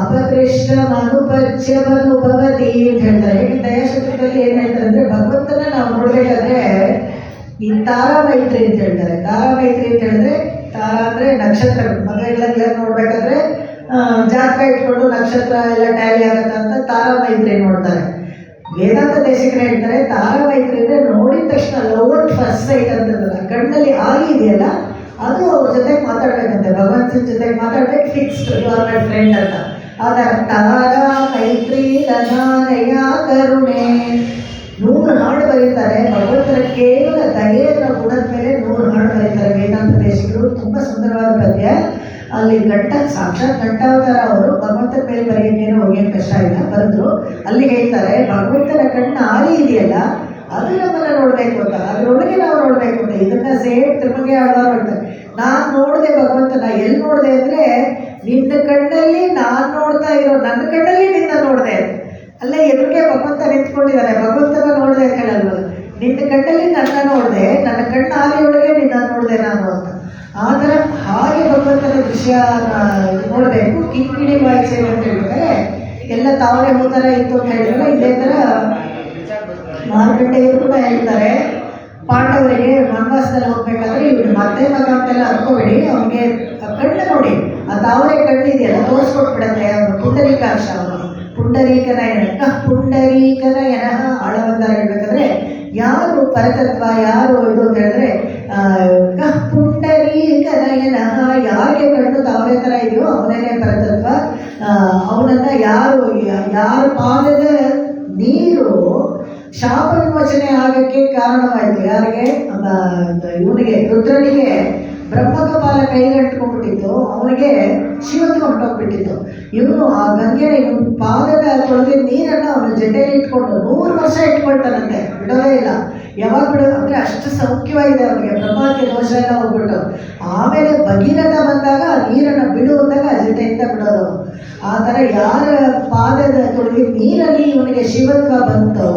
ಅಪಕೃಷ್ಟಮನುಪಚ್ಯವನುಭವತಿ ಅಂತ ಹೇಳ್ತಾರೆ. ದಯಾಶತಕದಲ್ಲಿ ಏನು ಹೇಳ್ತಾರೆ ಅಂದರೆ ಭಗವಂತನ ನಾವು ನೋಡಬೇಕಾದ್ರೆ ಈ ತಾರಾ ಮೈತ್ರಿ ಅಂತ ಹೇಳ್ತಾರೆ. ತಾರಾ ಮೈತ್ರಿ ಅಂತ ಹೇಳಿದ್ರೆ ತಾರಾ ಅಂದರೆ ನಕ್ಷತ್ರಗಳು. ಮದುವೆಗಳಲ್ಲಿ ನೋಡ್ಬೇಕಾದ್ರೆ ಜಾತಕ ಇಟ್ಕೊಂಡು ನಕ್ಷತ್ರ ಎಲ್ಲ ಟ್ಯಾಲಿ ಆಗುತ್ತೆ ಅಂತ ತಾರಾ ಮೈತ್ರಿ ನೋಡ್ತಾರೆ. ವೇದಾಂತ ದೇಶಿಕರು ಹೇಳ್ತಾರೆ ತಾರಾ ಮೈತ್ರಿ ಅಂದರೆ ನೋಡಿದ ತಕ್ಷಣ ಲವ್ ಅಟ್ ಫಸ್ಟ್ ಸೈಟ್ ಅಂತದಲ್ಲ, ಕಣ್ಣಲ್ಲಿ ಆಗಿ ಇದೆಯಲ್ಲ ಅದು ಅವ್ರ ಜೊತೆಗೆ ಮಾತಾಡ್ಬೇಕಂತೆ. ಭಗವಂತನ ಜೊತೆಗೆ ಮಾತಾಡ್ಬೇಕು, fixed you are my friend ಅಂತ. ಆದ ತಾರಾ ಮೈತ್ರಿ ತನಾನಯ ಕರುಣೆ 100 ಹಾಡು ಬರೀತಾರೆ. ಭಗವಂತನ ಕೇವಲ ದಯೆಯ ಗುಣದ ಮೇಲೆ 100 ಹಾಡು ಬರೀತಾರೆ ವೇದಾಂತ ದೇಶಿಕರು. ತುಂಬ ಸುಂದರವಾದ ಪದ್ಯ. ಅಲ್ಲಿ ಸಾಕ್ಷಾತ್ ಘಂಟಾವತಾರ ಅವರು ಭಗವಂತನ ಮೇಲೆ ಬರೆಯೋಕ್ಕೇನೋ ಹೋಗೇನು ಕಷ್ಟ ಇಲ್ಲ, ಬರೆದ್ರು. ಅಲ್ಲಿ ಹೇಳ್ತಾರೆ ಭಗವಂತನ ಕಣ್ಣು ಆರಿ ಇದೆಯಲ್ಲ ಅದು ನಮ್ಮನ್ನ ನೋಡಬೇಕು ಅಂತ, ಅದರೊಳಗೆ ನಾವು ನೋಡಬೇಕು ಅಂತ. ಇದನ್ನ ಸೇಮ್ ತಿರುಮಂಗೆ ಆಡೋರು ಹೇಳ್ತಾರೆ. ನಾನು ನೋಡಿದೆ ಭಗವಂತನ ಎಲ್ಲಿ ನೋಡಿದೆ ಅಂದರೆ ನಿನ್ನ ಕಣ್ಣಲ್ಲಿ ನಾನು ನೋಡ್ತಾ ಇರೋ, ನನ್ನ ಕಣ್ಣಲ್ಲಿ ನಿನ್ನ ನೋಡಿದೆ. ಅಲ್ಲ, ಎದುರಿಗೆ ಭಗವಂತ ನಿಂತ್ಕೊಂಡಿದ್ದಾರೆ, ಭಗವಂತನ ನೋಡಿದೆ ಅಂತ ಹೇಳಲ್ವ. ನಿನ್ನ ಕಣ್ಣಲ್ಲಿ ನನ್ನ ನೋಡಿದೆ, ನನ್ನ ಕಣ್ಣು ಆಲಿಯೊಳಗೆ ನಿನ್ನ ನೋಡಿದೆ ನಾನು ಅಂತ. ಆ ಥರ ಹಾಗೆ ಭಗವಂತನ ದೃಶ್ಯ ನೋಡಬೇಕು. ಕಿಂಕಿಣಿ ಬಾಯಿಸೆ ಅಂತ ಹೇಳಿದ್ರೆ ಎಲ್ಲ ತಾವರೆ ಹೂ ಥರ ಇತ್ತು ಅಂತ ಹೇಳಿದ್ರೆ, ಇದೇ ಥರ ಮಾರುಕಟ್ಟೆಯವರು ಕೂಡ ಹೇಳ್ತಾರೆ, ಪಾಂಡವರಿಗೆ ವನವಾಸದಲ್ಲಿ ಹೋಗ್ಬೇಕಾದ್ರೆ ಇವ್ರು ಮತ್ತೆ ಮಗ ಅಂತೆಲ್ಲ ಅನ್ಕೋಬೇಡಿ, ಅವ್ನಿಗೆ ಕಣ್ಣು ನೋಡಿ, ಆ ತಾವರೆ ಕಣ್ಣು ಇದೆಯಲ್ಲ ತೋರಿಸ್ಕೊಟ್ಬಿಡತ್ತೆ. ಅವನು ಪುಂಡರೀಕಾಂಶ, ಅವನು ಪುಂಡರೀಕನಯನ ಪುಂಡರೀಕನಯನ ಆಳವಂತಾರೆ. ಹೇಳ್ಬೇಕಾದ್ರೆ ಯಾರು ಪರತತ್ವ, ಯಾರು ಇದು ಅಂತ ಹೇಳಿದ್ರೆ ಪುಂಡರೀಕನಯನ, ಯಾರಿಗೆ ಕಣ್ಣು ತಾವರೆ ಥರ ಇದೆಯೋ ಅವನೇ ಪರತತ್ವ. ಅವನನ್ನ ಯಾರ ಪಾದದ ನೀರು ಶಾಪ ವಿಮೋಚನೆ ಆಗಕ್ಕೆ ಕಾರಣವಾಯಿತು. ಯಾರಿಗೆ? ಇವನಿಗೆ, ರುದ್ರನಿಗೆ ಬ್ರಹ್ಮಕಪಾಲ ಕೈಗಂಟ್ಕೊಂಡ್ಬಿಟ್ಟಿತ್ತು, ಅವನಿಗೆ ಶಿವತ್ವ ಹೊಂಟೋಗ್ಬಿಟ್ಟಿತ್ತು. ಇವನು ಆ ಗಂಗೆನ ಇವನು ಪಾದದ ತೊಳೆದ ನೀರನ್ನು ಅವನ ಜೊತೆಯಲ್ಲಿ ಇಟ್ಕೊಂಡು 100 ವರ್ಷ ಇಟ್ಕೊಳ್ತಾನಂತೆ, ಬಿಡೋದೇ ಇಲ್ಲ. ಯಾವಾಗ ಬಿಡೋದು ಅಂದರೆ ಅಷ್ಟು ಸೌಖ್ಯವಾಗಿದೆ ಅವನಿಗೆ, ಬ್ರಹ್ಮಕ್ಕೆ ದೋಷ ಎಲ್ಲ ಹೋಗ್ಬಿಟ್ಟು. ಆಮೇಲೆ ಭಗೀರಥ ಬಂದಾಗ ಆ ನೀರನ್ನು ಬಿಡುವಂದಾಗ ಜೊತೆಯಿಂದ ಬಿಡೋದು. ಆ ಥರ ಯಾರ ಪಾದದ ತೊಳೆದ ನೀರಲ್ಲಿ ಇವನಿಗೆ ಶಿವತ್ವ ಬಂತೋ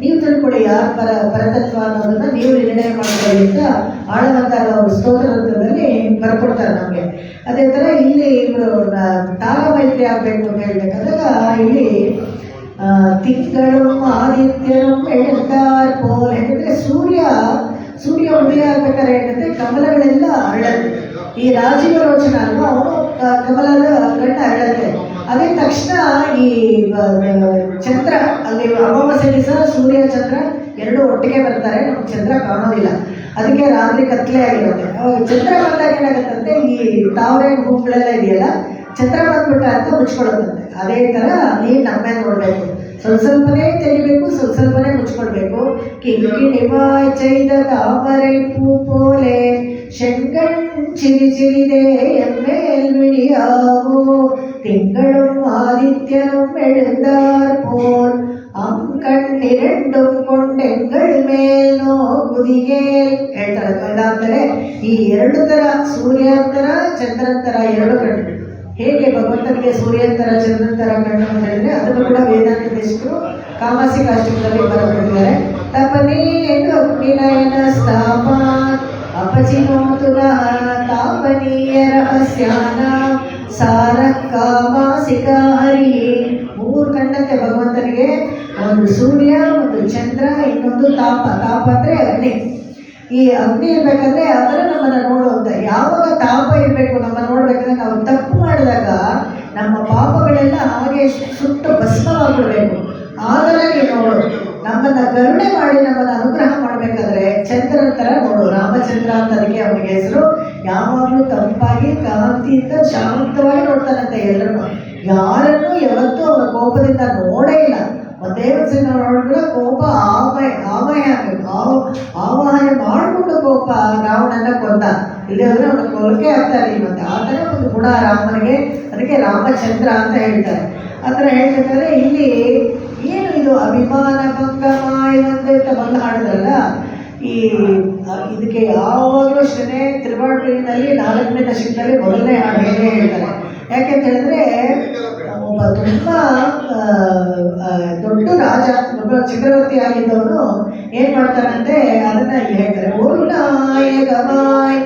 ನೀವು ತಿಳ್ಕೊಳ್ಳಿ ಯಾರು ಪರತತ್ವ ಅನ್ನೋದನ್ನ ನೀವು ನಿರ್ಣಯ ಮಾಡ್ಕೊಳ್ಳಿ ಅಂತ ಆಳವಂತರ ಅವರು ಸ್ತೋತ್ರದಲ್ಲಿ ಬರ್ಕೊಡ್ತಾರೆ ನಮಗೆ. ಅದೇ ಥರ ಇಲ್ಲಿ ಇವರು ತಾರ ಮೈತ್ರಿ ಆಗಬೇಕು ಅಂತ ಹೇಳ್ಬೇಕಾದಾಗ ಇಲ್ಲಿ ತಿಂಗಳು ಆದಿತ್ಯನು ಎಳ್ತಾರ್ ಪೋಲ್ ಹೇಳಿದ್ರೆ ಸೂರ್ಯ ಉದಯ ಆಗ್ಬೇಕಾದ್ರೆ ಏನಂದ್ರೆ ಕಮಲಗಳೆಲ್ಲ ಅರಳತ್ತೆ. ಈ ರಾಜೀವ ರೋಚನ ಅಲ್ವಾ, ಅವನು ಕಮಲದ ಕಣ್ಣು ಅರಳತ್ತೆ. ಅದೇ ತಕ್ಷಣ ಈ ಚಂದ್ರ ಅಲ್ಲಿ ಅಮಾವಾಸ್ಯೆ ದಿವಸ ಸೂರ್ಯ ಚಂದ್ರ ಎರಡು ಒಟ್ಟಿಗೆ ಬರ್ತಾರೆ, ನಮ್ಗೆ ಚಂದ್ರ ಕಾಣೋದಿಲ್ಲ, ಅದಕ್ಕೆ ರಾತ್ರಿ ಕತ್ಲೆ ಆಗಿರುತ್ತೆ. ಚಂದ್ರ ಬಂದಾಗ ಏನಾಗುತ್ತಂತೆ, ಈ ತಾವರೆ ಹೂಗಳೆಲ್ಲ ಇದೆಯಲ್ಲ, ಚಂದ್ರ ಬಂದ್ಬಿಟ್ಟ ಅಂತ ಮುಚ್ಕೊಳ್ಳುತ್ತಂತೆ. ಅದೇ ಥರ ನೀರು ನಮ್ಮೇ ನೋಡಬೇಕು, ಸ್ವಲ್ಪನೇ ತೆಗಿಬೇಕು, ಸ್ವಲ್ಪನೇ ಮುಚ್ಕೊಳ್ಬೇಕು. ಕಿಂಕಿಣಿವಾಯ್ ಚೈದ ತಾಮரை பூ போலே செங்கண் சிரி சிறிதே எம்மேல் விழியாவோ திங்களும் ஆதித்யனும் எழுந்தார் போல் ಕಣ್ಣಿರೆಂடும் ಕೊಂಡೆಂಗಳ್ ಮೇಲ್ ನೋಗುದಿಗೇಲ್ ಹೇಳ್ತಾರೆ. ಅದಾದ್ಮೇಲೆ ಈ ಎರಡು ಥರ ಸೂರ್ಯಾಂತರ ಚಂದ್ರಂತರ ಎರಡು ಕಣ್ಣು. ಹೇಗೆ ಭಗವಂತನಿಗೆ ಸೂರ್ಯಂತರ ಚಂದ್ರಂತರ ಕಣ್ಣು ಅಂತ ಹೇಳಿದ್ರೆ ಅದನ್ನು ಕೂಡ ವೇದಾಂತ ದೇಶಕರು ಕಾಮಾಸಿಕಾಷ್ಟಕದಲ್ಲಿ ಬರೆದಿದ್ದಾರೆ. ತಪನೇನು ಅಗ್ನಿನಯನ ಸ್ಥಾಪಾತ್ ಅಪಚಿನೋತು ನಃ ತಾಪನೀಯ ರಹಸ್ಯಾನ ಸಾರ ಕಾಮಾಸಿಕ ಹರಿ. 3 ಕಣ್ಣಂತೆ ಭಗವಂತನಿಗೆ, ಒಂದು ಸೂರ್ಯ, ಒಂದು ಚಂದ್ರ, ಇನ್ನೊಂದು ತಾಪ. ತಾಪ ಅಂದರೆ ಅಗ್ನಿ. ಈ ಅಗ್ನಿ ಇರಬೇಕಾದ್ರೆ ಅದರ ನಮ್ಮನ್ನು ನೋಡುವಂತ. ಯಾವಾಗ ತಾಪ ಇರಬೇಕು ನಮ್ಮನ್ನು ನೋಡ್ಬೇಕಂದ್ರೆ ನಾವು ತಪ್ಪು ಮಾಡಿದಾಗ ನಮ್ಮ ಪಾಪಗಳೆಲ್ಲ ಹಾಗೆ ಸುಟ್ಟು ಭಸ್ಮವಾಗಬೇಕು. ಆದರೆ ನೀವು ನೋಡು, ನಮ್ಮನ್ನು ಕರುಣೆ ಮಾಡಿ ನಮ್ಮನ್ನು ಅನುಗ್ರಹ ಮಾಡಬೇಕಾದ್ರೆ ಚಂದ್ರನ ಥರ ನೋಡು. ರಾಮಚಂದ್ರ ಅಂತ ಅದಕ್ಕೆ ಅವನಿಗೆ ಹೆಸರು. ಯಾವಾಗಲೂ ತಂಪಾಗಿ ಕಾಂತಿಯಿಂದ ಶಾಂತವಾಗಿ ನೋಡ್ತಾನಂತೆ ಎಲ್ಲರನ್ನು. ಯಾರನ್ನೂ ಯಾವತ್ತೂ ಅವನ ಕೋಪದಿಂದ ನೋಡೇ ಇಲ್ಲ. ಒಂದೇ ಒಂದ್ಸಲ ನಾವು ನೋಡಿದ್ರೆ ಕೋಪ ಆವಾಹನೆ ಮಾಡಿಕೊಂಡು ಕೋಪ ರಾವಣನ ಕೊಂದ. ಇಲ್ಲದ್ರೆ ಅವನ ಕೊಲಕೆ ಆಗ್ತಾರೆ. ಮತ್ತೆ ಆ ಥರ ಒಂದು ಗುಣ ರಾಮನಿಗೆ, ಅದಕ್ಕೆ ರಾಮಚಂದ್ರ ಅಂತ ಹೇಳ್ತಾರೆ. ಆ ಥರ ಹೇಳ್ಬೇಕಾದ್ರೆ ಇಲ್ಲಿ ಏನು ಇದು ಅಭಿಮಾನ ಭಂಗಮಾಯ್ ಅಂತ ಬಂದು ಹಾಡಿದ್ರಲ್ಲ, ಈ ಇದಕ್ಕೆ ಯಾವಾಗಲೂ ಶ್ರೀನೇ ತಿರುವಾಟೂರಿನಲ್ಲಿ 4ನೇ ದಶಕದಲ್ಲಿ ಮೊದಲನೇ ಹಾಡು ಹೇಗೆ ಹೇಳ್ತಾರೆ. ಯಾಕೆಂತ ಹೇಳಿದ್ರೆ ಒಬ್ಬ ದೊಡ್ಡ ರಾಜ, ಒಬ್ಬ ಚಕ್ರವರ್ತಿ ಆಗಿದ್ದವನು ಏನ್ ಮಾಡ್ತಾನಂತೆ ಅದನ್ನ ಹೇಳ್ತಾರೆ. ಒರುನಾಯಕಮಾಯ್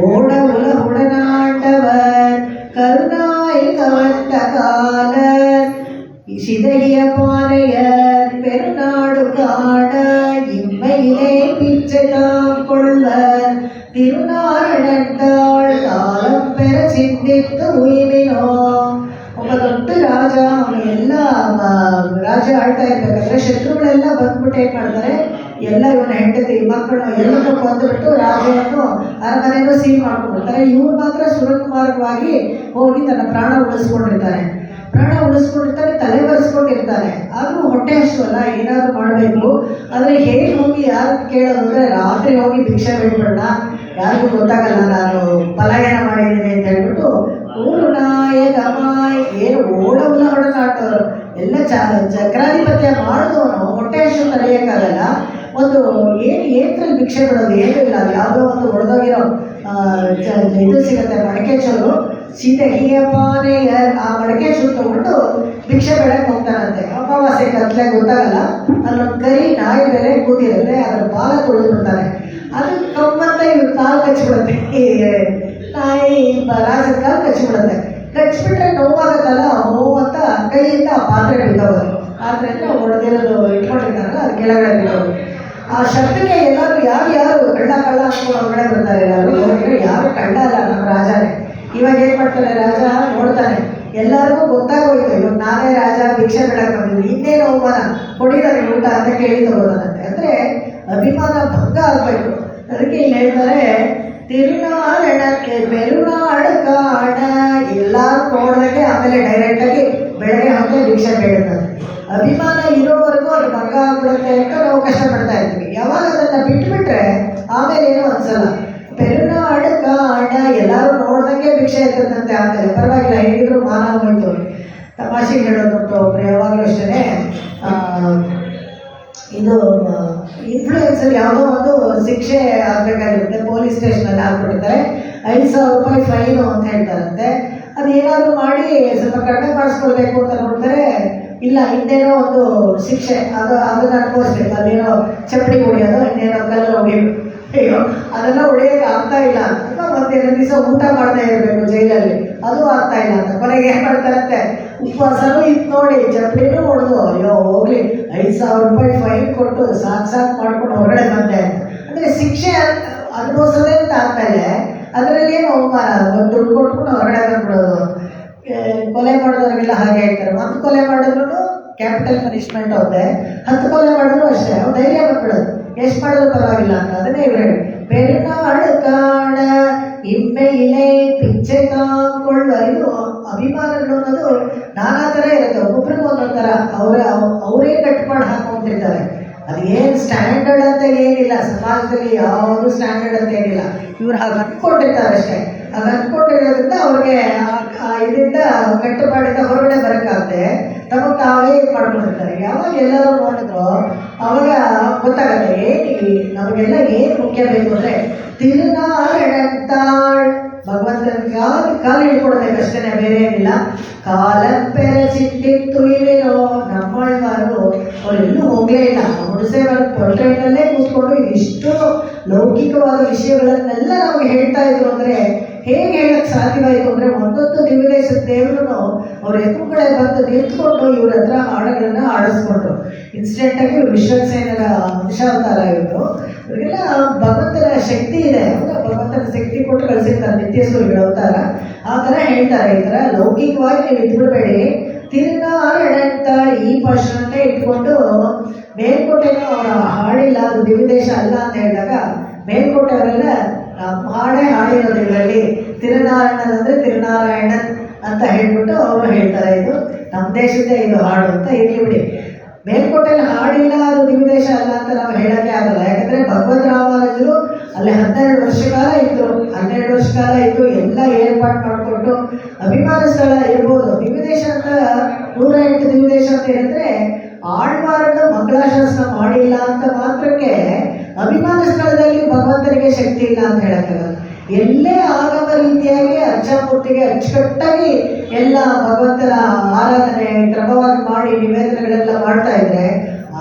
ಓಡವುಲ ಹುಡನಾಂಡವನ್ ಕರುನಾಯಕವಂತ ಕಾಲನ್ சிதகிய பானையர் பெருநாடு காண இம்மையிலே பிச்சைதாம் கொள்வர் ತಿರುನಾರಣಂತಾಳ್ ಕಾಲಂ ಪೆರ ಚಿಂತಿತ್ತು ಉಯಿಮಿನೋ. ಒಬ್ಬ ದೊಡ್ಡ ರಾಜ, ಅವನು ಎಲ್ಲ ರಾಜ ಆಳ್ತಾ ಇರ್ಬೇಕಾದ್ರೆ ಶತ್ರುಗಳೆಲ್ಲ ಬಂದ್ಬಿಟ್ಟು ಏನ್ ಮಾಡ್ತಾರೆ, ಎಲ್ಲ ಇವನ ಹೆಂಡತಿ ಮಕ್ಕಳು ಎಲ್ಲರೂ ಕೊಂದುಬಿಟ್ಟು ರಾಜವನ್ನು ಅರಮನೆಯನ್ನು ಸೀಲ್ ಮಾಡ್ಕೊಂಡ್ಬಿಡ್ತಾರೆ. ಇವ್ರು ಮಾತ್ರ ಸುರಕುಮಾರವಾಗಿ ಹೋಗಿ ತನ್ನ ಪ್ರಾಣ ಉಳಿಸ್ಕೊಂಡಿರ್ತಾನೆ. ತಲೆ ಬರೆಸ್ಕೊಂಡಿರ್ತಾನೆ. ಆದರೂ ಹೊಟ್ಟೆ ಅಷ್ಟಲ್ಲ, ಏನಾದರೂ ಮಾಡಬೇಕು. ಆದರೆ ಹೇಗೆ ಹೋಗಿ ಯಾರು ಕೇಳೋದು ಅಂದರೆ ರಾತ್ರಿ ಹೋಗಿ ಭಿಕ್ಷೆ ಬಿಡ್ಬೇಡ, ಯಾರಿಗೂ ಗೊತ್ತಾಗಲ್ಲ ನಾನು ಪಲಾಯನ ಮಾಡಿದ್ದೀನಿ ಅಂತ ಹೇಳ್ಬಿಟ್ಟು ಊರು ನಾಯಕಮಾಯ್ ಏನು ಓಡವುಲ ಹೊಡೆದಾಟವರು ಎಲ್ಲ ಚಕ್ರಾಧಿಪತ್ಯ ಮಾಡಿದವನು ಹೊಟ್ಟೆ ಅಷ್ಟು ತಡೆಯೋಕ್ಕಾಗಲ್ಲ. ಒಂದು ಏನ್ರಲ್ಲಿ ಭಿಕ್ಷೆ ಬಿಡೋದು ಏನೂ ಇಲ್ಲ. ಅದು ಯಾವುದೋ ಒಂದು ಹೊಡೆದೋಗಿರೋ ಇದು ಸಿಗುತ್ತೆ, ಮಡಕೆ ಚೋರು ಸೀತೆ ಹೀಗೆಪ್ಪಾನೆ ಆ ಮಡಕೆ ಸುತ್ತ ತಗೊಂಡು ಭಿಕ್ಷೆ ಬೇಡಕ್ಕೆ ಹೋಗ್ತಾನಂತೆ. ಅಮಾವಾಸ್ಯೆ ಕತ್ಲೆ ಗೊತ್ತಾಗಲ್ಲ, ಅಲ್ಲೊಂದು ಕರಿ ನಾಯಿ ಬೇರೆ ಕೂತಿರುತ್ತೆ, ಅದ್ರ ಬಾಲ ತೊಳೆದು ಬಿಡ್ತಾನೆ. ಅದು ಕಮ್ಮಂತ ಇವ್ರು ಕಾಲು ಕಚ್ಚಿಬಿಡುತ್ತೆ, ಈ ನಾಯಿ ರಾಜನ ಕಾಲು ಕಚ್ಚಿಬಿಡುತ್ತೆ. ಕಚ್ಚಿಬಿಟ್ರೆ ನೋವಾಗತ್ತಲ್ಲ, ನೋವು ಅಂತ ಕೈಯಿಂದ ಆ ಪಾತ್ರೆ ಬಿದ್ದವರು, ಪಾತ್ರೆಯಿಂದ ಹೊಡೆದಿರೋದು ಇಟ್ಕೊಂಡಿರ್ತಾರಲ್ಲ ಅದು ಕೆಳಗಡೆ ಬಿದ್ದವರು. ಆ ಶಬ್ದಕ್ಕೆ ಎಲ್ಲರೂ ಯಾರು ಕಳ್ಳ ಅನ್ಕೊಂಡು ಹೊರಗಡೆ ಬರ್ತಾರೆ. ಎಲ್ಲರೂ ಯಾರು ಕಳ್ಳ ಅಲ್ಲ, ನಮ್ಮ ರಾಜನೇ. ಇವಾಗ ಏನು ಮಾಡ್ತಾರೆ, ರಾಜ ನೋಡ್ತಾನೆ, ಎಲ್ಲರಿಗೂ ಗೊತ್ತಾಗೋಯ್ತು ಇವಾಗ ನಾನೇ ರಾಜ, ಭಿಕ್ಷೆ ಬಿಡಕ್ಕೆ ಬಂದಿದ್ವಿ, ಇನ್ನೇನು ಅವಮಾನ ಕೊಡಿದಾರೆ ಊಟ ಅಂತ ಕೇಳಿ ತಗೋದಾನಂತೆ. ಅಂದರೆ ಅಭಿಮಾನ ಭಂಗ ಆಗಬೇಕು. ಅದಕ್ಕೆ ಇಲ್ಲಿ ಹೇಳ್ತಾರೆ, ತಿರುನಾಳಕ್ಕೆ ಬೆರುನಾಡು ಕಾಣ, ಎಲ್ಲರೂ ನೋಡಿದಾಗೆ ಆಮೇಲೆ ಡೈರೆಕ್ಟಾಗಿ ಬೆಳಗ್ಗೆ ಹೊತ್ತೆ ಭಿಕ್ಷೆ ಬೇಡುತ್ತದೆ. ಅಭಿಮಾನ ಇರೋವರೆಗೂ ಅದು ಭಂಗ ಆಗ್ಬಿಡುತ್ತೆ ಅಂತ ನಾವು ಕಷ್ಟಪಡ್ತಾ ಇರ್ತೀವಿ. ಯಾವಾಗ ಅದನ್ನು ಬಿಟ್ಬಿಟ್ರೆ ಆಮೇಲೆ ಏನೂ ಅನ್ಸಲ್ಲ. ಬೆರುನಾಡು ಕಾಣ, ಎಲ್ಲರೂ ನೋಡ್ದಂಗೆ ಭಿಕ್ಷೆ ಇರ್ತದಂತೆ. ಆಮೇಲೆ ಪರವಾಗಿಲ್ಲ, ಹೇಗಿದ್ರು ಮಾನ ಹೋಯ್ತು. ತಮಾಷೆಗೆ ಹೇಳೋದುಂಟು ಒಬ್ಬರು ಯಾವಾಗಲೂ ಅಷ್ಟೇ, ಇದು ಇನ್ಫ್ಲೂಯೆನ್ಸಲ್ಲಿ ಯಾವುದೋ ಒಂದು ಶಿಕ್ಷೆ ಆಗಬೇಕಾಗಿರುತ್ತೆ, ಪೊಲೀಸ್ ಸ್ಟೇಷನಲ್ಲಿ ಹಾಕ್ಬಿಡ್ತಾರೆ, 5,000 ರೂಪಾಯಿ ಫೈನು ಅಂತ ಹೇಳ್ತಾರಂತೆ. ಅದು ಏನಾದರೂ ಮಾಡಿ ಸ್ವಲ್ಪ ಕಡಿಮೆ ಮಾಡಿಸ್ಕೊಳ್ಬೇಕು ಅಂತ ನೋಡ್ತಾರೆ, ಇಲ್ಲ ಇನ್ನೇನೋ ಒಂದು ಶಿಕ್ಷೆ ಅದನ್ನು ಅನುಭವಿಸ್ಬೇಕು, ಅಲ್ಲೇನೋ ಚಪ್ಪಡಿ ಹೊಡಿಯೋದು, ಇನ್ನೇನೋ ಕಲ್ಲು ಹೊಡಿಯೋದು, ಅಯ್ಯೋ ಅದೆಲ್ಲ ಹೊಡಿಯೋಕೆ ಆಗ್ತಾ ಇಲ್ಲ ಅಂತ ಮತ್ತೆ 2 ದಿವಸ ಊಟ ಮಾಡ್ತಾ ಇರಬೇಕು ಜೈಲಲ್ಲಿ, ಅದು ಆಗ್ತಾ ಇಲ್ಲ ಅಂತ ಕೊನೆಗೆ ಏನು ಮಾಡ್ತಾರಂತೆ, ಉಪವಾಸನೂ ಇತ್ತು ನೋಡಿ, ಚಪ್ಪಡಿನೂ ಹೊಡೆದು, ಅಯ್ಯೋ ಹೋಗ್ಲಿ 5,000 ರೂಪಾಯಿ ಫೈನ್ ಕೊಟ್ಟು ಸಾಕು ಮಾಡ್ಕೊಂಡು ಹೊರಗಡೆ ಬಂದೆ ಅಂತ. ಅಂದರೆ ಶಿಕ್ಷೆ ಅನುಭವಿಸೋದೇ ಅಂತ ಆದಮೇಲೆ ಅದರಲ್ಲಿ ಏನು ಅವಮಾನ, ಒಂದು ದುಡ್ಡು ಕೊಟ್ಕೊಂಡು ಹೊರಗಡೆ ಬಂದ್ಬಿಡೋದು. ಕೊಲೆ ಮಾಡಿದವ್ರಿಗೆಲ್ಲ ಹಾಗೆ ಹೇಳ್ತಾರೆ, 1 ಕೊಲೆ ಮಾಡಿದ್ರು ಕ್ಯಾಪಿಟಲ್ ಪನಿಷ್ಮೆಂಟ್ ಹೋಗುತ್ತೆ, 10 ಕೊಲೆ ಮಾಡಿದ್ರು ಅಷ್ಟೇ, ಅವ್ರು ಧೈರ್ಯ ಬಂದ್ಬಿಡೋದು, ಎಷ್ಟು ಮಾಡಿದ್ರು ಪರವಾಗಿಲ್ಲ ಅಂತ. ಅದನ್ನೇ ಇವ್ರು ಹೇಳಿ, ಬೆರುನಾಡು ಕಾಣ ಇಮ್ಮೆ ಇಲೆ ಪಿಚ್ಚೆ ಕಾಕೊಳ್ಳುವ. ಇದು ಅಭಿಮಾನಗಳು ಅನ್ನೋದು ನಾನಾ ಥರ ಇರುತ್ತೆ, ಒಬ್ಬೊಬ್ರಿಗೂ ಒಂದೊಂದು ಥರ ಅವರೇ ಕಟ್ ಮಾಡಿ ಹಾಕೊಂತಿರ್ತಾರೆ. ಅದೇನು ಸ್ಟ್ಯಾಂಡರ್ಡ್ ಅಂತ ಏನಿಲ್ಲ, ಸಮಾಜದಲ್ಲಿ ಯಾವುದು ಸ್ಟ್ಯಾಂಡರ್ಡ್ ಅಂತ ಏನಿಲ್ಲ, ಇವ್ರು ಹಾಗೆ ಅಂದ್ಕೊಂಡಿರ್ತಾರೆ ಅಷ್ಟೇ. ಹಾಗೆ ಅಂದ್ಕೊಂಡಿರೋದ್ರಿಂದ ಅವ್ರಿಗೆ ಇದರಿಂದ ಕಟ್ಟುಪಾಡಿಂದ ಹೊರಗಡೆ ಬರೋಕ್ಕಾಗದೆ ತಮಗೆ ತಾವೇ ಇದು ಮಾಡ್ಕೊಂಡಿರ್ತಾರೆ. ಯಾವಾಗ ಎಲ್ಲರೂ ನೋಡಿದ್ರು ಅವಾಗ ಗೊತ್ತಾಗುತ್ತೆ, ನಮಗೆಲ್ಲ ಏನು ಮುಖ್ಯ ಬೇಕು ಅಂದರೆ ತಿರುನಾಳಂತಾಳ್, ಭಗವಂತನ ಕಾಲು ಹಿಡ್ಕೊಡ್ಬೇಕು ಅಷ್ಟೇ, ಬೇರೆ ಏನಿಲ್ಲ. ಕಾಲಪ್ಪೆರ ಚಿಟ್ಟಿತ್ತು ಇವೇನೋ ನಮ್ಮಳ್ವಾರು ಅವರೆಲ್ಲೂ ಹೋಗಲೇ ಇಲ್ಲ, ಹುಣಸೆ ಟ್ರೈನಲ್ಲೇ ಕೂತ್ಕೊಂಡು ಇದಿಷ್ಟು ಲೌಕಿಕವಾದ ವಿಷಯಗಳನ್ನೆಲ್ಲ ನಮಗೆ ಹೇಳ್ತಾ ಇದ್ರು. ಅಂದರೆ ಹೇಗೆ ಹೇಳಕ್ಕೆ ಸಾಧ್ಯವಾಯಿತು ಅಂದರೆ, ಒಂದೊಂದು ದಿವ್ಯದೇಶದ ದೇವರನ್ನು ಅವ್ರ ಎದುರು ಕಡೆ ಬಂದು ನಿಂತ್ಕೊಂಡು ಇವ್ರ ಹತ್ರ ಹಾಡುಗಳನ್ನು ಆಡಿಸ್ಕೊಂಡ್ರು. ಇನ್ಸ್ಟೆಂಟಾಗಿ ವಿಶ್ವಸೇನರ ಅಂಶಾವತಾರ ಇವರು, ಇವರಿಗೆಲ್ಲ ಭಗವಂತನ ಶಕ್ತಿ ಇದೆ, ಭಗವಂತನ ಶಕ್ತಿ ಕೊಟ್ಟು ಕಳಿಸಿರ್ತಾರೆ ನಿತ್ಯ ಸೂರ್ಯಗಳ ಅವತಾರ. ಆ ಥರ ಹೇಳ್ತಾರೆ, ಈ ಥರ ಲೌಕಿಕವಾಗಿ ನೀವು ಇದ್ಬಿಡಬೇಡಿ, ತಿರುನಾಳಂತ ಈ ಭಾಷಣನೇ ಇಟ್ಕೊಂಡು ಮೇಲ್ಕೋಟೆನೂ ಅವರ ಹಾಡಿಲ್ಲ, ಅದು ದಿವ್ಯದೇಶ ಅಲ್ಲ ಅಂತ ಹೇಳಿದಾಗ ಮೇಲ್ಕೋಟೆ ಅವರೆಲ್ಲ ಹಾಡಿರೋದು ಇದರಲ್ಲಿ ತಿರುನಾರಾಯಣನ್ ಅಂದರೆ ತಿರುನಾರಾಯಣನ್ ಅಂತ ಹೇಳ್ಬಿಟ್ಟು ಅವರು ಹೇಳ್ತಾರೆ, ಇದು ನಮ್ಮ ದೇಶದ್ದೇ ಇದು ಹಾಡು ಅಂತ. ಇರಲಿ ಬಿಡಿ, ಮೇಲ್ಕೋಟೆಯಲ್ಲಿ ಹಾಡಿಲ್ಲ ಅದು ದಿವ್ಯದೇಶ ಅಲ್ಲ ಅಂತ ನಾವು ಹೇಳೋಕ್ಕೆ ಆಗಲ್ಲ. ಯಾಕಂದರೆ ಭಗವದ್ ರಾಮಾನುಜರು ಅಲ್ಲಿ 12 ವರ್ಷ ಕಾಲ ಇದ್ದರು, 12 ವರ್ಷ ಕಾಲ ಇದ್ದು ಎಲ್ಲ ಏರ್ಪಾಡು ಮಾಡಿಕೊಟ್ಟು ಅಭಿಮಾನ ಸ್ಥಳ ಇರ್ಬೋದು. ದಿವ್ಯದೇಶ ಅಂತ 108 ದಿವ್ಯದೇಶ ಅಂತ ಹೇಳಿದ್ರೆ ಆಳ್ವಾರನ್ನು ಮಂಗಳಾಶಾಸನ ಮಾಡಿಲ್ಲ ಅಂತ ಮಾತ್ರಕ್ಕೆ ಅಭಿಮಾನ ಸ್ಥಳದಲ್ಲಿ ಭಗವಂತನಿಗೆ ಶಕ್ತಿ ಇಲ್ಲ ಅಂತ ಹೇಳಕ್ಕಾಗಲ್ಲ. ಎಲ್ಲೇ ಆಗಮ ರೀತಿಯಾಗಿ ಅರ್ಚಾಮೂರ್ತಿಗೆ ಅಚ್ಚುಕಟ್ಟಾಗಿ ಎಲ್ಲ ಭಗವಂತನ ಆರಾಧನೆ ಕ್ರಮವಾಗಿ ಮಾಡಿ ನಿವೇದನೆಗಳೆಲ್ಲ ಮಾಡ್ತಾ ಇದ್ರೆ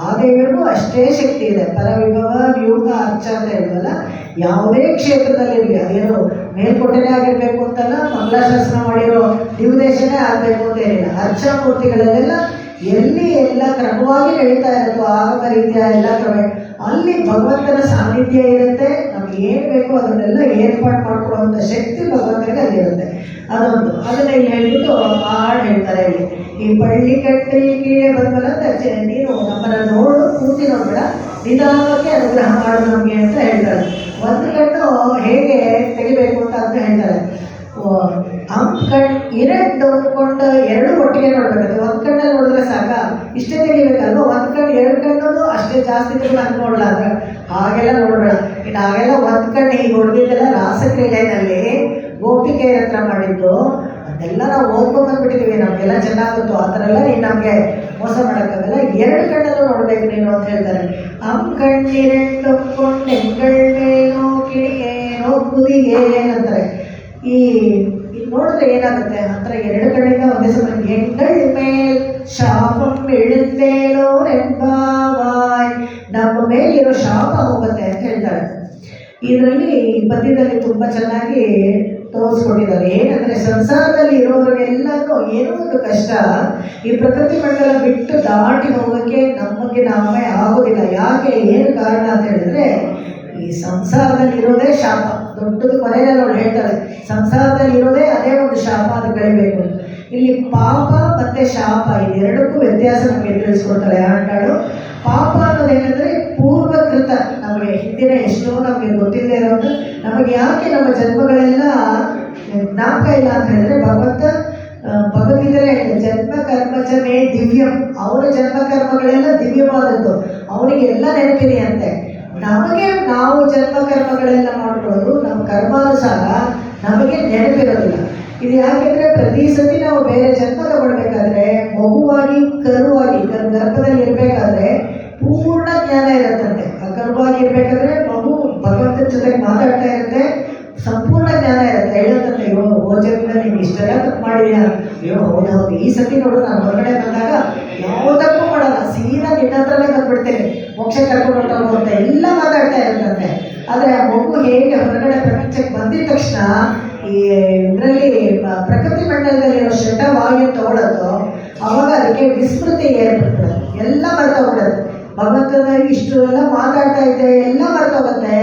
ಆ ದೇವರಿಗೂ ಅಷ್ಟೇ ಶಕ್ತಿ ಇದೆ. ಪರವಿಭವ ವ್ಯೂಹ ಅರ್ಚ ಅಂತ ಹೇಳ್ತಲ್ಲ, ಯಾವುದೇ ಕ್ಷೇತ್ರದಲ್ಲಿ ಅದೇನು ಮೇಲ್ಕೋಟೆನೇ ಆಗಿರಬೇಕು ಅಂತಲ್ಲ, ಮಂಗಳಾಶಾಸನ ಮಾಡಿರೋ ದಿವ್ಯದೇಶನೇ ಆಗಬೇಕು ಅಂತ ಏನಿಲ್ಲ. ಅರ್ಚಾಮೂರ್ತಿಗಳಲ್ಲೆಲ್ಲ ಎಲ್ಲಿ ಎಲ್ಲ ಕ್ರಮವಾಗಿ ನಡೀತಾ ಇರುತ್ತೋ ಆಗಮ ರೀತಿಯ ಎಲ್ಲ ಕ್ರಮ, ಅಲ್ಲಿ ಭಗವಂತನ ಸಾನ್ನಿಧ್ಯ ಇರುತ್ತೆ. ನಮ್ಗೆ ಏನು ಬೇಕೋ ಅದನ್ನೆಲ್ಲ ಏರ್ಪಾಡು ಮಾಡ್ಕೊಳ್ಳುವಂಥ ಶಕ್ತಿ ಭಗವಂತನಿಗೆ ಅಲ್ಲಿರುತ್ತೆ. ಅದೊಂದು ಅದನ್ನು ಇಲ್ಲಿ ಹೇಳ್ಬಿಟ್ಟು ಆ ಹಾಡು ಹೇಳ್ತಾರೆ, ಇಲ್ಲಿ ಈ ಪಳ್ಳಿ ಕಟ್ಟಿಗೆ ಬಂದಲ್ಲ ನೀನು ನಮ್ಮನ್ನು ನೋಡು, ಕೂತಿ ನೋಡ್ಬೇಡ, ನಿಧಾನಕ್ಕೆ ಅನುಗ್ರಹ ಮಾಡು ನಮಗೆ ಅಂತ ಹೇಳ್ತಾರೆ. ಒಂದು ಕಣ್ಣು ಹೇಗೆ ತೆಗಿಬೇಕು ಅಂತ ಅಂತ ಹೇಳ್ತಾರೆ, ಎರಡು ಅಂದ್ಕೊಂಡು 2 ಒಟ್ಟಿಗೆ ನೋಡ್ಬೇಕಂತೆ. ಒಂದು ಕಣ್ಣಲ್ಲಿ ನೋಡಿದ್ರೆ ಸಾಕ, ಇಷ್ಟೇ ತೆಗಿಬೇಕಲ್ವ, ಒಂದು ಕಣ್ಣು 2 ಕಣ್ಣು ಅಷ್ಟೇ ಜಾಸ್ತಿ ತೆಗೆದು ಹಂಗೆ ನೋಡಲ್ಲ ಅಂದ್ರೆ ಹಾಗೆಲ್ಲ ನೋಡಬೇಡ. ಇನ್ನು ಹಾಗೆಲ್ಲ ಒಂದು ಕಣ್ಣು ಹೀಗೆ ಹೊಡೆದಿದ್ದೆಲ್ಲ ರಾಸಕ್ರೀಡೆಯಲ್ಲಿ ಗೋಪಿಕೆಯರ ಹತ್ರ ಮಾಡಿದ್ದು, ಅದೆಲ್ಲ ನಾವು ಓದ್ಕೊಂಡ್ಬಂದ್ಬಿಟ್ಟಿದ್ದೀವಿ, ನಮಗೆಲ್ಲ ಚೆನ್ನಾಗುತ್ತೋ ಆ ಥರ ಎಲ್ಲ ನೀನು ನಮಗೆ ಮೋಸ ಮಾಡೋಕ್ಕಾಗಲ್ಲ, 2 ಕಣ್ಣಲ್ಲೂ ನೋಡಬೇಕು ನೀನು ಅಂತ ಹೇಳ್ತಾರೆ. ಕಣ್ಣಿರೆಂಡು ಕೊಂಡೆಂಗಳೇನೋ ಕಿಡಿಗೇನೋ ಕುದಿಗೆ ಅಂತಾರೆ. ಈ ನೋಡಿದ್ರೆ ಏನಾಗುತ್ತೆ ಹತ್ರ ಎರಡು ಕಡೆಯಿಂದ ಒಂದೇ ಸಲ ಎಂಗಳ್ ಮೇಲ್ ಶಾಪಂ ಇಳಿತೇಳೋ ಎಂಬಾವಾಯ್, ನಮ್ಮ ಮೇಲಿರೋ ಶಾಪ ಹೋಗುತ್ತೆ ಅಂತ ಹೇಳ್ತಾರೆ. ಇದರಲ್ಲಿ ಪದ್ಯದಲ್ಲಿ ತುಂಬ ಚೆನ್ನಾಗಿ ತೋರಿಸ್ಕೊಟ್ಟಿದ್ದಾರೆ. ಏನಂದ್ರೆ ಸಂಸಾರದಲ್ಲಿ ಇರೋರಿಗೆಲ್ಲನೂ ಏನೋ ಒಂದು ಕಷ್ಟ ಈ ಪ್ರಕೃತಿ ಮಂಡಲ ಬಿಟ್ಟು ದಾಟಿ ಹೋಗೋಕ್ಕೆ ನಮಗೆ ನಾವೇ ಆಗೋದಿಲ್ಲ. ಯಾಕೆ, ಏನು ಕಾರಣ ಅಂತ ಹೇಳಿದ್ರೆ ಈ ಸಂಸಾರದಲ್ಲಿ ಇರೋದೇ ಶಾಪ. ದೊಡ್ಡದು ಕೊನೆಯಲ್ಲಿ ಅವಳು ಹೇಳ್ತಾಳೆ, ಸಂಸಾರದಲ್ಲಿ ಇರೋದೇ ಅದೇ ಒಂದು ಶಾಪ, ಅದು ಕಳಿಬೇಕು. ಇಲ್ಲಿ ಪಾಪ ಮತ್ತೆ ಶಾಪ ಇದೆರಡಕ್ಕೂ ವ್ಯತ್ಯಾಸ ನಮಗೆ ತಿಳಿಸ್ಕೊಡ್ತಾಳೆ ಆಂಟಾಳು. ಪಾಪ ಅನ್ನೋದೇನೆಂದರೆ ಪೂರ್ವಕೃತ, ನಮಗೆ ಹಿಂದಿನ ಎಷ್ಟೋ ನಮಗೆ ಗೊತ್ತಿಲ್ಲದೆ ಇರೋದು, ನಮಗೆ ಯಾಕೆ ನಮ್ಮ ಜನ್ಮಗಳೆಲ್ಲ ಜ್ಞಾಪಕ ಇಲ್ಲ ಅಂತ ಹೇಳಿದ್ರೆ ಭಗವದ್ಗೀತೆಯಲ್ಲೇ ಹೇಳ್ತಾರೆ, ಜನ್ಮ ಕರ್ಮಚ ಮೇ ದಿವ್ಯಂ, ಅವರ ಜನ್ಮ ಕರ್ಮಗಳೆಲ್ಲ ದಿವ್ಯವಾದದ್ದು, ಅವನಿಗೆ ಎಲ್ಲ ನೆನಪಿದೆ ಅಂತೆ. ನಮಗೆ ನಾವು ಜನ್ಮ ಕರ್ಮಗಳೆಲ್ಲ ಮಾಡ್ಕೊಳ್ಳೋದು ನಮ್ಮ ಕರ್ಮಾನುಸಾರ ನಮಗೆ ನೆನಪಿರೋದಿಲ್ಲ. ಇದು ಯಾಕೆಂದರೆ ಪ್ರತಿ ಸತಿ ನಾವು ಬೇರೆ ಜನ್ಮ ತಗೊಳ್ಬೇಕಾದ್ರೆ ಮಗುವಾಗಿ ಕರುವಾಗಿ ಗರ್ಭದಲ್ಲಿ ಇರಬೇಕಾದ್ರೆ ಪೂರ್ಣ ಜ್ಞಾನ ಇರುತ್ತಂತೆ. ಆ ಕರುವಾಗಿ ಇರಬೇಕಾದ್ರೆ ಮಗು ಭಗವಂತನ ಜೊತೆಗೆ ಮಾತಾಡ್ತಾ ಇರುತ್ತೆ, ಸಂಪೂರ್ಣ ಜ್ಞಾನ ಇರುತ್ತೆ. ಹೇಳುತ್ತಂತೆ, ಅಯ್ಯೋ ಜನ್ಮದಲ್ಲಿ ನೀನು ಇಷ್ಟೆಲ್ಲ ತಪ್ಪು ಮಾಡಿದ್ಯಾ, ಅಯ್ಯೋ ಹೌದು ಈ ಸತಿ ನೋಡು ನಾನು ಹೊರಗಡೆ ಬಂದಾಗ ಯಾವುದಕ್ಕೂ ಮಾಡಲ್ಲ, ಸೀದಾ ನಿನ್ನ ಹತ್ರನೇ ಬಂದ್ಬಿಡ್ತೇನೆ, ಮೋಕ್ಷ ಕರ್ಕೊಂಡು ಹೊರಟೋಗು ಅಂತ ಎಲ್ಲ ಮಾತಾಡ್ತಾ ಇರುತ್ತಂತೆ. ಆದರೆ ಆ ಮಗು ಹೇಗೆ ಹೊರಗಡೆ ಪ್ರಪಂಚಕ್ಕೆ ಬಂದಿದ ತಕ್ಷಣ ಈ ಇದರಲ್ಲಿ ಪ್ರಕೃತಿ ಮಂಡಲದಲ್ಲಿರೋ ಶಟವಾಗಿ ತಗೊಳ್ಳೋದು, ಅವಾಗ ಅದಕ್ಕೆ ವಿಸ್ಮೃತಿ ಏರ್ಪಡ್ತದೆ, ಎಲ್ಲ ಮರ್ತೋಗ್ಬಿಡೋದು. ಭಗವಂತನ ಇಷ್ಟು ಎಲ್ಲ ಮಾತಾಡ್ತಾ ಇದ್ದೆ ಎಲ್ಲ ಮರ್ತೋಗುತ್ತೆ.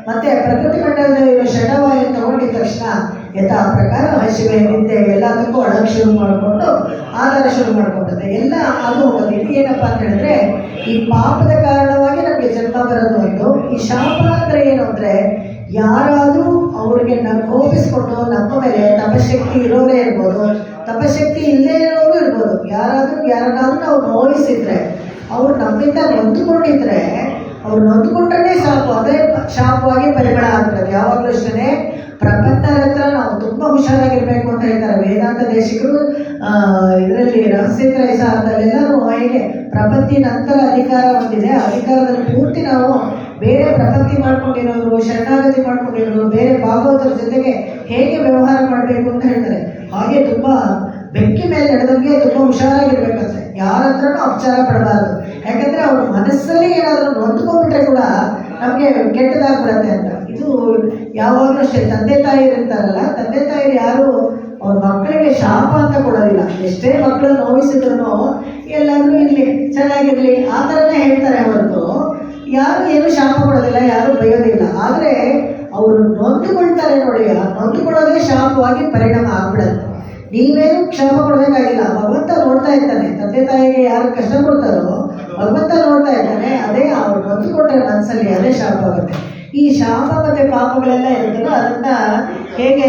ಮತ್ತೆ ಪ್ರಕೃತಿ ಮಂಡಲದಲ್ಲಿರೋ ಶಟವಾಗಿ ತಗೊಂಡಿದ ತಕ್ಷಣ ಯಥಾ ಪ್ರಕಾರ ಹಸಿವೆ ನಿದ್ದೆ ಎಲ್ಲದಕ್ಕೂ ಒಳಗೆ ಶುರು ಮಾಡಿಕೊಂಡು ಆಧಾರ ಶುರು ಮಾಡ್ಕೊಡುತ್ತೆ, ಎಲ್ಲ ಅದು ಹೋಗುತ್ತೆ. ಇದು ಏನಪ್ಪ ಅಂತ ಹೇಳಿದ್ರೆ ಈ ಪಾಪದ ಕಾರಣವಾಗಿ ನಮಗೆ ಜನ್ಮ ಬರೋದು ಒಂದು. ಈ ಶಾಪ ಅಂದ್ರೆ ಏನು ಅಂದರೆ, ಯಾರಾದರೂ ಅವ್ರಿಗೆ ನಾವು ಕೋಪಿಸ್ಕೊಂಡು ನಮ್ಮ ಮೇಲೆ ತಪಶಕ್ತಿ ಇರೋರೇ ಇರ್ಬೋದು, ತಪಶಕ್ತಿ ಇಲ್ಲದೇ ಇರೋರು ಇರ್ಬೋದು, ಯಾರನ್ನಾದ್ರೂ ನಾವು ನೋಯಿಸಿದ್ರೆ, ಅವ್ರು ನಮ್ಮಿಂದ ನೊಂದುಕೊಂಡಿದ್ರೆ, ಅವ್ರು ನೊಂದುಕೊಂಡ್ರೆ ಸಾಕು, ಅದೇ ಶಾಪವಾಗಿ ಪರಿಮಳ ಆಗ್ತದೆ. ಯಾವಾಗಲೂ ಅಷ್ಟೇ ಪ್ರಪನ್ನರ ಹತ್ರ ನಾವು ತುಂಬ ಹುಷಾರಾಗಿರ್ಬೇಕು ಅಂತ ಹೇಳ್ತಾರೆ ವೇದಾಂತ ದೇಶಿಕರು. ಇದರಲ್ಲಿ ರಹಸ್ಯತ್ರಯ ಸಾರದಲ್ಲೆಲ್ಲರೂ ಹೇಗೆ ಪ್ರಪತ್ತಿ ನಂತರ ಅಧಿಕಾರ ಹೊಂದಿದೆ, ಅಧಿಕಾರದಲ್ಲಿ ಪೂರ್ತಿ ನಾವು ಬೇರೆ ಪ್ರಪತ್ತಿ ಮಾಡ್ಕೊಂಡಿರೋರು, ಶರಣಾಗತಿ ಮಾಡ್ಕೊಂಡಿರೋರು, ಬೇರೆ ಭಾಗವತರ ಜೊತೆಗೆ ಹೇಗೆ ವ್ಯವಹಾರ ಮಾಡಬೇಕು ಅಂತ ಹೇಳ್ತಾರೆ. ಹಾಗೆ ತುಂಬ ಬೆಂಕಿ ಮೇಲೆ ನಡೆದಂಗೆ ತುಂಬ ಹುಷಾರಾಗಿರ್ಬೇಕಂತೆ, ಯಾರ ಹತ್ರನೂ ಅಪಚಾರ ಪಡಬಾರ್ದು. ಯಾಕಂದರೆ ಅವ್ರ ಮನಸ್ಸಲ್ಲಿ ಏನಾದರೂ ನೊಂದ್ಕೊಂಡ್ಬಿಟ್ರೆ ಕೂಡ ನಮಗೆ ಕೆಟ್ಟದಾಗ್ಬಿಡತ್ತೆ ಅಂತ. ಇದು ಯಾವಾಗಲೂ ಅಷ್ಟೇ, ತಂದೆ ತಾಯಿರು ಇರ್ತಾರಲ್ಲ, ತಂದೆ ತಾಯಿರು ಯಾರು ಅವ್ರ ಮಕ್ಕಳಿಗೆ ಶಾಪ ಅಂತ ಕೊಡೋದಿಲ್ಲ. ಎಷ್ಟೇ ಮಕ್ಕಳು ನೋವಿಸಿದ್ರು ಎಲ್ಲರೂ ಇರಲಿ ಚೆನ್ನಾಗಿರಲಿ ಆ ಥರನೇ ಹೇಳ್ತಾರೆ ಹೊರತು ಯಾರು ಏನು ಶಾಪ ಕೊಡೋದಿಲ್ಲ, ಯಾರು ಬೈಯೋದಿಲ್ಲ. ಆದರೆ ಅವರು ನೊಂದುಕೊಳ್ತಾರೆ ನೋಡಿ, ಆ ನೊಂದುಕೊಳ್ಳೋದೇ ಶಾಪವಾಗಿ ಪರಿಣಾಮ ಆಗ್ಬಿಡುತ್ತೆ. ನೀವೇನು ಕ್ಷಾಮ ಕೊಡಬೇಕಾಗಿಲ್ಲ, ಭಗವಂತ ನೋಡ್ತಾ ಇರ್ತಾನೆ. ತಂದೆ ತಾಯಿಗೆ ಯಾರು ಕಷ್ಟ ಕೊಡ್ತಾರೋ ಭಗವಂತ ನೋಡ್ತಾ ಇರ್ತಾನೆ. ಅದೇ ಅವ್ರು ನೊಂದುಕೊಟ್ರೆ ಮನಸ್ಸಲ್ಲಿ ಅದೇ ಶಾಪ ಆಗುತ್ತೆ. ಈ ಶಾಪ ಮತ್ತು ಪಾಪಗಳೆಲ್ಲ ಇರುತ್ತಲ್ಲ, ಅದನ್ನು ಹೇಗೆ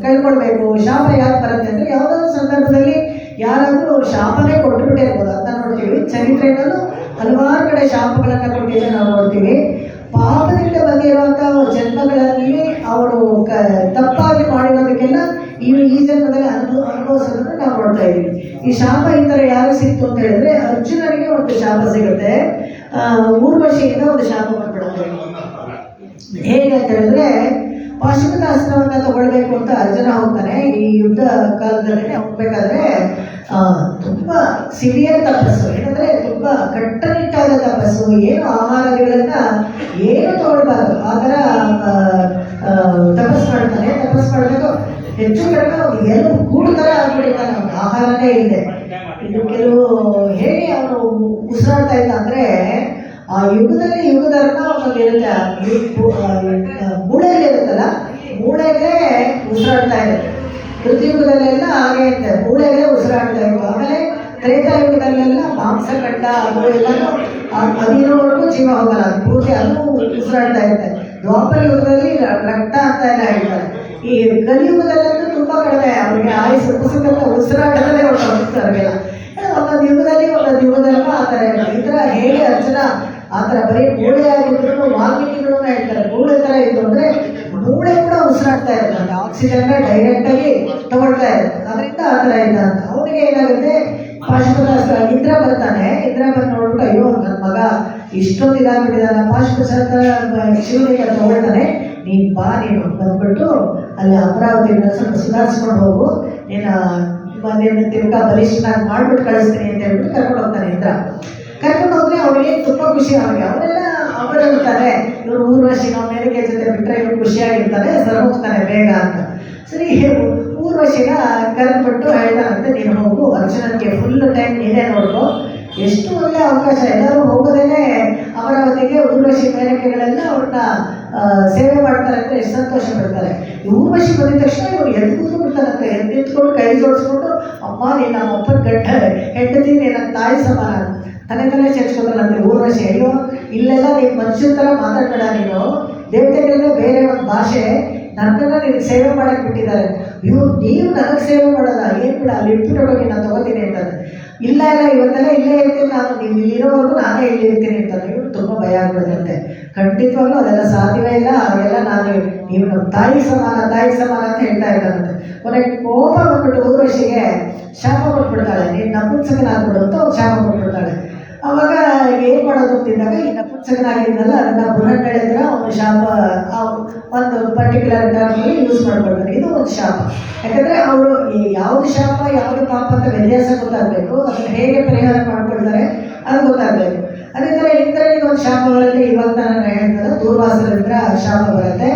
ಕಳ್ಕೊಳ್ಬೇಕು, ಶಾಪ ಯಾಕೆ ಬರುತ್ತೆ ಅಂದರೆ, ಯಾವುದಾದ್ರು ಸಂದರ್ಭದಲ್ಲಿ ಯಾರಾದರೂ ಶಾಪನೇ ಕೊಟ್ಟುಬಿಟ್ಟಿರ್ಬೋದು, ಅದನ್ನ ನೋಡ್ತೀವಿ. ಚರಿತ್ರೆಯಲ್ಲೂ ಹಲವಾರು ಕಡೆ ಶಾಪಗಳನ್ನು ಕೊಟ್ಟಿದ್ದೆ ನಾವು ನೋಡ್ತೀವಿ. ಪಾಪದಿಂದ ಬಂದಿರುವಂಥ ಜನ್ಮಗಳಲ್ಲಿ ಅವರು ತಪ್ಪಾಗಿ ಮಾಡಿರೋದಕ್ಕೆಲ್ಲ ಈ ಜನ್ಮದಲ್ಲಿ ಅನುಭವಿಸೋದನ್ನು ನಾವು ನೋಡ್ತಾ ಇದ್ದೀವಿ. ಈ ಶಾಪ ಈ ಥರ ಯಾರು ಸಿಕ್ತು ಅಂತ ಹೇಳಿದ್ರೆ, ಅರ್ಜುನನಿಗೆ ಒಂದು ಶಾಪ ಸಿಗುತ್ತೆ, ಊರ್ವಶಿಯಿಂದ ಒಂದು ಶಾಪ ಬಂದ್ಬಿಡುತ್ತೆ. ಹೇಗೆ ಅಂತ ಹೇಳಿದ್ರೆ, ಪಾಶುಪತ ಅಸ್ತ್ರವನ್ನು ತಗೊಳ್ಬೇಕು ಅಂತ ಅರ್ಜುನ ಹೋಗ್ತಾನೆ. ಈ ಯುದ್ಧ ಕಾಲದಲ್ಲಿ ಹೋಗ್ಬೇಕಾದ್ರೆ ತುಂಬ ಸಿವಿಯರ್ ತಪಸ್ಸು, ಏನಂದರೆ ತುಂಬ ಕಟ್ಟುನಿಟ್ಟಾದ ತಪಸ್ಸು, ಏನು ಆಹಾರಗಳನ್ನು ಏನು ತಗೊಳ್ಬಾರ್ದು ಆ ಥರ ತಪಸ್ಸು ಮಾಡ್ತಾನೆ. ತಪಸ್ಸು ಮಾಡಬೇಕು, ಹೆಚ್ಚು ಕಡಿಮೆ ಒಂದು ಎಲ್ಲೂ ಗೂಡು ಥರ ಆಗ್ಬಿಟ್ಟಿದ್ದಾನೆ, ಅವನು ಆಹಾರನೇ ಇದೆ. ಇದು ಕೆಲವು ಹೇಗೆ ಅವನು ಉಸಿರಾಡ್ತಾ ಇದ್ದ ಅಂದರೆ, ಆ ಯುಗಧರ್ಮ ಒಂದು ಇರುತ್ತೆ, ಮೂಳೆಗಳಿರುತ್ತಲ್ಲ, ಮೂಳೆಗಳೇ ಉಸಿರಾಡ್ತಾ ಇರುತ್ತೆ. ಕೃತಿಯುಗದಲ್ಲೆಲ್ಲ ಹಾಗೆ ಇರುತ್ತೆ, ಮೂಳೆಗಳೇ ಉಸಿರಾಡ್ತಾ ಇತ್ತು. ಆಮೇಲೆ ತ್ರೇತಾಯುಗದಲ್ಲೆಲ್ಲ ಮಾಂಸಖಂಡ ಅದು ಎಲ್ಲನೂ ಅದಿರೋವರೆಗೂ ಜೀವ ಹೋಗಲ್ಲ, ಅದು ಪೂರ್ತಿ ಅದು ಉಸಿರಾಡ್ತಾ ಇರುತ್ತೆ. ದ್ವಾಪರ ಯುಗದಲ್ಲಿ ರಕ್ತ ಅಂತ ಎಲ್ಲ ಹೇಳ್ತಾರೆ. ಈ ಕಲಿಯುಗದಲ್ಲಂತೂ ತುಂಬ ಕಡಿಮೆ, ಅವರಿಗೆ ಆಯುಸ್ ಪುಸ್ತಕ ಉಸಿರಾಟದಲ್ಲೇ ಅವ್ರು ಹೋಗ್ತಾರಲ್ಲ. ಒಂದೊಂದು ಯುಗದಲ್ಲಿ ಆ ಥರ ಇರುತ್ತೆ. ಈ ಥರ ಹೇಗೆ ಅರ್ಜುನ ಆ ಥರ ಬರೀ ಮೂಳೆ ಆಗಿದ್ರು, ವಾಲ್ಮೀಕಿಗಳು ಹೇಳ್ತಾರೆ ಮೂಳೆ ಥರ ಇತ್ತು ಅಂದರೆ, ಮೂಳೆ ಕೂಡ ಉಸಿರಾಡ್ತಾ ಇರುತ್ತೆ, ಆಕ್ಸಿಜನ್ನ ಡೈರೆಕ್ಟಾಗಿ ತಗೊಳ್ತಾ ಇರುತ್ತೆ. ಅದರಿಂದ ಆ ಥರ ಇಲ್ಲ ಅಂತ. ಅವನಿಗೆ ಏನಾಗುತ್ತೆ, ಪಾಶುಪತ ಇಂದ್ರ ಬರ್ತಾನೆ. ಇಂದ್ರ ಬಂದು ನೋಡ್ಬಿಟ್ಟು, ಅಯ್ಯೋ ನನ್ನ ಮಗ ಇಷ್ಟೊಂದು ಇದಾಗ್ಬಿಟ್ಟಿದ್ದಾನೆ, ಪಾಶುಪತ ಶಿವಲಿಂಗ ತಗೊಳ್ತಾನೆ, ನೀನು ಬಾ, ನೀನು ಬಂದ್ಬಿಟ್ಟು ಅಲ್ಲಿ ಅಮರಾವತಿನ ಸ್ವಲ್ಪ ಸುಧಾರಿಸ್ಕೊಂಡು ಹೋಗು, ನೀನು ತಿರ್ಗಾ ಬಲಿಷ್ಠನಾಗಿ ಮಾಡ್ಬಿಟ್ಟು ಕಳಿಸ್ತೀನಿ ಅಂತ ಹೇಳ್ಬಿಟ್ಟು ಕರ್ಕೊಂಡು ಹೋಗ್ತಾನೆ ಇಂದ್ರ. ಕರ್ಕೊಂಡು ಹೋದ್ರೆ ಅವನಿಗೆ ತುಂಬ ಖುಷಿ. ಅವರೆಲ್ಲ ಅವರಿರ್ತಾರೆ, ಇವರು ಊರ್ವಶಿ ನಾವು ಮೇಲಿಗೆ ಜೊತೆ ಬಿಟ್ಟರೆ ಇವ್ರು ಖುಷಿಯಾಗಿರ್ತಾರೆ, ಸರ್ ಹೋಗ್ತಾನೆ ಬೇಗ ಅಂತ. ಸರಿ, ಊರ್ವಶಿನ ಕರೆದ್ಬಿಟ್ಟು ಹೇಳ್ತಾನಂತೆ, ನೀನು ಹೋಗು, ಅರ್ಜುನನಿಗೆ ಫುಲ್ ಟೈಮ್ ನೀನೇ ನೋಡ್ಕೊ. ಎಷ್ಟು ಒಳ್ಳೆ ಅವಕಾಶ, ಎಲ್ಲರೂ ಹೋಗೋದೇನೆ ಅಮರಾವತಿಗೆ. ಊರ್ವಶಿ ಮೇನಕೆಗಳೆಲ್ಲ ಅವ್ರನ್ನ ಸೇವೆ ಮಾಡ್ತಾರೆ ಅಂತ ಎಷ್ಟು ಸಂತೋಷ ಪಡ್ತಾರೆ. ಊರ್ವಶಿ ಬಂದಿದ ತಕ್ಷಣ ಇವರು ಎದ್ದು ಕೂತು ಬಿಡ್ತಾರಂತೆ. ಎದ್ದಿಟ್ಕೊಂಡು ಕೈ ಜೋಡಿಸ್ಕೊಂಡು, ಅಮ್ಮ ನೀನು ನಮ್ಮ ಅಪ್ಪನ ಗಂಡ ಹೆಂಡತಿ, ನೀನು ತಾಯಿ ಸಮಾನ ತಲೆ ಚರ್ಚ್ಕೋತಾರಂತೆ ಊರ್ವಶಿ. ಅಯ್ಯೋ ಇಲ್ಲೆಲ್ಲ ನೀನು ಮನುಷ್ಯನ ಥರ ಮಾತಾಡ್ಬೇಡ, ನೀನು ದೇವತೆಗಳನ್ನೇ ಬೇರೆ ಒಂದು ಭಾಷೆ, ನನ್ನನ್ನು ನೀನು ಸೇವೆ ಮಾಡಕ್ಕೆ ಬಿಟ್ಟಿದ್ದಾರೆ. ನೀವು ನನಗೆ ಸೇವೆ ಮಾಡೋದ, ಏನು ಬಿಡ ಅಲ್ಲಿ ಇಟ್ಬಿಟ್ಟು ಹೋಗಿ ನಾನು ತೊಗೋತೀನಿ ಅಂತಾರೆ. ಇಲ್ಲ ಇವತ್ತೆಲ್ಲ ಇಲ್ಲೇ ಇರ್ತೀನಿ ನಾನು, ನೀವು ಇಲ್ಲಿರೋವರೆಗೂ ನಾನೇ ಇಲ್ಲಿ ಇರ್ತೀನಿ ಅಂತಾರೆ. ಇವ್ರು ತುಂಬ ಭಯ ಆಗ್ಬಿಡುತ್ತೆ. ಖಂಡಿತವಾಗ್ಲೂ ಅದೆಲ್ಲ ಸಾಧ್ಯವೇ ಇಲ್ಲ, ಅವೆಲ್ಲ ನಾನು, ನೀವು ನಮ್ಮ ತಾಯಿ ಸಮಾನ ಅಂತ ಹೇಳ್ತಾ ಇದ್ದಾರಂತೆ. ಕೊನೆಗೆ ಕೋಪ ಬಂದ್ಬಿಟ್ಟು ಊರ್ವಶಿಗೆ ಶಾಪ ಕೊಟ್ಬಿಡ್ತಾಳೆ, ನೀನು ನಪುಂಸಕನಾಗ್ಬಿಡು ಅಂತ ಅವ್ರು ಶಾಪ ಕೊಟ್ಬಿಡ್ತಾಳೆ. ಅವಾಗ ಏನು ಮಾಡೋದು ಅಂತಿದ್ದಾಗ, ಈ ನಪುಂಸಕನಾಗಿದ್ದಲ್ಲ ಅದನ್ನು ಬುರನ್ ಹೇಳಿದ್ರೆ ಅವನು ಶಾಪ ಒಂದು ಪರ್ಟಿಕ್ಯುಲರ್ ಟರ್ಮಲ್ಲಿ ಯೂಸ್ ಮಾಡ್ಕೊಳ್ತಾರೆ. ಇದು ಒಂದು ಶಾಪ. ಯಾಕಂದರೆ ಅವರು ಯಾವುದು ಶಾಪ ಯಾವುದು ಪಾಪ ಅಂತ ವ್ಯತ್ಯಾಸ ಗೊತ್ತಾಗಬೇಕು, ಅದನ್ನು ಹೇಗೆ ಪರಿಹಾರ ಮಾಡ್ಕೊಳ್ತಾರೆ ಅದು ಗೊತ್ತಾಗಬೇಕು. ಅದೇ ಥರ ಇಂದ್ರನಿಗೆ ಒಂದು ಶಾಪಗಳಲ್ಲಿ ಇವಾಗ ನಾನು ಹೇಳ್ತಾರೆ, ದೂರ್ವಾಸರಿಂದ ಶಾಪ ಬರುತ್ತೆ.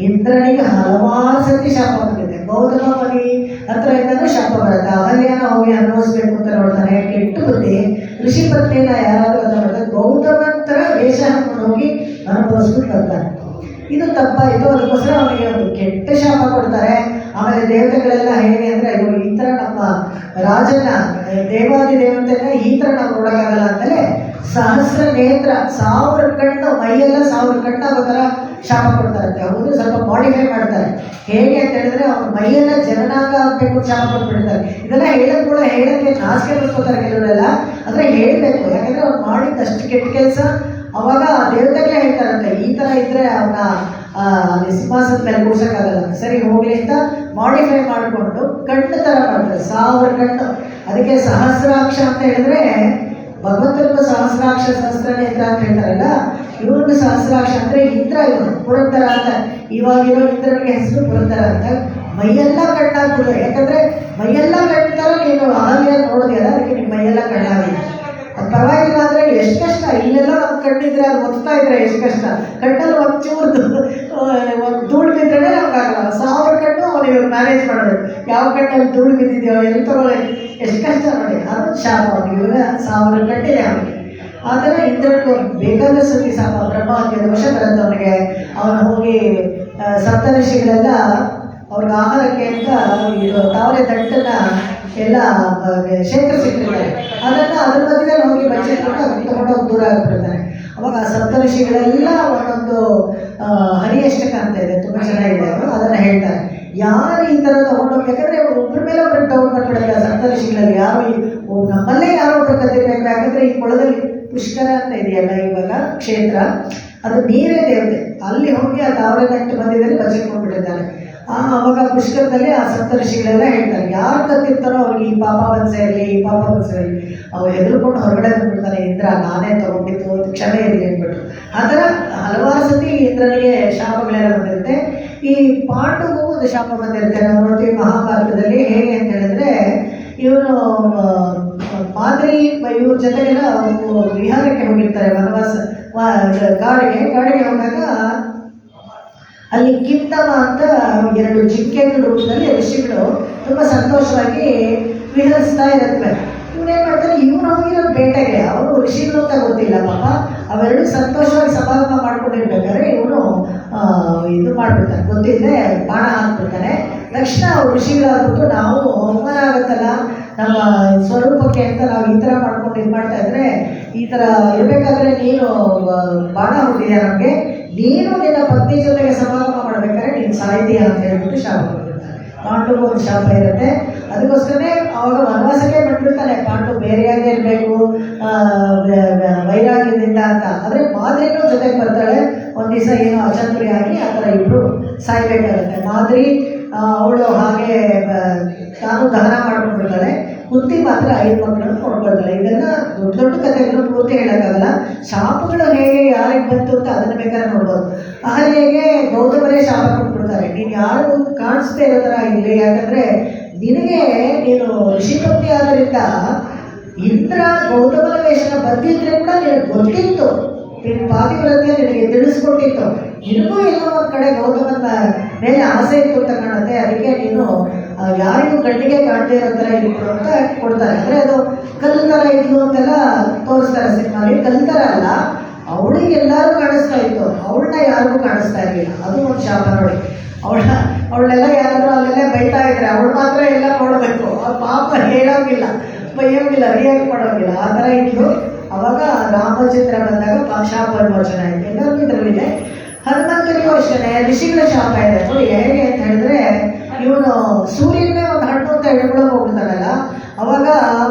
ಇಂದ್ರನಿಗೆ ಹಲವಾರು ಸತಿ ಶಾಪ ಬಂದಿದೆ. ಗೌತಮ ಮನಿ ಹತ್ರ ಇಂದನೂ ಶಾಪ ಬರುತ್ತೆ. ಅಹಲ್ಯನ ಹೋಗಿ ಅನುಭವಿಸ್ಬೇಕು ಅಂತ ನೋಡ್ತಾನೆ, ಕೆಟ್ಟು ಬುದ್ಧಿ. ಋಷಿ ಪತ್ನಿನ ಯಾರಾದರೂ ಅಂತ ನೋಡ್ತಾರೆ, ಗೌತಮಂತರ ವೇಷ ಹಾಕೊಂಡು ಹೋಗಿ ಅನುಭವಿಸ್ಬಿಟ್ಟು ಬರ್ತಾನೆ. ಇದು ತಪ್ಪಾಯಿತು. ಅದಕ್ಕೋಸ್ಕರ ಅವನಿಗೆ ಒಂದು ಕೆಟ್ಟ ಶಾಪ ಕೊಡ್ತಾರೆ. ಆಮೇಲೆ ದೇವತೆಗಳೆಲ್ಲ ಹೇಗೆ ಅಂದರೆ, ಈ ಥರ ನಮ್ಮ ರಾಜನ ದೇವಾದಿ ದೇವತೆನ ಈ ಥರ ನಾವು ನೋಡೋಕ್ಕಾಗಲ್ಲ ಅಂತಲೇ ಸಹಸ್ರ ನೇತ್ರ, 1000 ಕಣ್ಣು, ಮೈಯೆಲ್ಲ 1000 ಕಣ್ಣು ಆಗೋ ಥರ ಶಾಪ ಕೊಡ್ತಾರಂತೆ. ಹೌದು, ಸ್ವಲ್ಪ ಮಾಡಿಫೈ ಮಾಡ್ತಾರೆ. ಹೇಗೆ ಅಂತ ಹೇಳಿದ್ರೆ ಅವ್ರ ಮೈಯೆಲ್ಲ ಜನನಾಂಗ ಆಗಬೇಕು ಶಾಪ ಕೊಟ್ಬಿಡ್ತಾರೆ. ಇದೆಲ್ಲ ಹೇಳಕ್ಕೆ ನಾಚಿಕೆ ಬರ್ಕೋತಾರೆ ಕೆಲವರೆಲ್ಲ. ಅಂದರೆ ಹೇಳಬೇಕು, ಯಾಕಂದರೆ ಅವ್ರು ಮಾಡಿದ್ದಷ್ಟು ಕೆಟ್ಟ ಕೆಲಸ. ಅವಾಗ ದೇವತೆಗಳೇ ಹೇಳ್ತಾರಂತೆ, ಈ ಥರ ಇದ್ದರೆ ಅವನ್ನ ಅಲ್ಲಿ ಸಿಂಹಾಸನದ ಮೇಲೆ ಕೂರ್ಸೋಕ್ಕಾಗಲ್ಲ. ಸರಿ ಹೋಗಲಿ ಅಂತ ಮಾಡಿಫೈ ಮಾಡಿಕೊಂಡು ಕಣ್ಣು ಥರ ಮಾಡ್ತಾರೆ, 1000 ಕಣ್ಣು. ಅದಕ್ಕೆ ಸಹಸ್ರಾಕ್ಷ ಅಂತ ಹೇಳಿದ್ರೆ, ಭಗವಂತನಿಗೂ ಸಹಸ್ರಾಕ್ಷ ಸಹಸ್ರನೇತ್ರ ಅಂತ ಹೇಳ್ತಾರಲ್ಲ, ಇವ್ರಿಗೂ ಸಹಸ್ರಾಕ್ಷ ಅಂದರೆ ಇಂದ್ರ, ಇವನು ಪುರಂದರ ಅಂತ. ಇವಾಗಿರೋ ಇಂದ್ರನಿಗೆ ಹೆಸರು ಪುರಂದರ ಅಂತ. ಮೈಯೆಲ್ಲ ಕಣ್ಣಾಗ್ಬಿಡು, ಯಾಕಂದರೆ ಮೈಯೆಲ್ಲ ಕಣ್ತಾರ ನೀನು ಅಹಲ್ಯ ನೋಡಿದೆಯಲ್ಲ, ಅದಕ್ಕೆ ನಿಮ್ಮ ಮೈಯೆಲ್ಲ ಕಣ್ಣಾಗಿದೆ. ಅದು ಪರವಾಗಿಲ್ಲ ಅಂದರೆ ಎಷ್ಟು ಕಷ್ಟ. ಇಲ್ಲೆಲ್ಲ ನಮ್ಮ ಕಣ್ಣಿದ್ರೆ ಅದು ಒತ್ತಾ ಇದ್ರೆ ಎಷ್ಟು ಕಷ್ಟ. ಕಣ್ಣಲ್ಲಿ ಒಂಚೂರು ಒಂದು ಧೂಳು ಬಿದ್ದರೆ ನಮ್ಗಾಗಲ್ಲ. 1000 ಕಣ್ಣು ಅವನಿಗೆ ಮ್ಯಾನೇಜ್ ಮಾಡೋದು. ಯಾವ ಕಣ್ಣಲ್ಲಿ ಧೂಳು ಬಿದ್ದಿದೆಯೋ ಎಲ್ಲಿ ತಗೊಳ್ಳಿ, ಎಷ್ಟು ಕಷ್ಟ ನೋಡಿ. ಅದು ಶಾಪ ಅವನಿಗೆ. ಇವಾಗ 1000 ಕಣ್ಣಿದೆ ಅವನಿಗೆ. ಆ ಥರ ಇಂದ್ರನಿಗೆ ಬೇಕಾದ ಸತಿ ಶಾಪ, ಬ್ರಹ್ಮಹತ್ಯೆ ದೋಷ ಬರುತ್ತೆ ಅವನಿಗೆ. ಅವನು ಹೋಗಿ ಸಪ್ತಋಷಿಗಳೆಲ್ಲ ಅವ್ರಿಗೆ ಆಹಾರಕ್ಕೆ ಅಂತ ತಾವರೆ ದಂಟನ್ನು ಎಲ್ಲ ಶೇಖರಿಸಿಟ್ಟಿರ್ತಾರೆ. ಅದ್ರ ಮಧ್ಯದಲ್ಲಿ ಹೋಗಿ ಬಚ್ಚಿಟ್ಬಿಟ್ಟು ಅದನ್ನು ತಗೊಂಡೋಗಿ ದೂರ ಆಗಿಬಿಡ್ತಾನೆ. ಅವಾಗ ಆ ಸಪ್ತಋಷಿಗಳೆಲ್ಲ ಒಂದೊಂದು ಹರಿಯಷ್ಟಕ ಅಂತ ಇದೆ, ತುಂಬ ಚೆನ್ನಾಗಿದೆ, ಅದನ್ನು ಹೇಳ್ತಾರೆ. ಯಾರು ಈ ಥರ ತಗೊಂಡೋಗಿ, ಯಾಕಂದರೆ ಒಬ್ಬರ ಮೇಲೆ ಒಬ್ಬರು ಡೌನ್ ಮಾಡಿಬಿಡುತ್ತೆ ಆ ಸಪ್ತಋಷಿಗಳಲ್ಲಿ. ಯಾರು ನಮ್ಮಲ್ಲೇ ಯಾರೋ ಒಬ್ಬರು ಕತ್ತಿರ್ಬೇಕು. ಯಾಕಂದರೆ ಈ ಕೊಳದಲ್ಲಿ ಪುಷ್ಕರ ಅಂತ ಇದೆಯಲ್ಲ ಇವಾಗ ಕ್ಷೇತ್ರ, ಅದು ನೀರೇ ದೇವತೆ. ಅಲ್ಲಿ ಹೋಗಿ ಆ ತಾವರೆ ದಂಟು ಮಧ್ಯದಲ್ಲಿ ಬಚ್ಚಿಟ್ಕೊಂಡ್ಬಿಟ್ಟಿದ್ದಾನೆ. ಅವಾಗ ಪುಷ್ಕರದಲ್ಲಿ ಆ ಸಪ್ತಋಷಿಗಳೆಲ್ಲ ಹೇಳ್ತಾರೆ, ಯಾರು ಕತ್ತಿರ್ತಾರೋ ಅವ್ರಿಗೆ ಈ ಪಾಪ ಬಂದಿರಲಿ, ಈ ಪಾಪ ಬಂದಿರಲಿ. ಅವ್ರು ಹೆದರ್ಕೊಂಡು ಹೊರಗಡೆ ಬಂದ್ಬಿಡ್ತಾರೆ, ಇಂದ್ರ ನಾನೇ ತಗೊಂಡಿದ್ದು ಕ್ಷಮೆ ಇರಲಿ ಅಂದ್ಬಿಟ್ಟು. ಆ ಥರ ಹಲವಾರು ಸತಿ ಇಂದ್ರನಿಗೆ ಶಾಪಗಳೆಲ್ಲ ಬಂದಿರುತ್ತೆ. ಈ ಪಾಂಡುಗೂ ಒಂದು ಶಾಪ ಬಂದಿರುತ್ತೆ. ನಾವು ನೋಡ್ತೀವಿ ಮಹಾಭಾರತದಲ್ಲಿ. ಹೇಗೆ ಅಂತ ಹೇಳಿದ್ರೆ, ಇವನು ಮಾದ್ರಿ ಇವ್ರ ಜೊತೆಗೆಲ್ಲ ವಿಹಾರಕ್ಕೆ ಹೋಗಿರ್ತಾರೆ, ವನವಾಸ ಕಾಡಿಗೆ ಹೋದಾಗ ಅಲ್ಲಿ ಕಿತ್ತಮ ಅಂತ 2 ಜಿಂಕೆಗಳ ರೂಪದಲ್ಲಿ ಋಷಿಗಳು ತುಂಬ ಸಂತೋಷವಾಗಿ ವಿಹರಿಸ್ತಾ ಇರುತ್ತವೆ. ಇವನೇನು ಮಾಡ್ತಾರೆ, ಇವನು ಹೋಗಿರೋ ಬೇಟೆಗೆ, ಅವರು ಋಷಿಗಳು ಅಂತ ಗೊತ್ತಿಲ್ಲ ಪಾಪ. ಅವೆರಡು ಸಂತೋಷವಾಗಿ ಸಮಾಗಮ ಮಾಡ್ಕೊಂಡಿರ್ಬೇಕಾದ್ರೆ ಇವನು ಇದು ಮಾಡ್ಬಿಡ್ತಾನೆ, ಗೊತ್ತಿಲ್ಲದೆ ಬಾಣ ಹಾಕ್ಬಿಡ್ತಾನೆ. ತಕ್ಷಣ ಅವ್ರು ಋಷಿಗಳಾಗ್ಬಿಟ್ಟು, ನಾವು ಅವಮಾನ ಆಗುತ್ತಲ್ಲ ನಮ್ಮ ಸ್ವರೂಪಕ್ಕೆ ಅಂತ ನಾವು ಈ ಥರ ಮಾಡ್ಕೊಂಡು ಇದು ಮಾಡ್ತಾ ಇದ್ರೆ, ಈ ಥರ ಇರಬೇಕಾದ್ರೆ ನೀನು ಬಾಣ ಹುಟ್ಟಿದ್ಯಾ ನಮಗೆ, ನೀನು ನಿನ್ನ ಪತ್ನಿ ಜೊತೆಗೆ ಸಮಾಗಮ ಮಾಡಬೇಕಾದ್ರೆ ನೀನು ಸಾಯ್ತೀಯ ಅಂತ ಹೇಳ್ಬಿಟ್ಟು ಶಾಪ ಕೊಟ್ಟಿರ್ತಾನೆ. ಪಾಂಡುಗೂ ಒಂದು ಶಾಪ ಇರುತ್ತೆ. ಅದಕ್ಕೋಸ್ಕರನೇ ಅವಾಗ ವನವಾಸಕ್ಕೆ ಬಿಟ್ಬಿಡ್ತಾನೆ. ಪಾಂಡು ಬೇರೆಯಾಗೇ ಇರಬೇಕು ವೈರಾಗ್ಯದಿಂದ ಅಂತ. ಆದರೆ ಮಾದ್ರಿನೂ ಜೊತೆಗೆ ಬರ್ತಾಳೆ. ಒಂದು ದಿವಸ ಏನೋ ಅಚಾತುರಿ ಆಗಿ ಆ ಥರ ಇಬ್ಬರು ಸಾಯ್ಬೇಕಾಗುತ್ತೆ. ಮಾದ್ರಿ ಅವಳು ಹಾಗೆ ತಾನು ದಹನ ಮಾಡ್ಕೊಂಡ್ಬಿಡ್ತಾಳೆ. ಕುಂತಿ ಮಾತ್ರ 5 ಮಕ್ಕಳನ್ನು ನೋಡ್ಕೊಳ್ತಾಳೆ. ಇದನ್ನು ದೊಡ್ಡ ದೊಡ್ಡ ಕಥೆಗಳು ಪೂರ್ತಿ ಹೇಳೋಕ್ಕಾಗಲ್ಲ. ಶಾಪಗಳು ಹೇಗೆ ಯಾರಿಗೆ ಬಂತು ಅಂತ ಅದನ್ನು ಬೇಕಾದ್ರೆ ನೋಡ್ಬೋದು. ಅಹಲ್ಯೆಗೆ ಗೌತಮರೇ ಶಾಪ ಕೊಟ್ಬಿಡ್ತಾರೆ, ನೀನು ಯಾರಿಗೂ ಕಾಣಿಸ್ದೇ ಇರೋ ಥರ ಇರಲಿ, ಯಾಕಂದರೆ ನಿನಗೆ ನೀನು ಋಷಿಪತ್ನಿ ಆದ್ದರಿಂದ ಇಂದ್ರ ಗೌತಮನ ವೇಷನ ಬಂದಿದ್ರೆ ಕೂಡ ನಿನಗೆ ಗೊತ್ತಿತ್ತು, ನಿನ್ನ ಪಾತಿವ್ರತ್ಯ ನಿನಗೆ ತಿಳಿಸ್ಕೊಟ್ಟಿತ್ತು, ನಿನಗೂ ಎಲ್ಲೋ ಒಂದು ಕಡೆ ಗೌತಮನ ಮೇಲೆ ಆಸೆ ಇತ್ತು ಅಂತ ಕಾಣುತ್ತೆ. ಅದಕ್ಕೆ ನೀನು ಯಾರಿಗೂ ಕಣ್ಣಿಗೆ ಕಾಣದೇ ಇರೋ ಥರ ಇತ್ತು ಅಂತ ಕೊಡ್ತಾರೆ. ಅಂದರೆ ಅದು ಕಲ್ಲು ಥರ ಇದ್ಲು ಅಂತೆಲ್ಲ ತೋರಿಸ್ತಾರೆ ಸಿನಿಮಾಲಿ. ಕಲ್ಲು ಥರ ಅಲ್ಲ, ಅವಳಿಗೆ ಎಲ್ಲರೂ ಕಾಣಿಸ್ತಾ ಇತ್ತು, ಅವಳನ್ನ ಯಾರಿಗೂ ಕಾಣಿಸ್ತಾ ಇರಲಿಲ್ಲ. ಅದು ಒಂದು ಶಾಪ ನೋಡಿ. ಅವಳನ್ನೆಲ್ಲ ಯಾರಾದರೂ ಅಲ್ಲೆಲ್ಲ ಬೈತಾ ಇದ್ರೆ ಅವಳು ಮಾತ್ರ ಎಲ್ಲ ನೋಡಬೇಕು, ಅವ್ರ ಪಾಪ ಹೇಳೋಂಗಿಲ್ಲ, ಬೈಯೋಂಗಿಲ್ಲ, ರಿಯಾಕ್ಟ್ ಮಾಡೋಂಗಿಲ್ಲ, ಆ ಥರ ಇತ್ತು. ಅವಾಗ ರಾಮಚಂದ್ರ ಬಂದಾಗ ಶಾಪ ವಿಮೋಚನ ಆಯಿತು. ಎಲ್ಲರಿಗೂ ಇದರಲ್ಲಿದೆ. ಹನುಮಂತನಿಗೂ ಅಷ್ಟೇ ಋಷಿಗಳ ಶಾಪ ಇದೆ ನೋಡಿ. ಹೇಗೆ ಅಂತ ಹೇಳಿದ್ರೆ, ಇವನು ಸೂರ್ಯನೇ ಒಂದು ಹಣ್ಣು ಅಂತ ಹೇಳ್ಕೊಳಕ್ಕೆ ಹೋಗ್ಬಿಡ್ತಾನಲ್ಲ, ಅವಾಗ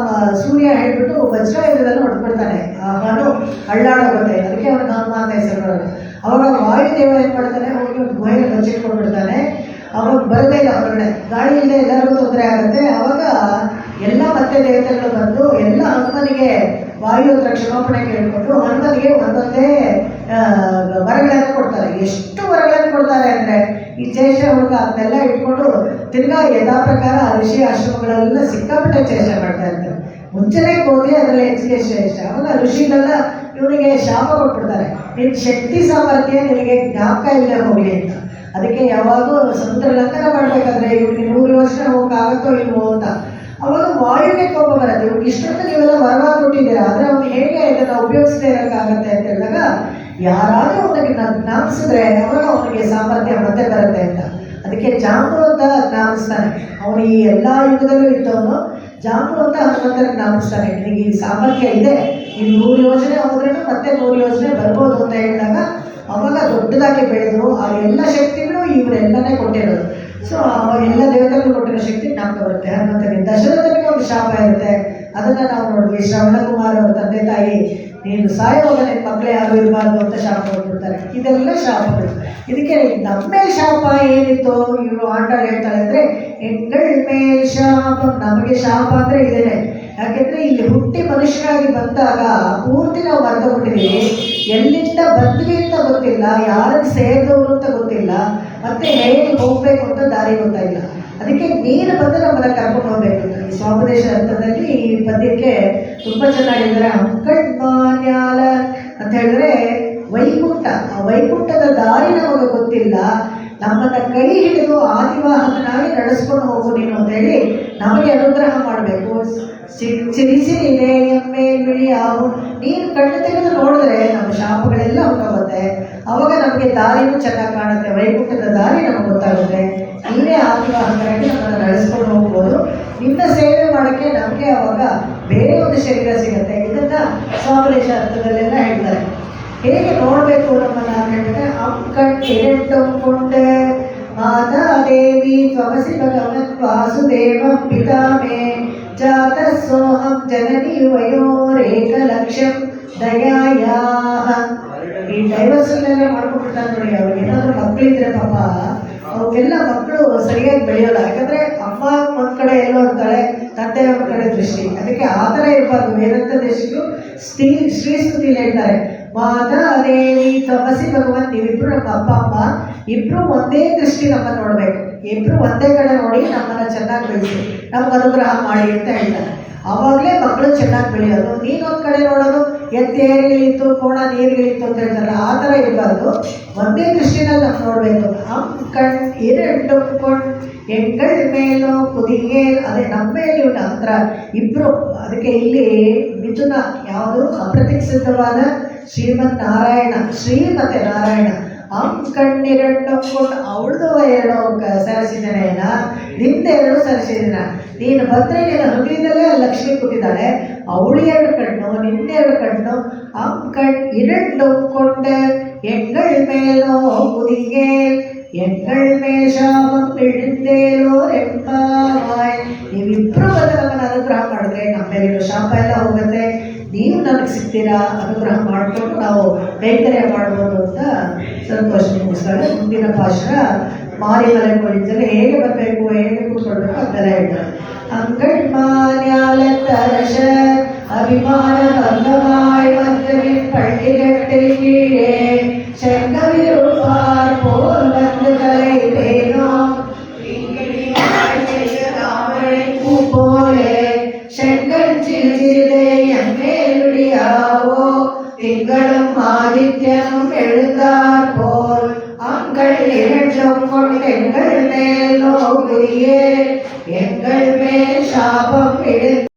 ಸೂರ್ಯ ಹೇಳ್ಬಿಟ್ಟು ವಜ್ರಾಯುಧದಲ್ಲಿ ಹೊಡೆದ್ಬಿಡ್ತಾನೆ. ಹಣ್ಣು ಹಳ್ಳಾಡೋಗುತ್ತೆ, ಅದಕ್ಕೆ ಅವನಿಗೆ ಹನುಮ ಅಂತ ಹೆಸರು ಬರೋದು. ಅವಾಗ ವಾಯುದೇವ ಏನು ಮಾಡ್ತಾನೆ, ಹೋಗಿ ಒಂದು ಗುಹೆಗೆ ಬಚ್ಚಿಟ್ಕೊಂಡ್ಬಿಡ್ತಾನೆ. ಅವಾಗ ಬರದೇ ಇಲ್ಲ ಹೊರಗಡೆ, ಗಾಳಿ ಇಲ್ಲದೆ ಎಲ್ಲರಿಗೂ ತೊಂದರೆ ಆಗುತ್ತೆ. ಅವಾಗ ಎಲ್ಲ ಮತ್ತೆ ದೇವತೆಗಳು ಬಂದು ಎಲ್ಲ ಹನುಮನಿಗೆ ವಾಯು ಹತ್ರ ಕ್ಷಮಾಪಣೆ ಕೇಳಿಕೊಂಡು ಹನುಮನಿಗೆ ಒಂದೊಂದೇ ವರಗಳನ್ನು ಕೊಡ್ತಾರೆ. ಎಷ್ಟು ವರಗಳನ್ನು ಕೊಡ್ತಾರೆ ಅಂದರೆ, ಈ ಚೇಷ ಹುಡುಗ ಅದನ್ನೆಲ್ಲ ಇಟ್ಕೊಂಡು ತಿರ್ಗಾ ಯಥಾ ಪ್ರಕಾರ ಋಷಿ ಆಶ್ರಮಗಳೆಲ್ಲ ಸಿಕ್ಕಾಪಟ್ಟೆ ಚೇಷೆ ಮಾಡ್ತಾ ಇರ್ತಾರೆ. ಮುಂಚೆನೇ ಹೋಗಿ ಅದರಲ್ಲಿ ಹೆಚ್ಚಿಗೆ ಶ್ರೇಷ್ಠ. ಅವಾಗ ಋಷಿಗಳೆಲ್ಲ ಇವನಿಗೆ ಶಾಪ ಕೊಟ್ಬಿಡ್ತಾರೆ, ನಿನ್ನ ಶಕ್ತಿ ಸಾಮರ್ಥ್ಯ ನಿನಗೆ ಜ್ಞಾಪಕ ಇಲ್ಲದೆ ಹೋಗಲಿ ಅಂತ. ಅದಕ್ಕೆ ಯಾವಾಗೂ ಸಮುದ್ರ ಲಂಘನ ಮಾಡಬೇಕಾದ್ರೆ ಇವ್ರಿಗೆ 100 ವರ್ಷ ಹೋಗೋಕ್ಕಾಗತ್ತೋ ಇಲ್ವೋ ಅಂತ. ಅವಾಗ ವಾಯುಗೆ ಕೋಪ ಬರುತ್ತೆ, ಇವ್ರಿಗೆ ಇಷ್ಟೊಂದು ನೀವೆಲ್ಲ ವರವಾಗಿ ಕೊಟ್ಟಿದ್ದೀರಾ, ಆದರೆ ಅವ್ನು ಹೇಗೆ ಇದನ್ನು ಉಪಯೋಗಿಸದೇ ಇರೋಕ್ಕಾಗತ್ತೆ ಅಂತ ಹೇಳಿದಾಗ, ಯಾರಾದರೂ ಅವನಿಗೆ ಜ್ಞಾಪಿಸಿದ್ರೆ ಅವಾಗ ಅವನಿಗೆ ಸಾಮರ್ಥ್ಯ ಮತ್ತೆ ಬರುತ್ತೆ ಅಂತ. ಅದಕ್ಕೆ ಜಾಂಬು ಅಂತ ಜ್ಞಾಪಿಸ್ತಾನೆ. ಅವನು ಈ ಎಲ್ಲ ಯುಗದಲ್ಲೂ ಇದ್ದವನು ಜಾಂಬು ಅಂತ ಹನುಮಂತನ ಜ್ಞಾಪಿಸ್ತಾನೆ. ನಿನಗೆ ಈ ಸಾಮರ್ಥ್ಯ ಇದೆ, ಈ 100 ಯೋಜನೆ ಹೋದ್ರೂ ಮತ್ತೆ 100 ಯೋಜನೆ ಬರ್ಬೋದು ಅಂತ ಹೇಳಿದಾಗ ಅವಾಗ ದೊಡ್ಡದಾಗಿ ಬೆಳೆದು ಆ ಎಲ್ಲ ಶಕ್ತಿಗಳು ಇವರೆಲ್ಲನೇ ಕೊಟ್ಟಿರೋದು. ಸೊ ಎಲ್ಲ ದೇವತೆಗಳು ಕೊಟ್ಟಿರೋ ಶಕ್ತಿ ನಮ್ಗೆ ಬರುತ್ತೆ. ಹನುಮಂತನಿಗೆ ದಶರಥನಿಗೆ ಒಂದು ಶಾಪ ಇರುತ್ತೆ, ಅದನ್ನು ನಾವು ನೋಡಿದ್ವಿ. ಶ್ರವಣಕುಮಾರ್ ಅವ್ರ ತಂದೆ ತಾಯಿ, ನೀನು ಸಾಯುವಾಗ ನಿನ್ನ ಮಕ್ಕಳೇ ಯಾರು ಇರಬಾರ್ದು ಅಂತ ಶಾಪ ಕೊಟ್ಬಿಡ್ತಾರೆ. ಇದೆಲ್ಲ ಶಾಪಗಳು. ಇದಕ್ಕೆ ನಮ್ಮ ಮೇಲೆ ಶಾಪ ಏನಿತ್ತು, ಇವರು ಆಂಡಾಳು ಹೇಳ್ತಾಳೆ ಅಂದರೆ, ಹೆಣ್ಗಳ ಮೇಲೆ ಶಾಪ, ನಮಗೆ ಶಾಪ ಅಂದರೆ ಇದೇನೆ. ಯಾಕೆಂದರೆ ಇಲ್ಲಿ ಹುಟ್ಟಿ ಮನುಷ್ಯರಾಗಿ ಬಂದಾಗ ಪೂರ್ತಿ ನಾವು ಮರ್ತಬಿಟ್ಟಿದ್ದೀವಿ. ಎಲ್ಲಿಂದ ಬಂದ್ವಿ ಅಂತ ಗೊತ್ತಿಲ್ಲ, ಯಾರಿಗೆ ಸೇರಿದವರು ಅಂತ ಗೊತ್ತಿಲ್ಲ, ಮತ್ತೆ ಹೇಗೆ ಹೋಗಬೇಕು ಅಂತ ದಾರಿ ಗೊತ್ತಾಯಿಲ್ಲ. ಅದಕ್ಕೆ ನೀನು ಬಂದು ನಮ್ಮನ್ನ ಕರ್ಕೊಂಡು ಹೋಗ್ಬೇಕು. ಈ ಸ್ವಾಪದೇಶ ಅರ್ಥದಲ್ಲಿ ಈ ಪದ್ಯಕ್ಕೆ ತುಂಬ ಚೆನ್ನಾಗಿದ್ದಾರೆ. ಅಂಕಣ್ಮಾನ್ಯಾಲ ಅಂತ ಹೇಳಿದ್ರೆ ವೈಕುಂಠ, ಆ ವೈಕುಂಠದ ದಾರಿ ನಮಗೆ ಗೊತ್ತಿಲ್ಲ, ನಮ್ಮನ್ನ ಕೈ ಹಿಡಿದು ಆದಿವಾಹಕನಾಗಿ ನಡೆಸ್ಕೊಂಡು ಹೋಗು ನೀನು ಅಂತೇಳಿ ನಮಗೆ ಅನುಗ್ರಹ ಮಾಡಬೇಕು. ಸಿರಿಸಿರಿದೆ ಎಮ್ಮೆಲಿ ಯಾವು, ನೀನು ಕಣ್ಣು ತೆಗೆದು ನೋಡಿದ್ರೆ ನಮ್ಮ ಶಾಪಗಳೆಲ್ಲ ಹೊರಟೋಗುತ್ತೆ. ಅವಾಗ ನಮಗೆ ದಾರಿನೂ ಚೆನ್ನಾಗಿ ಕಾಣುತ್ತೆ, ವೈಕುಂಠದ ದಾರಿ ನಮಗೆ ಗೊತ್ತಾಗುತ್ತೆ. ನೀನೇ ಆದಿವಾಹಕರಾಗಿ ನಮ್ಮನ್ನು ನಡೆಸ್ಕೊಂಡು ಹೋಗ್ಬೋದು. ನಿನ್ನ ಸೇವೆ ಮಾಡೋಕ್ಕೆ ನಮಗೆ ಅವಾಗ ಬೇರೆ ಒಂದು ಶರೀರ ಸಿಗುತ್ತೆ. ಇದನ್ನು ಸ್ವಾಪದೇಶ ಅರ್ಥದಲ್ಲೆಲ್ಲ ಹೇಳ್ತಾರೆ. ಹೇಗೆ ನೋಡಬೇಕು ನಮ್ಮನ್ನು ಅಂತ ಹೇಳಿದ್ರೆ, ಅಂಕಣ್ಣೆರಡೊಂಕೊಂಡೆ ಮಾತಾದೇವಿ ತ್ವಮಸಿ ಭಗವನ್ ವಾಸುದೇವಂ ಪಿತಾಮೇ ಜಾತ ಸೋಹಂ ಜನನಿ ವಯೋರೇಕಲಕ್ಷಂ ದಯಾಯಾಹ. ಈ ಡೈವರ್ಸನ್ನೆಲ್ಲ ಮಾಡ್ಕೊಂಡ್ಬಿಡ್ತಾರೆ ನೋಡಿ. ಅವ್ರಿಗೆ ಏನಾದರೂ ಮಕ್ಕಳಿದ್ರೆ ಪಾಪ ಅವಕ್ಕೆಲ್ಲ ಮಕ್ಕಳು ಸರಿಯಾಗಿ ಬೆಳೆಯೋಲ್ಲ. ಯಾಕಂದರೆ ಅಮ್ಮ ಒಂದು ಕಡೆ ಎಲ್ಲೋ ಇರ್ತಾಳೆ, ತಂದೆ ಒಂದು ಕಡೆ ದೃಷ್ಟಿ. ಅದಕ್ಕೆ ಆ ಥರ ಇರಬಾರ್ದು. ವೇದಾಂತ ದೇಶಿಕರು ಶ್ರೀಸ್ತುತಿಯಲ್ಲಿ ಹೇಳ್ತಾರೆ, ಮಾತಾದೇವಿ ತ್ವಮಸಿ ಭಗವನ್, ನೀವಿಬ್ರು ನಮ್ಮ ಅಪ್ಪ ಅಮ್ಮ ಇಬ್ಬರು ಒಂದೇ ದೃಷ್ಟಿ ನಮ್ಮನ್ನು ನೋಡಬೇಕು, ಇಬ್ಬರು ಒಂದೇ ಕಡೆ ನೋಡಿ ನಮ್ಮನ್ನು ಚೆನ್ನಾಗಿ ಬೆಳೆಸಿ ನಮ್ಗೆ ಅನುಗ್ರಹ ಮಾಡಿ ಅಂತ ಹೇಳ್ತಾರೆ. ಆವಾಗಲೇ ಮಕ್ಕಳು ಚೆನ್ನಾಗಿ ಬೆಳೆಯೋದು. ನೀನೊಂದು ಕಡೆ ನೋಡೋದು, ಎತ್ತೇರಿಳಿತು ಕೋಣ ನೀರುಗಳಿತ್ತು ಅಂತ ಹೇಳ್ತಾರಲ್ಲ, ಆ ಥರ ಇರಬಾರ್ದು. ಒಂದೇ ದೃಷ್ಟಿನಲ್ಲಿ ನಾವು ನೋಡಬೇಕು. ಕಣ್ ಎರಡು ಕೊಂಡು ಹೆಣ್ಗಳ ಮೇಲೋ ಕುದಿಗೆ, ಅದೇ ನಮ್ಮ ಮೇಲೆ ಇವನ ಹತ್ರ ಇಬ್ಬರು. ಅದಕ್ಕೆ ಇಲ್ಲಿ ಮಿಥುನ ಯಾವುದು ಅಪ್ರತಿಷ್ಠಿತವಾದ ಶ್ರೀಮನ್ ನಾರಾಯಣ, ಶ್ರೀ ಮತ್ತು ನಾರಾಯಣ. ಕಣ್ಣಿರಣ್ಣೊಂಕೊಂಡು ಅವಳದು 2 ಸರಸಿದನೇನ, ನಿಂದ 2 ಸರಸಿದಿನ. ನೀನು ಬಂದರೆ ನಿನ್ನ ಹೃದಯದಲ್ಲೇ ಲಕ್ಷ್ಮಿ ಕೂತಿದ್ದಾಳೆ, ಅವಳು 2 ಕಣ್ಣು, ನಿನ್ನ 2 ಕಣ್ಣು. இரண்டொக்கொண்ட எங்கள் மேலோ குதிகேல் எங்கள் மேல் ಶಾಪಂ ಇಳಿந்தೇಲೋ ಎಂಬಾವಾಯ್. ನೀವಿಬ್ಬರು ಬಂದು ನಮ್ಮನ್ನು ಅನುಗ್ರಹ ಮಾಡಿದ್ರೆ ನಮ್ಮ ಮೇಲಿರೋ ಶಾಪ ಎಲ್ಲ ಹೋಗುತ್ತೆ, ನೀವು ನನಗೆ ಸಿಗ್ತೀರಾ, ಅನುಗ್ರಹ ಮಾಡಿಕೊಂಡು ನಾವು ಕೈಕರ್ಯ ಮಾಡ್ಬೋದು ಅಂತ ಸಂತೋಷ ಮುಗಿಸ್ತಾರೆ. ಮುಂದಿನ ಪಾಶರ ಮಾರಿಮಲೆ ಕೋಳಿಂದಲೇ ಹೇಗೆ ಬರಬೇಕು, ಹೇಗೆ ಕೂತ್ಕೊಳ್ಬೇಕು ಅಂತೆಲ್ಲ ಹೇಳ್ತಾರೆ. ಅಂಗಣ್ಮಾನ್ಯಾಲ ತರಶ ಅಭಿಮಾನ பங்கமாய் வந்தவின் பள்ளிகட்டில் கீழே செங்கவிருப்பார் போல் வந்து கலை பேனோம் பூ போலே செங்கல் சிறிதே எம்மேலுடியாவோ திங்களும் ஆதித்யனும் எழுந்தார் போல் அங்கள் இரண்டும் கொண்டெங்கள் மேல் நோக்குரியே எங்கள் மேல் சாபம்